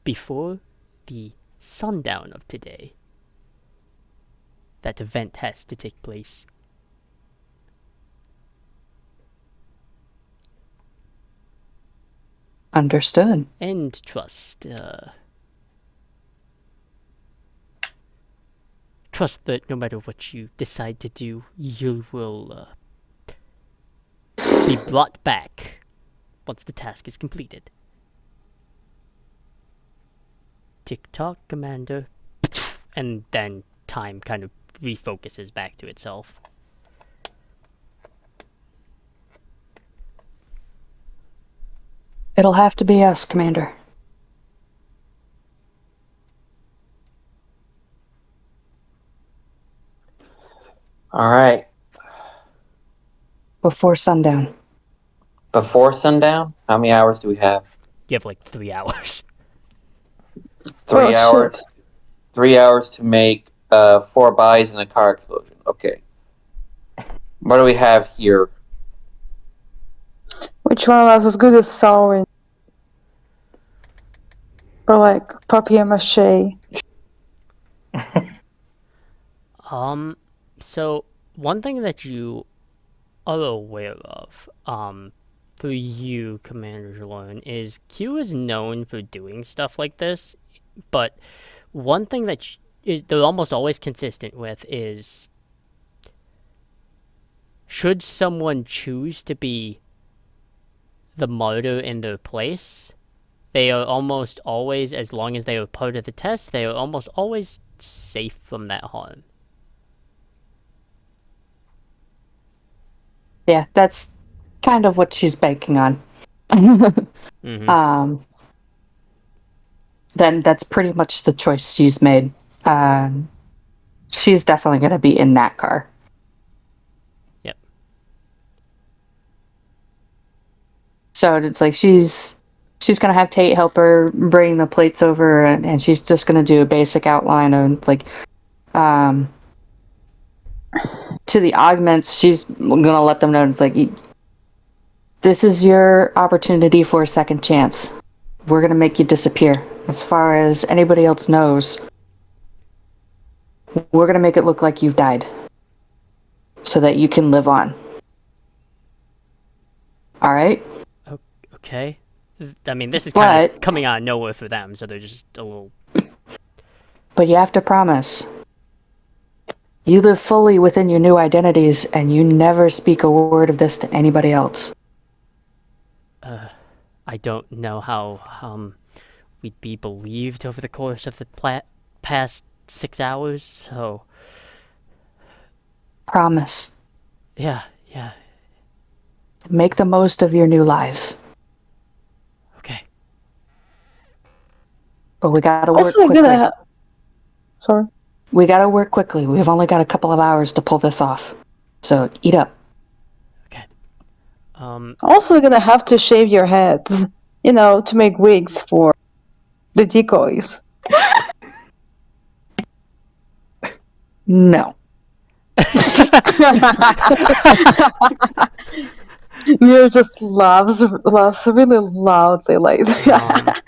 S1: before the sundown of today, that event has to take place.
S6: Understood.
S1: And trust, trust that no matter what you decide to do, you will be brought back once the task is completed. Tick tock, Commander. And then time kind of refocuses back to itself.
S6: It'll have to be us, Commander.
S5: All right.
S6: Before sundown.
S5: Before sundown, how many hours do we have?
S1: You have like 3 hours.
S5: 3
S4: Oh,
S5: hours.
S4: shit.
S5: 3 hours to make four bodies in a car explosion. Okay. What do we have here?
S4: Which one of us is good at sewing? Or like papier-mâché?
S1: So one thing that you are aware of, for you, Commander Jalone, is Q is known for doing stuff like this, but one thing that they're almost always consistent with is, should someone choose to be the martyr in their place, they are almost always, as long as they are part of the test, they are almost always safe from that harm.
S6: Yeah, that's kind of what she's banking on.
S1: Mm-hmm.
S6: Then that's pretty much the choice she's made. She's definitely going to be in that car.
S1: Yep.
S6: So it's like she's going to have Tate help her bring the plates over, and she's just going to do a basic outline of like to the augments. She's going to let them know it's like, this is your opportunity for a second chance. We're going to make you disappear. As far as anybody else knows, we're going to make it look like you've died so that you can live on. All right?
S1: Okay. I mean, this is kind of
S6: But
S1: coming out of nowhere for them, so they're just a little.
S6: but you have to promise. You live fully within your new identities, and you never speak a word of this to anybody else.
S1: I don't know how we'd be believed over the course of the past 6 hours. So
S6: Promise.
S1: yeah.
S6: Make the most of your new lives.
S1: Okay.
S6: But we gotta work
S4: Also
S6: quickly.
S4: Sorry.
S6: We gotta work quickly. We've only got a couple of hours to pull this off. So eat up.
S1: Okay.
S4: Also gonna have to shave your heads, to make wigs for the decoys.
S6: No.
S4: Mira just laughs really loudly like that.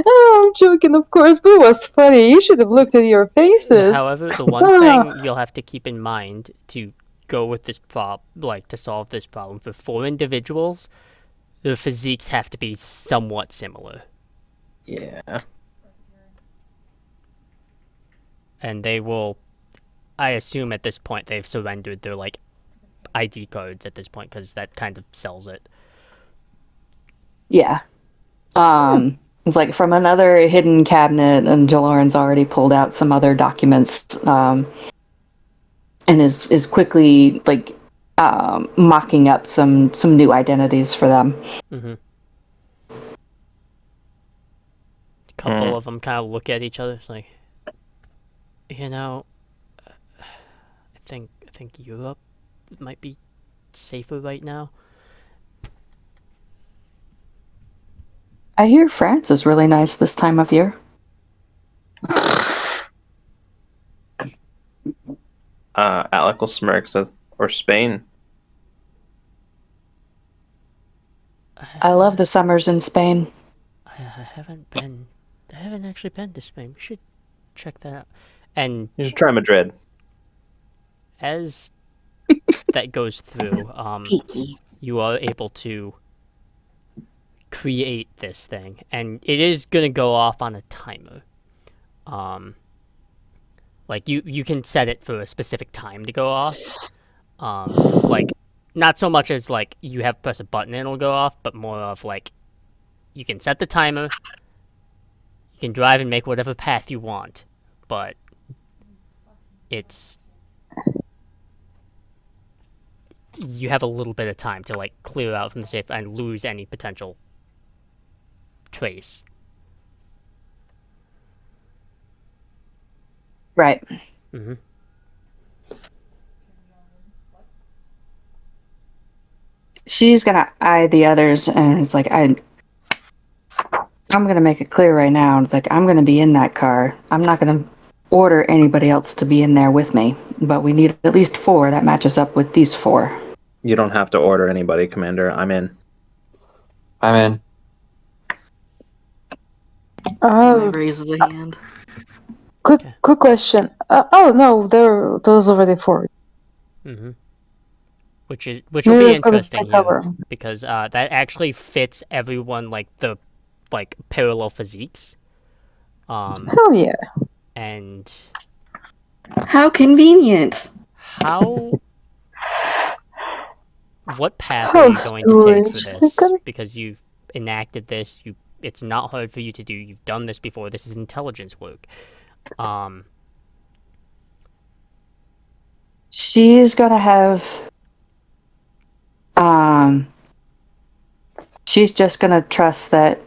S4: Oh, I'm joking, of course, but it was funny. You should have looked at your faces.
S1: However, the one thing you'll have to keep in mind to go with this to solve this problem for 4 individuals, their physiques have to be somewhat similar,
S3: Yeah.
S1: and they will. I assume at this point they've surrendered their ID cards at this point because that kind of sells it.
S6: Yeah. It's like from another hidden cabinet, and Jaloran's already pulled out some other documents, and is quickly mocking up some new identities for them.
S1: Mm-hmm. A couple of them kind of look at each other, like, I think Europe might be safer right now.
S6: I hear France is really nice this time of year.
S3: Alec will smirk, says, or Spain.
S6: I love the summers in Spain.
S1: I haven't actually been to Spain. We should check that out. And
S3: You should try Madrid.
S1: as that goes through,
S2: Peaky.
S1: you are able to create this thing, and it is gonna go off on a timer. Like you can set it for a specific time to go off. Like not so much as like you have to press a button and it'll go off, but more of like you can set the timer. You can drive and make whatever path you want, but it's you have a little bit of time to like clear out from the safe and lose any potential trace.
S6: Right.
S1: Mm-hmm.
S6: She's gonna eye the others, and it's like I'm gonna make it clear right now. It's like I'm gonna be in that car. I'm not gonna order anybody else to be in there with me, but we need at least 4 that matches up with these 4.
S3: You don't have to order anybody, Commander. I'm in.
S5: I'm in.
S2: He raises a hand.
S4: Quick question. Oh no, those already 4.
S1: Mm-hmm. Which will be
S4: Mira's gonna
S1: interesting
S4: take
S1: here
S4: over.
S1: because that actually fits everyone like the parallel physiques.
S4: Hell yeah.
S1: And
S2: How convenient.
S1: how what path are
S4: Oh,
S1: you going to take for
S4: storage. We're
S1: this?
S4: gonna.
S1: Because you've enacted this, it's not hard for you to do. You've done this before. This is intelligence work. Um,
S6: She's gonna have um she's just gonna trust that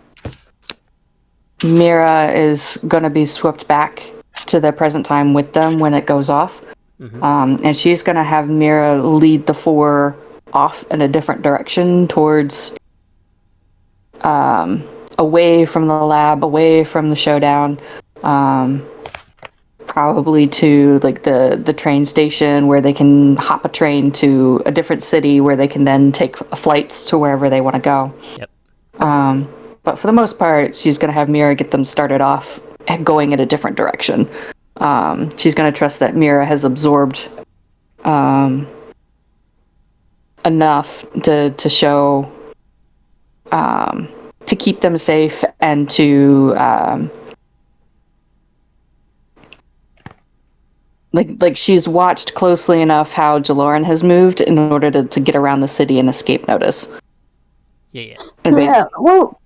S6: Mira is gonna be swept back to the present time with them when it goes off.
S1: mhm.
S6: And she's gonna have Mira lead the four off in a different direction towards away from the lab, away from the showdown. Probably to like the train station where they can hop a train to a different city where they can then take flights to wherever they want to go.
S1: Yep.
S6: But for the most part, she's going to have Mira get them started off going in a different direction. She's going to trust that Mira has absorbed enough to show to keep them safe and to like she's watched closely enough how Jaloran has moved in order to get around the city and escape notice.
S1: Yeah.
S4: Yeah, well,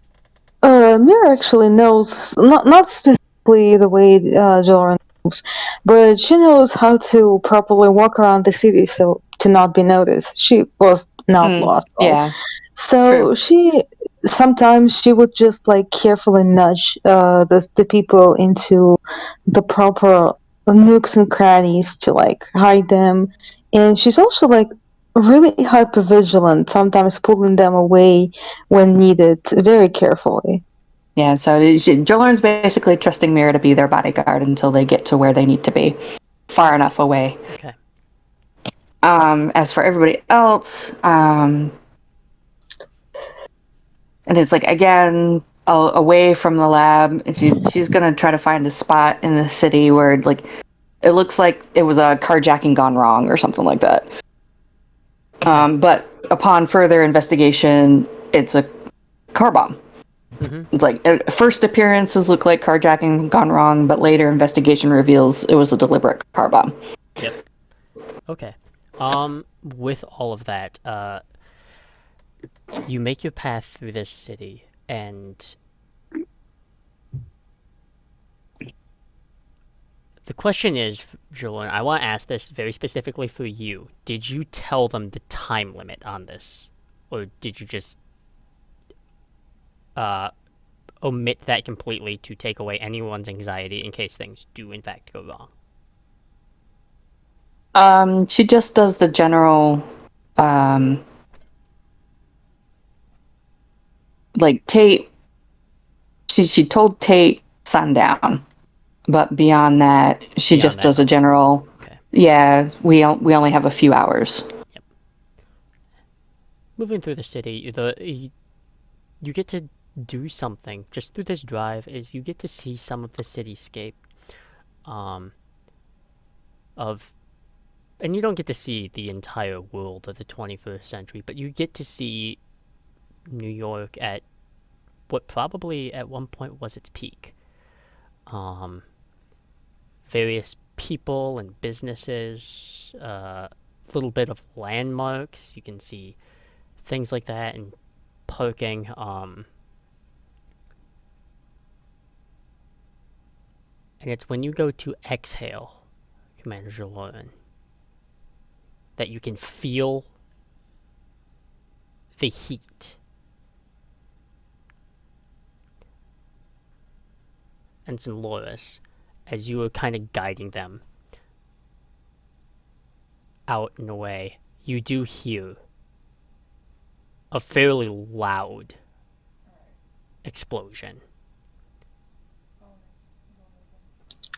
S4: Mira actually knows, not specifically the way Joran moves, but she knows how to properly walk around the city so to not be noticed. She was an outlaw, after all.
S6: Yeah,
S4: So
S6: true.
S4: sometimes she would just like carefully nudge the people into the proper nooks and crannies to like hide them, and she's also like really hyper vigilant, sometimes pulling them away when needed very carefully.
S6: Yeah, so Jaloran's basically trusting Mira to be their bodyguard until they get to where they need to be, far enough away.
S1: Okay.
S6: As for everybody else, and it's like again away from the lab. And she's gonna try to find a spot in the city where like it looks like it was a carjacking gone wrong or something like that. But upon further investigation, it's a car bomb.
S1: Mm-hmm.
S6: It's like first appearances look like carjacking gone wrong, but later investigation reveals it was a deliberate car bomb.
S1: Yep. Okay. With all of that, you make your path through this city, and the question is, Julian, I want to ask this very specifically for you. Did you tell them the time limit on this? Or did you just omit that completely to take away anyone's anxiety in case things do in fact go wrong?
S6: She just does the general like Tate she told Tate sundown, but beyond that she
S1: Beyond
S6: just
S1: that,
S6: does a
S1: nothing.
S6: general
S1: Okay.
S6: yeah, we only have a few hours.
S1: Yep. Moving through the city, you get to do something just through this drive is you get to see some of the cityscape of and you don't get to see the entire world of the 21st century, but you get to see New York at what probably at one point was its peak. Various people and businesses, little bit of landmarks. You can see things like that and parking. And it's when you go to exhale, Commander Jaloran, that you can feel the heat. Ensign Loris, as you were kind of guiding them out and away, you do hear a fairly loud explosion.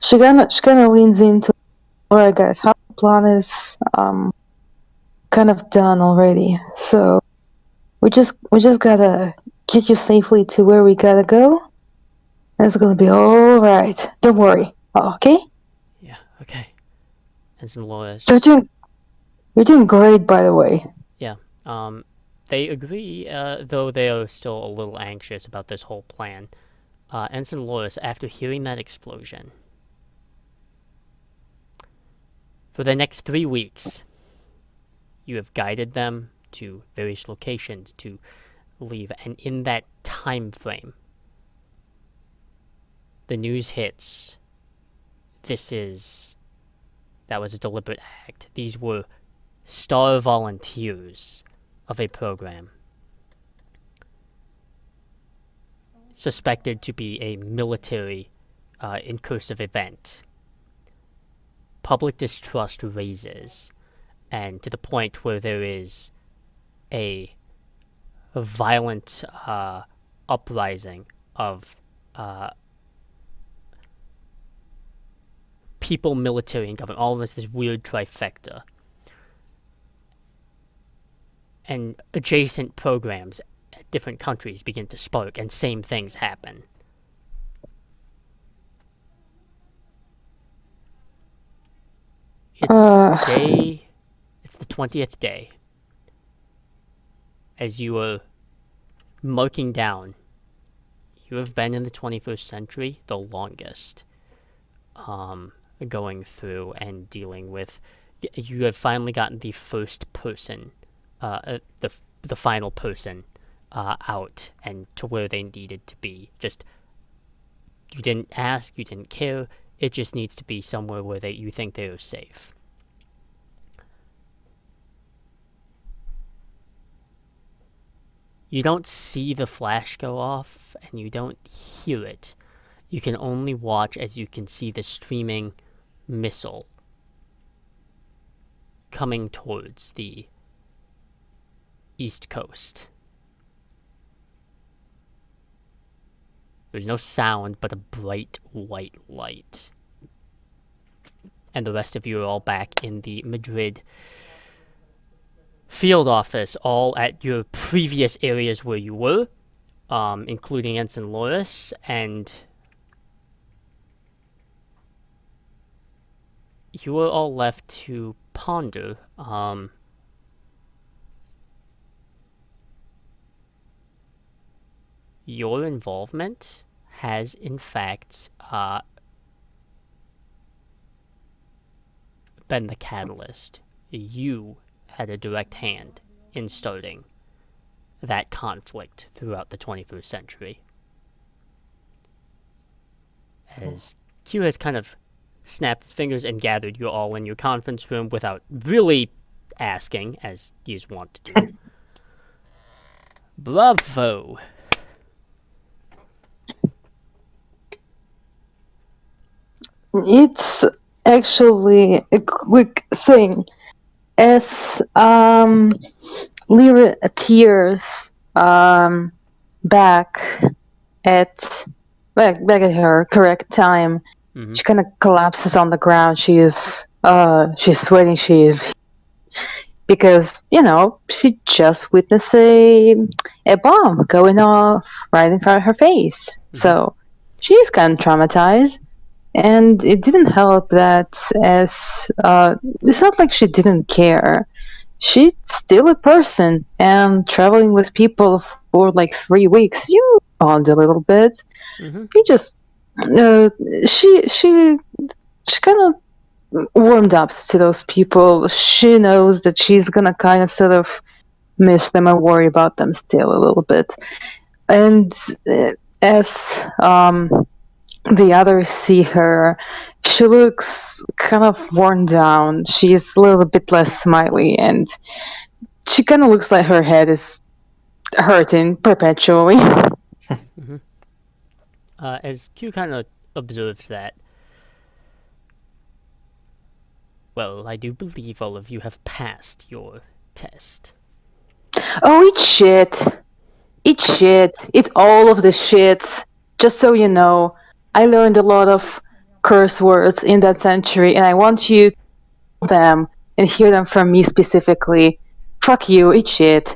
S4: She kind of leans into, all right, guys, how the plan is kind of done already. So we just gotta get you safely to where we gotta go. And it's gonna be all right. Don't worry. Okay?
S1: Yeah, okay. Ensign Loris.
S4: You're doing great, by the way.
S1: Yeah. They agree, though they are still a little anxious about this whole plan. Ensign Loris, after hearing that explosion, for the next 3 weeks, you have guided them to various locations to leave, and in that time frame, the news hits. That was a deliberate act. These were star volunteers of a program suspected to be a military incursive event. Public distrust raises, and to the point where there is a violent uprising of people, military, and government. All of this weird trifecta. And adjacent programs at different countries begin to spark, and same things happen. It's the 20th day. As you are marking down, you have been in the 21st century the longest. Going through and dealing with, you have finally gotten the first person, the final person, out and to where they needed to be. Just, you didn't ask, you didn't care. It just needs to be somewhere where you think they are safe. You don't see the flash go off, and you don't hear it. You can only watch as you can see the streaming missile coming towards the east coast. There's no sound but a bright white light. And the rest of you are all back in the Madrid field office, all at your previous areas where you were, including Ensign Loris, and you are all left to ponder. Your involvement has, in fact, been the catalyst. You had a direct hand in starting that conflict throughout the 21st century. As Q has kind of snapped his fingers and gathered you all in your conference room without really asking, as you want to do. Bravo!
S4: It's actually a quick thing. As Lyra appears back at her correct time, she kind of collapses on the ground. She's sweating. Because she just witnessed a bomb going off right in front of her face. So she's kind of traumatized. And it didn't help that it's not like she didn't care. She's still a person, and traveling with people for like 3 weeks, you bond a little bit. You just she kind of warmed up to those people. She knows that she's gonna kind of sort of miss them and worry about them still a little bit. And as the others see her, she looks kind of worn down. She's a little bit less smiley, and she kind of looks like her head is hurting perpetually.
S1: As Q kind of observes that, well, I do believe all of you have passed your test.
S4: Oh, it's shit. It's shit. It's all of the shits. Just so you know, I learned a lot of curse words in that century, and I want you to know them and hear them from me specifically. Fuck you, it's shit.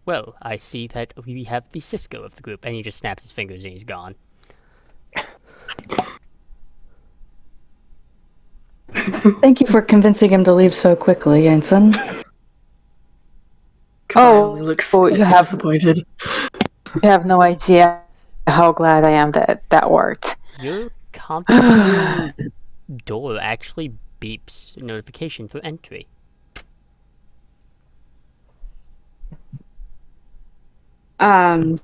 S1: Well, I see that we have the Cisco of the group, and he just snaps his fingers and he's gone.
S6: Thank you for convincing him to leave so quickly, Ensign.
S2: Kyle looks disappointed.
S4: You have no idea how glad I am that worked.
S1: Your conference room door actually beeps a notification for entry.
S6: Um,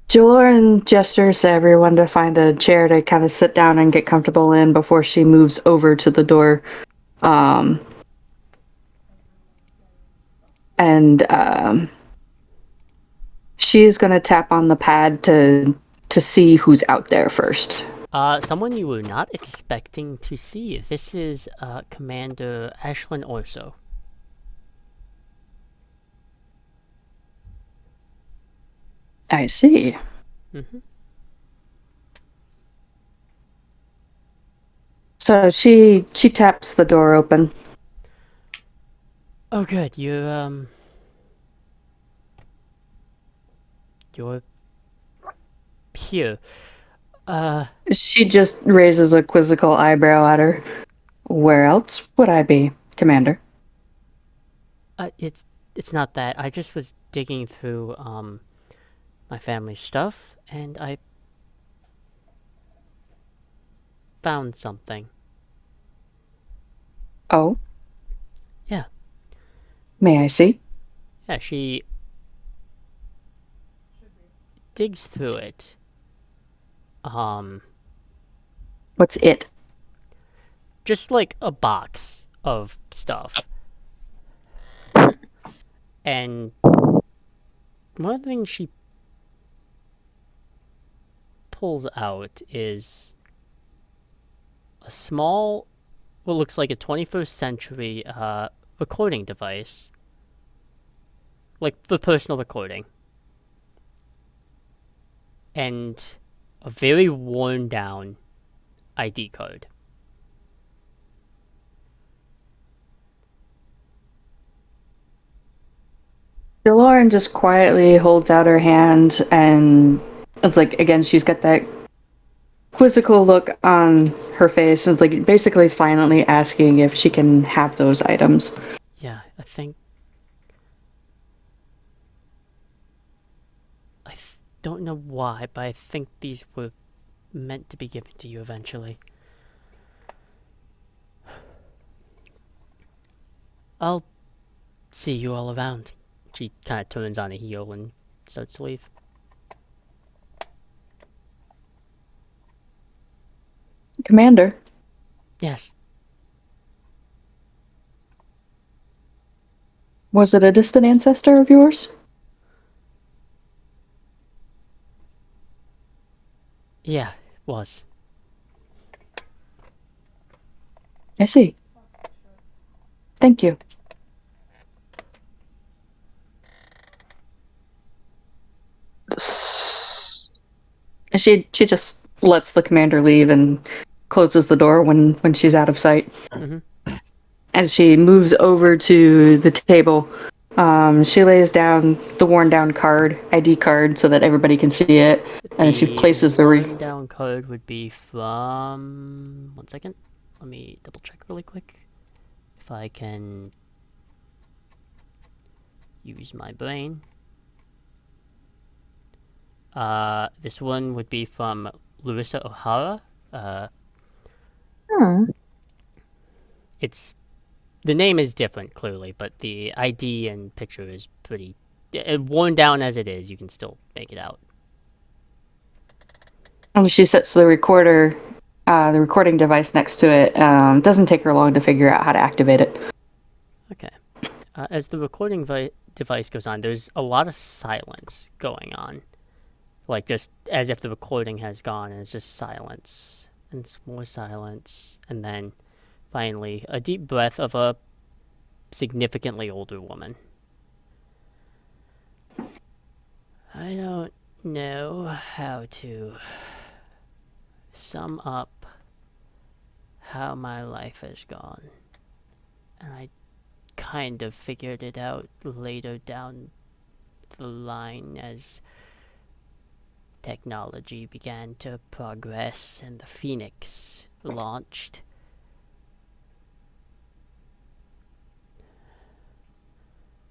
S6: Jordan gestures to everyone to find a chair to kind of sit down and get comfortable in before she moves over to the door. Um, and she's gonna tap on the pad to see who's out there first.
S1: Someone you were not expecting to see. This is Commander Ashlyn Orso.
S6: I see.
S1: Mm-hmm.
S6: So she taps the door open.
S1: Oh, good. You're here.
S6: She just raises a quizzical eyebrow at her. Where else would I be, Commander?
S1: It's not that. I just was digging through my family's stuff, and I found something.
S6: Oh,
S1: Yeah.
S6: may I see?
S1: Yeah, she digs through it.
S6: What's it?
S1: Just like a box of stuff. And one of the things she pulls out is a small, what looks like a 21st century recording device. Like for personal recording. And a very worn down ID card.
S6: Lauren just quietly holds out her hand, and it's like, again, she's got that quizzical look on her face, and it's like basically silently asking if she can have those items.
S1: Yeah, don't know why, but I think these were meant to be given to you eventually. I'll see you all around. She kind of turns on a heel and starts to leave.
S6: Commander,
S1: Yes.
S6: was it a distant ancestor of yours?
S1: Yeah, it was.
S6: I see. Thank you. She just lets the commander leave and closes the door when she's out of sight.
S1: Mm-hmm.
S6: As she moves over to the table, she lays down the worn down ID card, so that everybody can see it, and she
S1: The
S6: places the
S1: one down code would be from... One second. Let me double check really quick. If I can use my brain. This one would be from Larissa O'Hara. It's the name is different, clearly, but the ID and picture is pretty worn down as it is. You can still make it out.
S6: She sets the recording device next to it. Doesn't take her long to figure out how to activate it.
S1: Okay. As the recording device goes on, there's a lot of silence going on. Like, just as if the recording has gone, and it's just silence. And it's more silence. And then, finally, a deep breath of a significantly older woman. I don't know how to sum up how my life has gone. And I kind of figured it out later down the line as technology began to progress and the Phoenix launched.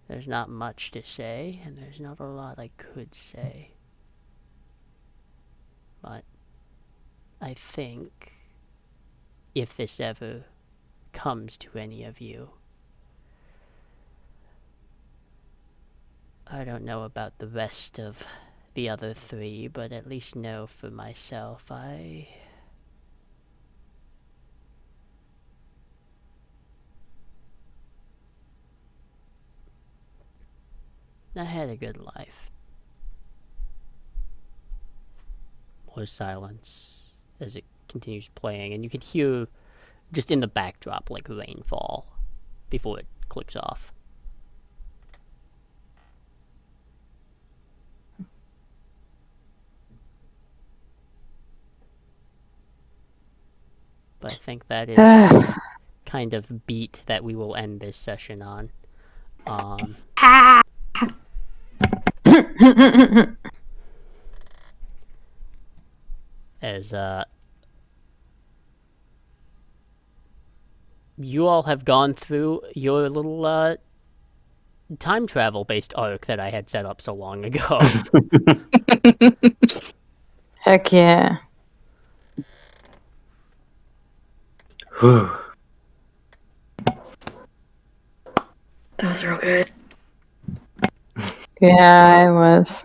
S1: There's not much to say, and there's not a lot I could say. But I think if this ever comes to any of you, I don't know about the rest of the other three, but at least know for myself I had a good life. More silence as it continues playing, and you can hear just in the backdrop like rainfall before it clicks off. But I think that is the kind of beat that we will end this session on. As you all have gone through your little time travel based arc that I had set up so long ago.
S4: Heck yeah.
S3: Whew.
S2: That was real good.
S4: Yeah, it was.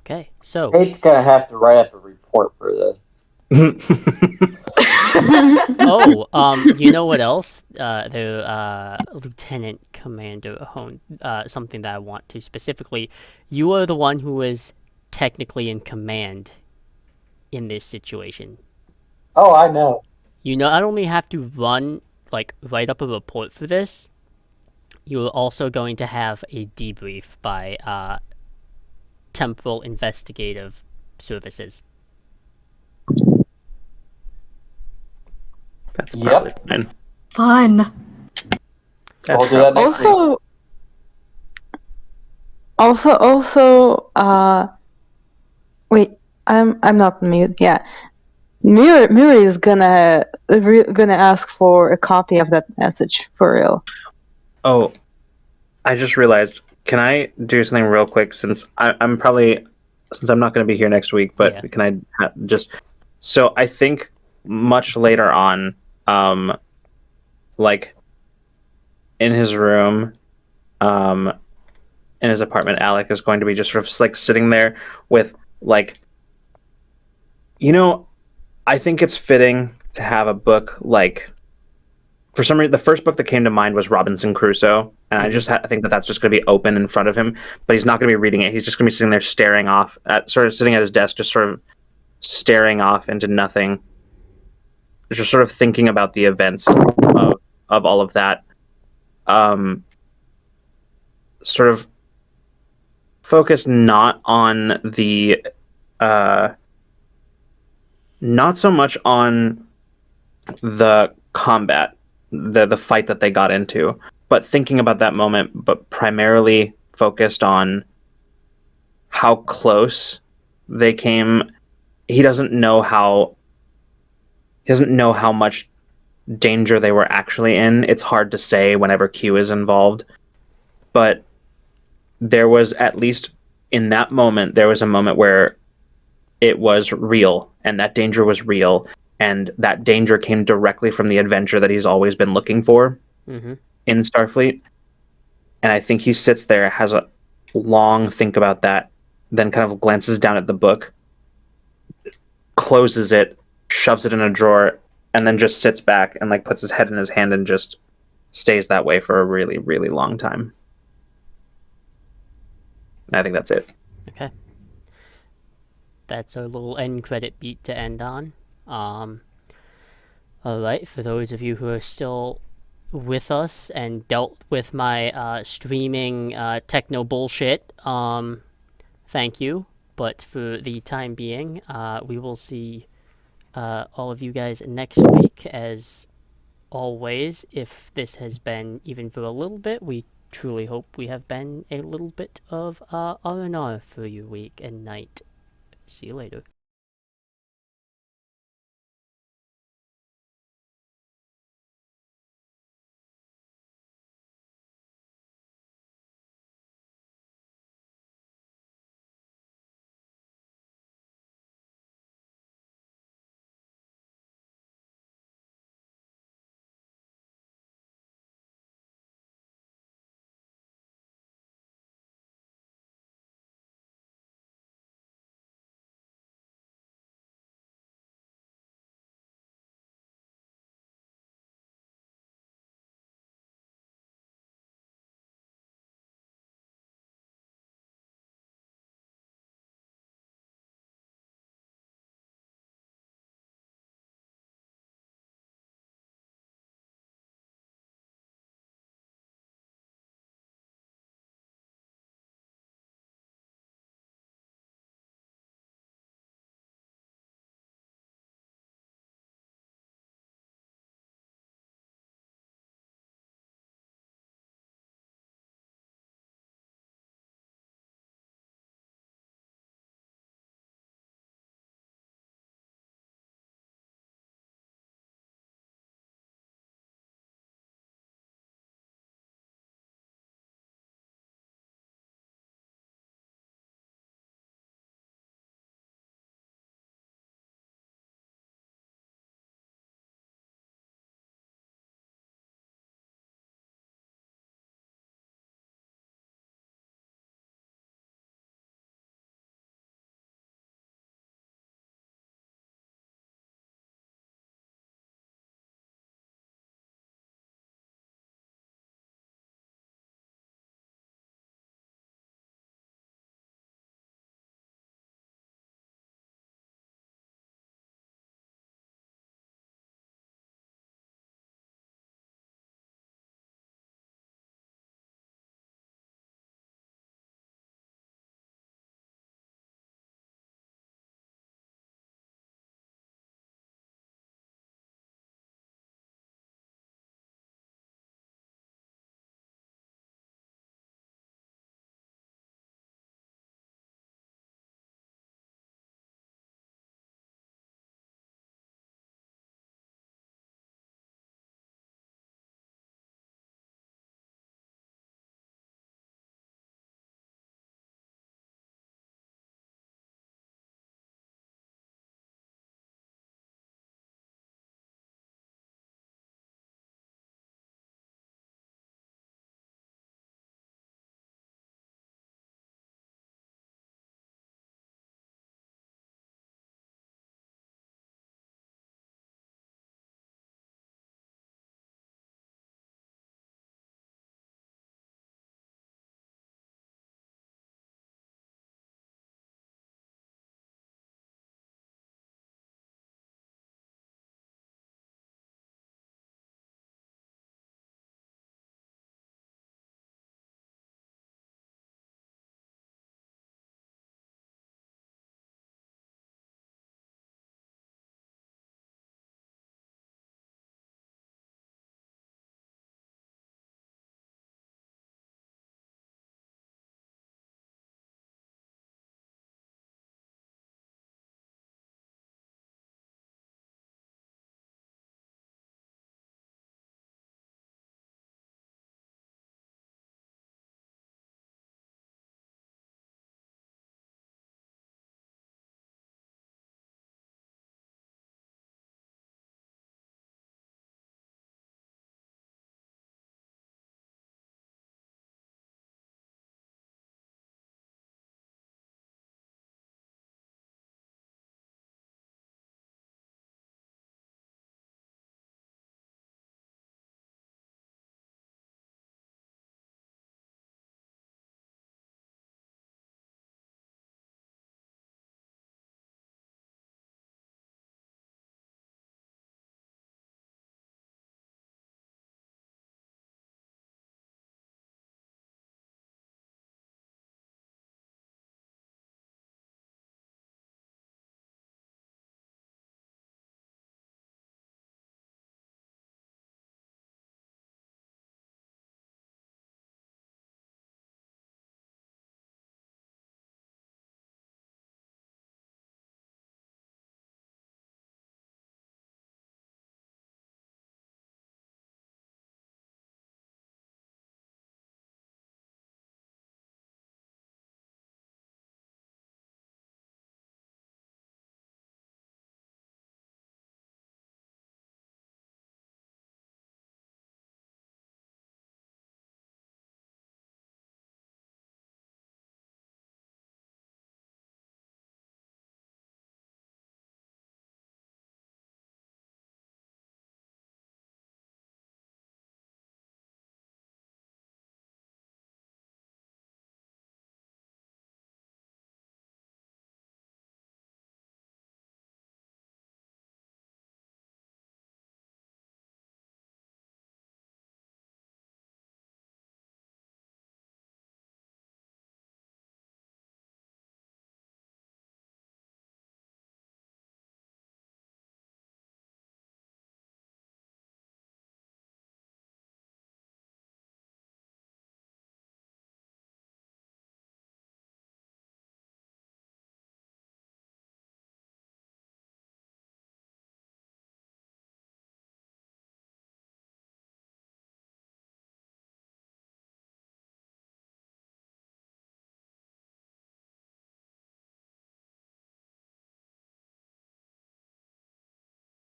S1: Okay, so
S5: Kate's gonna have to write up a report for this.
S1: you know what else? The Lieutenant Commander Hone, something that I want to specifically. You are the one who is technically in command in this situation.
S5: Oh, I know.
S1: You not only have to write up a report for this, you're also going to have a debrief by Temporal Investigative Services.
S3: That's probably fine.
S2: Fun.
S3: That's
S5: We'll do that next week.
S4: Wait, I'm not mute. Yeah, Miri is gonna ask for a copy of that message for real.
S3: Oh, I just realized. Can I do something real quick since I'm not going to be here next week? But
S1: Yeah.
S3: can I just? So I think much later on, like in his room, in his apartment, Alec is going to be just sort of like sitting there with like, I think it's fitting to have a book like. For some reason, the first book that came to mind was Robinson Crusoe, and I think that's just going to be open in front of him, but he's not going to be reading it. He's just going to be sitting there sitting at his desk, just sort of staring off into nothing, just sort of thinking about the events of all of that. Sort of focused not so much on the combat, the fight that they got into, but thinking about that moment, but primarily focused on how close they came. He doesn't know how much danger they were actually in. It's hard to say whenever Q is involved, but there was, at least in that moment, there was a moment where it was real, and that danger was real, and that danger came directly from the adventure that he's always been looking for in Starfleet. And I think he sits there, has a long think about that, then kind of glances down at the book, closes it, shoves it in a drawer, and then just sits back and like puts his head in his hand and just stays that way for a really, really long time. I think that's it.
S1: Okay. That's our little end credit beat to end on. Alright, for those of you who are still with us and dealt with my streaming techno bullshit, thank you. But for the time being, we will see all of you guys next week. As always, if this has been even for a little bit, we truly hope we have been a little bit of R&R for your week and night. See you later.